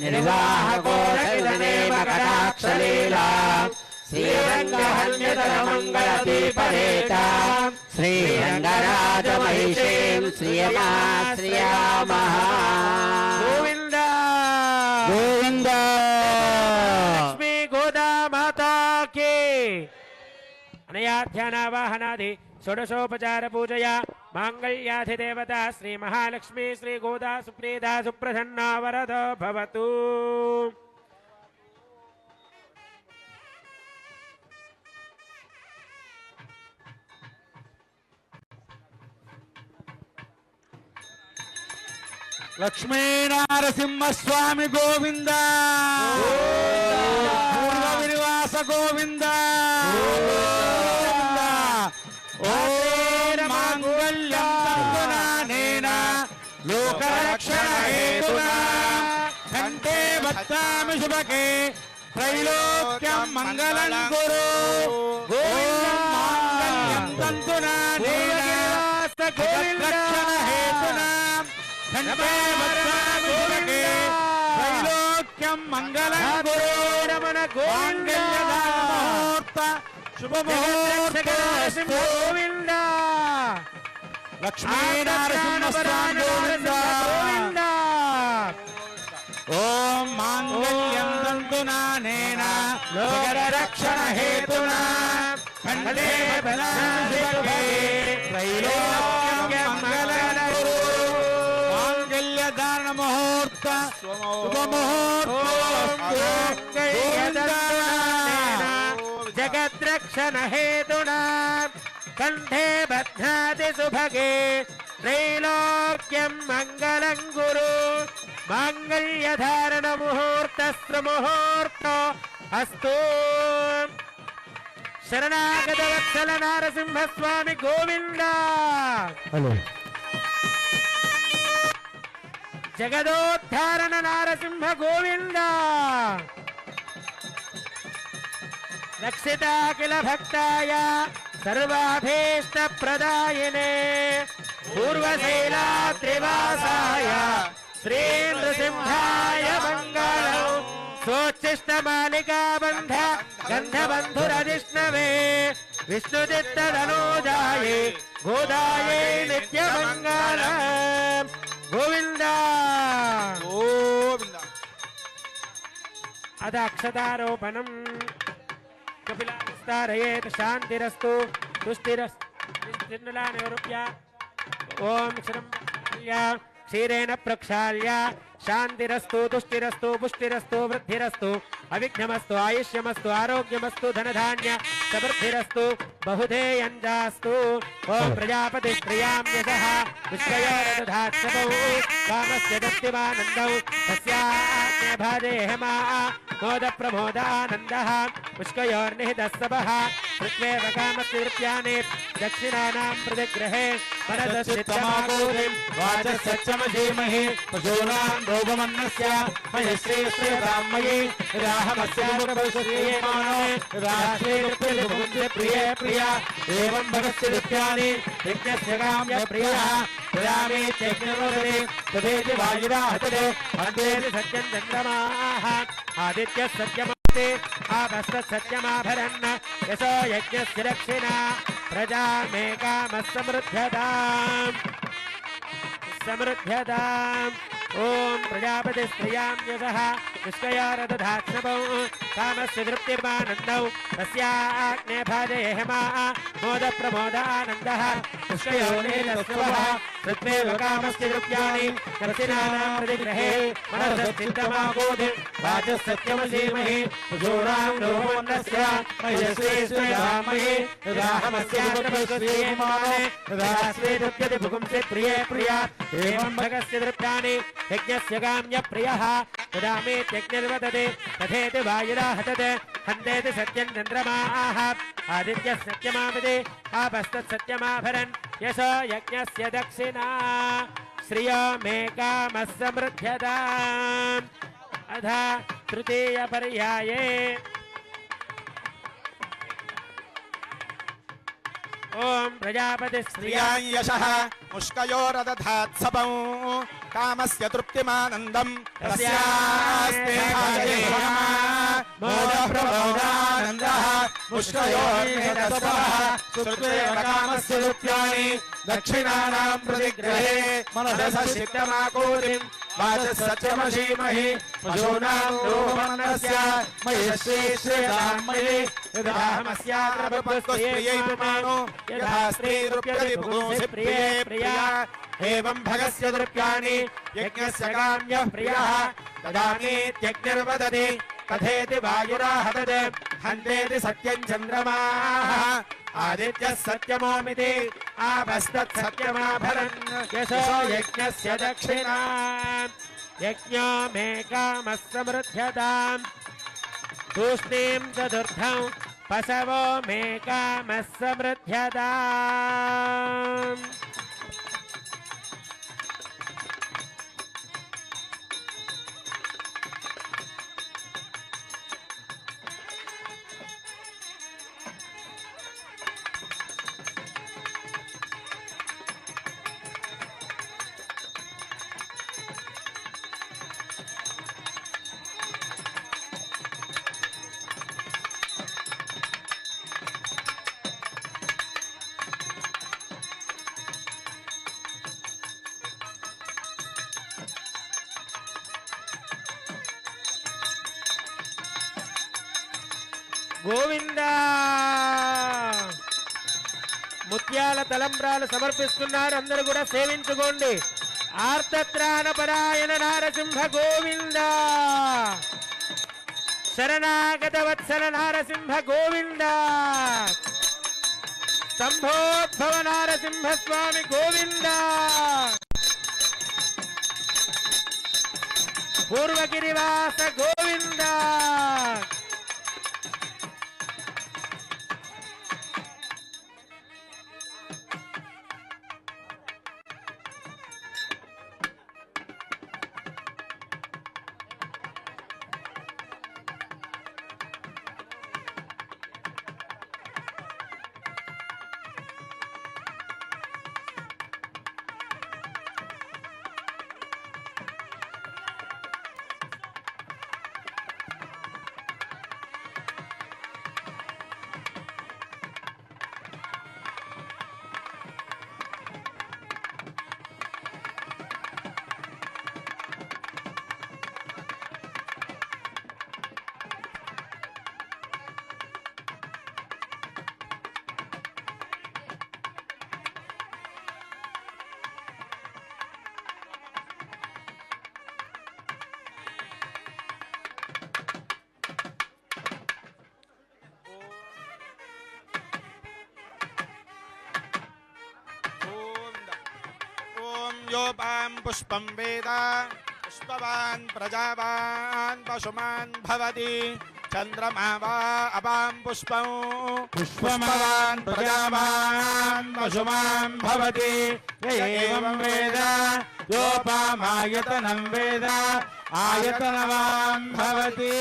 निर्वाहकोशनेम कटाक्षलीला श्रीरङ्गहन्यतरमङ्गलदीपरेताम् श्रीरङ्गराजमहिषीम् श्रियमाश्रियामः गोविन्द गोविन्द लक्ष्मी गोदा माता के अनया ध्यानावाहनादि षोडशोपचार पूजया मांगल्याधिदेवता श्री महालक्ष्मी श्री गोदा सुप्रीदा सुप्रसन्ना वरदो भवतु। लक्ष्मीनारसिंहस्वामी गोविंद पूर्वविनिवास गोविंद ओम मांगल्यं तन्तुनानेन लोकरक्षण हेतुना कंठे बध्नामि शुभके त्रैलोक्यं मंगलं कुरु ओम मांगल्यं तन्तुनानेन लोकरक्षण हेतुना कंठे बध्नामि शुभके त्रैलोक्यं मंगलं कुरु रमण गोविंद शुभमुहूर्त गोविंद लक्ष्मीनारसिंहस्वामी गोविंद ओम मांगल्यं तन्तुनानेन लोकरक्षण हेतुना कंठे बध्नामि शुभके त्रैलोक्यं मंगलं कुरु मांगल्य धारण मुहूर्त शुभमुहूर्त जगद्रक्षण हेतुना कंठे बध्नाति सुभगे त्रैलोक्यं मंगलं कुरु मांगल्य धारण मुहूर्तस्त्र मुहूर्तो अस्तु। शरणागत वत्सल नारसिंह स्वामी गोविंद जगदोद्धारण नारसिंह गोविंद रक्षिता किल भक्ताय सर्वाभीष्ट प्रदायिने पूर्वशैलाद्रिवासाय श्री नृसिंहाय मंगलम् सोच्छिष्ट मालिका बंध गंधबंधुरजिष्णवे विष्णुचित्तधनुजाये गोदाये नित्य मंगलम् गोविंद गोविंद अथ अक्षतारोपणम् कपिलास्तारयेत शांतिरस्तु तुष्टिरस्तुर्नलानिवृप्य ओम क्षीरेण प्रक्षाल्य शांतिरस्तु तुष्टिरस्तु पुष्टिरस्तु वृद्धिरस्तु अविघ्नमस्तु आयुष्यमस्तु आरोग्यमस्तु धनधान्य समृद्धिरस्तु बहुधेयञ्जास्तु ओम प्रजापति प्रियां यशः विश्वयोरदधात्सवौ कामस्य दत्तिमानन्दौ तस्याज्ञे भाजे हेमा मोद प्रमोदानन्दः पुष्कयोर्निहितस्तवः पृथ्वेव कामस्य वृत्यानि दक्षिणानां प्रतिग्रहे परदश्चित्तमागोरिं वाचसच्चमधीमहि पशूनां रोगमन्नस्य मयश्री श्रीरामयि राहमस्यामो राष्ट्रीय प्रिय प्रिया एवं भगस्य विद्यानि यज्ञस्य काम्य प्रियः प्रयामे चैतन्यरोदने तदेति वायुरा हतते अन्तेति सत्यं चन्द्रमाः आदित्यः सत्यमस्ति आपस्तत् सत्यमाभरन् यशो यज्ञस्य दक्षिणा प्रजामेकामः समृद्ध्यताम् ओम प्रजापति स्त्रियां यशः विष्कयोरदधात्सवौ कामस्य तृप्तिर्मानन्दौ तस्याग्ने भाजे हेमा मोद प्रमोदानन्दः पुष्कयोर्निहितस्तवः पृथ्वेव कामस्य तृप्त्यानि दक्षिणानां प्रतिग्रहे मनसश्चित्तमागोधिं वाचस्सत्यमधीमहि पशूनां रोमन्नस्य मयश्री श्रीरामयि राहमस्यामश्रीमाने राश्रीदुप्यति भुगुंसि प्रिये प्रिया एवं भगस्य तृप्तानि यज्ञस्य काम्य प्रियः तदामे यज्ञर्वदते तथेति वायुराहतत् हन्तेति सत्यं चन्द्रमाः आदित्यः सत्यमावदे आपस्तत् सत्यमाभरन् यशो यज्ञस्य दक्षिणा श्रियो मे कामः समृद्ध्यताम्। अथ तृतीय पर्याये ओम प्रजापति स्त्रियां यशः मुष्कयोरदधात्सपं कामस्य तृप्तिमानन्दं मोदप्रबोधानन्दः मुष्कयोर्निहतसपः सुकृतेव कामस्य तृप्त्यानि दक्षिणानां प्रतिग्रहे मनससिद्धमाकूतिं वाचसत्यमशीमहि पशूनां रोमन्नस्य मयश्री श्रीरामयि यदाहमस्याग्रपस्प्रियै पुमानो यथा स्त्रीरुप्यति पुंसि प्रिये प्रिया एवं भगस्य दृप्याणि यज्ञस्य काम्यः प्रियः ददामीत्यग्निर्वदति कथेति वायुराहतत् हन्तेति सत्यं चन्द्रमाः आदित्यः सत्यमोमिति आपस्तत् सत्यमाभरन् यशो यज्ञस्य दक्षिणा यज्ञो मे कामः समृद्ध्यताम् तूष्णीं चतुर्थं पशवो मे कामः समृद्ध्यताम् గోవింద ముత్యాల తలంబ్రాలు సమర్పిస్తున్నారు. అందరూ కూడా సేవించుకోండి. ఆర్తత్రాణపరాయణ నారసింహ గోవింద, శరణాగత వత్సల నారసింహ గోవింద, శంభోద్భవ నారసింహ స్వామి గోవింద, పూర్వగిరివాస గోవింద. योपां पुष्पं वेद पुष्पवान् प्रजावान् पशुमान् भवति चन्द्रमा वा अपां पुष्पं पुष्पवान् प्रजावान् पशुमान् भवति एवं वेद योपामायतनं वेद आयतनवान् भवति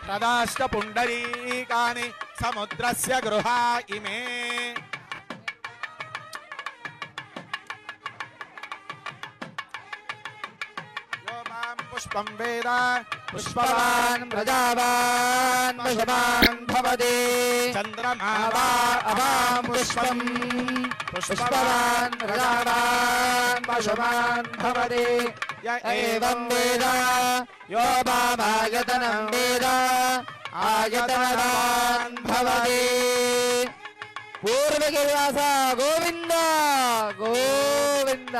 तदाष्टपुण्डरीकानि समुद्रस्य गृहा इमे पुष्पं वेद पुष्पवान् प्रजावान् पशुमान् भवति चन्द्रमा वा अपां पुष्पं पुष्पवान् प्रजावान् पशुमान् भवति एवं वेद योपामायतनं वेद आयतनवान् भवति पूर्वगिरिवास गोविंद गोविंद.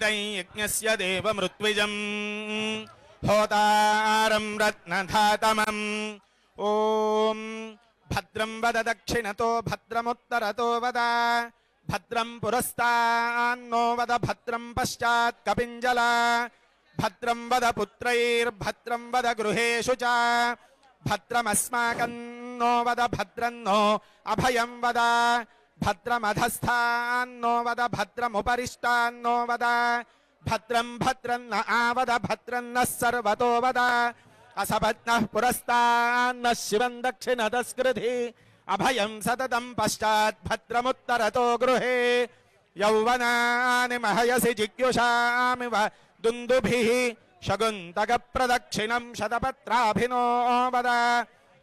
वीर्यै यज्ञस्य देवमृत्विजम् होतारं रत्नधातमम् ॐ भद्रं वद दक्षिणतो भद्रमुत्तरतो वद भद्रं पुरस्तान्नो वद भद्रं पश्चात् कपिञ्जला भद्रं वद पुत्रैर्भद्रं वद गृहेषु च भद्रमस्माकं नो वद भद्रं नो अभयं वद भद्रमधस्थान्नो वद भद्रमुपरिष्टान्नो वद भद्रं भद्रं न आवद भद्रं नः सर्वतो वद असभद्नः पुरस्तान्नः शिवं दक्षिणतस्कृधि अभयं सततं पश्चात् भद्रमुत्तरतो गृहे यौवनानि महयसि जिज्ञुषामिव दुन्दुभिः शकुन्तकप्रदक्षिणं शतपत्राभिनो वद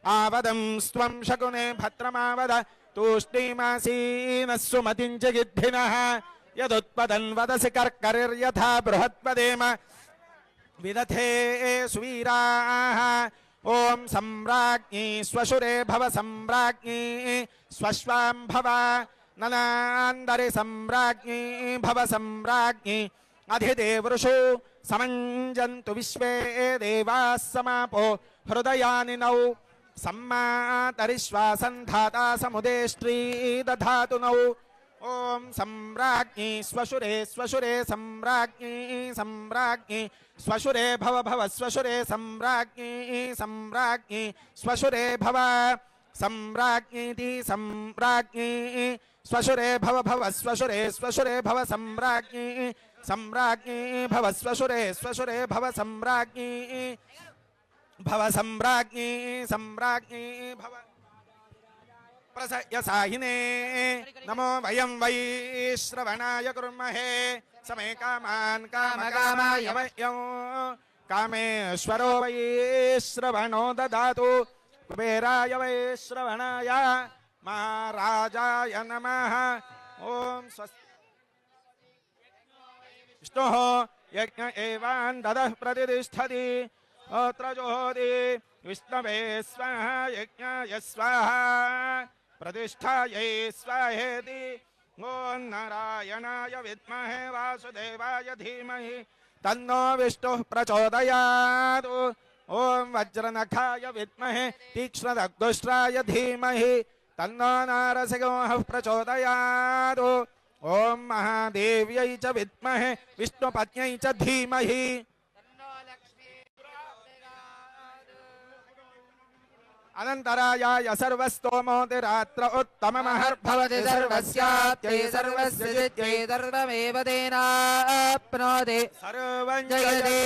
आवदं स्वं शकुने भद्रमावद तूष्णीमासीनः सुमतिं च गिद्धिनः यदुत्पदन् वदसि कर्करिर्यथा बृहत्पदेम विदथे सुवीराः ॐ सम्राज्ञी स्वशुरे भव सम्राज्ञी स्वश्वां भव ननान्दरि सम्राज्ञी भव सम्राज्ञी अधिदेवृषु समञ्जन्तु विश्वे देवाः समापो हृदयानि नौ सम्मातरिश्वासन्धाता समुदेष्ट्री दधातु नौ ॐ सम्राज्ञी स्वशुरे स्वशुरे सम्राज्ञी सम्राज्ञी स्वशुरे भव भव स्वशुरे सम्राज्ञी सम्राज्ञी स्वशुरे भव सम्राज्ञीति सम्राज्ञी स्वशुरे भव भव स्वशुरे स्वशुरे भव सम्राज्ञी सम्राज्ञी भव स्वशुरे स्वशुरे भव सम्राज्ञी सम्राज्ञी भव प्रसयसाहिने नमो वयं वै श्रवणाय कुर्महे समे कामान् कामकामाय मह्यं कामेश्वरो वै श्रवणो ददातु कुबेराय वै श्रवणाय महाराजाय नमः ॐ स्वस्ति विष्णुः यज्ञ एवान् ददः प्रतिष्ठति अत्र जोति विष्णवे स्वाहा यज्ञाय स्वाहा प्रतिष्ठायै स्वाहेति ॐ नारायणाय विद्महे वासुदेवाय धीमहि तन्नो विष्णुः प्रचोदयात् ॐ वज्रनखाय विद्महे तीक्ष्णदग्धुष्ट्राय धीमहि तन्नो नारसिंहः प्रचोदयात् ॐ महादेव्यै च विद्महे विष्णुपत्न्यै च धीमहि अनन्तरायाय सर्वस्तोमोतिरात्र उत्तममहर्भवति सर्वस्यात्यै सर्वस्य जित्यै सर्वमेव तेनाप्नोति सर्वं जयते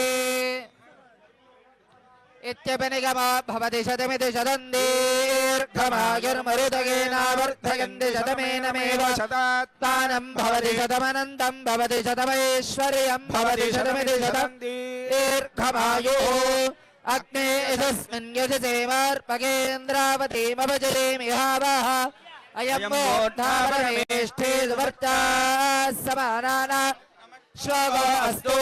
इत्यपनिगमा भवति शतमिति शतं दीर्घमायुर्मरुदगेनावर्धयन्ति शतमेनमेव शतात्मानं भवति शतमनन्तं भवति शतमैश्वर्यं भवति शतमिति शतं दीर्घमायुः अग्ने यशस्मिन् यजसेमार्पकेन्द्रावतीमभजरेमिहावः अयं मोढ्ढापरमेष्ठे सुवर्चा समानाना श्वगो अस्तु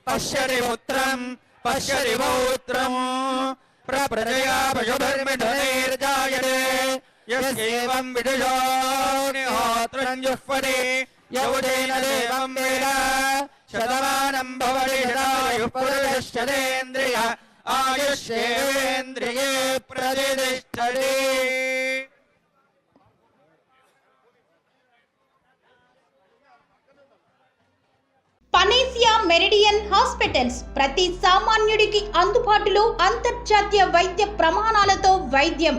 पश्यति पुत्रं पश्यति पौत्रं प्रप्रजया पशुभिर्मिथुनैर्जायते यस्येवं विदुषो निहोत्रं जुह्वति यौतेन देवं वेद शतमानं भवति शतायुः पुरुषश्चतेन्द्रिय आयुष्येवेन्द्रिये प्रतिष्ठति పనేసియా మెరిడియన్ హాస్పిటల్స్ ప్రతి సామాన్యుడికి అందుబాటులో అంతర్జాతీయ వైద్య ప్రమాణాలతో వైద్యం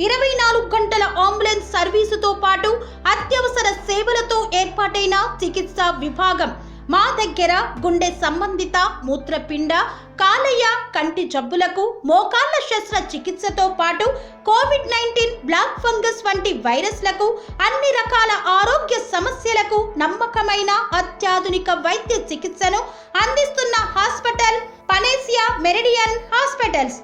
24 గంటల అంబులెన్స్ సర్వీసుతో పాటు అత్యవసర సేవలతో ఏర్పాటైన చికిత్సా విభాగం మా దగ్గర గుండె సంబంధిత మూత్రపిండ కాలేయ కంటి జబ్బులకు మోకాళ్ల శస్త్రచికిత్సతో పాటు కోవిడ్-19 బ్లాక్ ఫంగస్ వంటి వైరస్లకు అన్ని రకాల ఆరోగ్య సమస్యలకు నమ్మకమైన అత్యాధునిక వైద్య చికిత్సను అందిస్తున్న హాస్పిటల్ పనేసియా మెరిడియన్ హాస్పిటల్స్.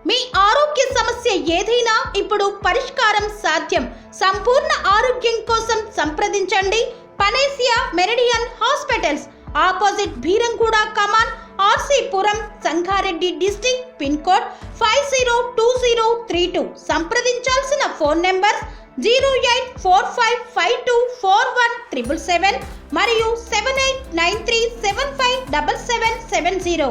మీ ఆరోగ్య సమస్య ఏదైనా ఇప్పుడు పరిష్కారం సాధ్యం. సంపూర్ణ ఆరోగ్యం కోసం సంప్రదించండి Panacea Meridian hospitals, opposite Bheeramguda Kaman, RC Puram, Sangareddy district, pin code 502032. సంప్రదించాల్సిన ఫోన్ నెంబర్ 0845524177 మరియు 7893757770.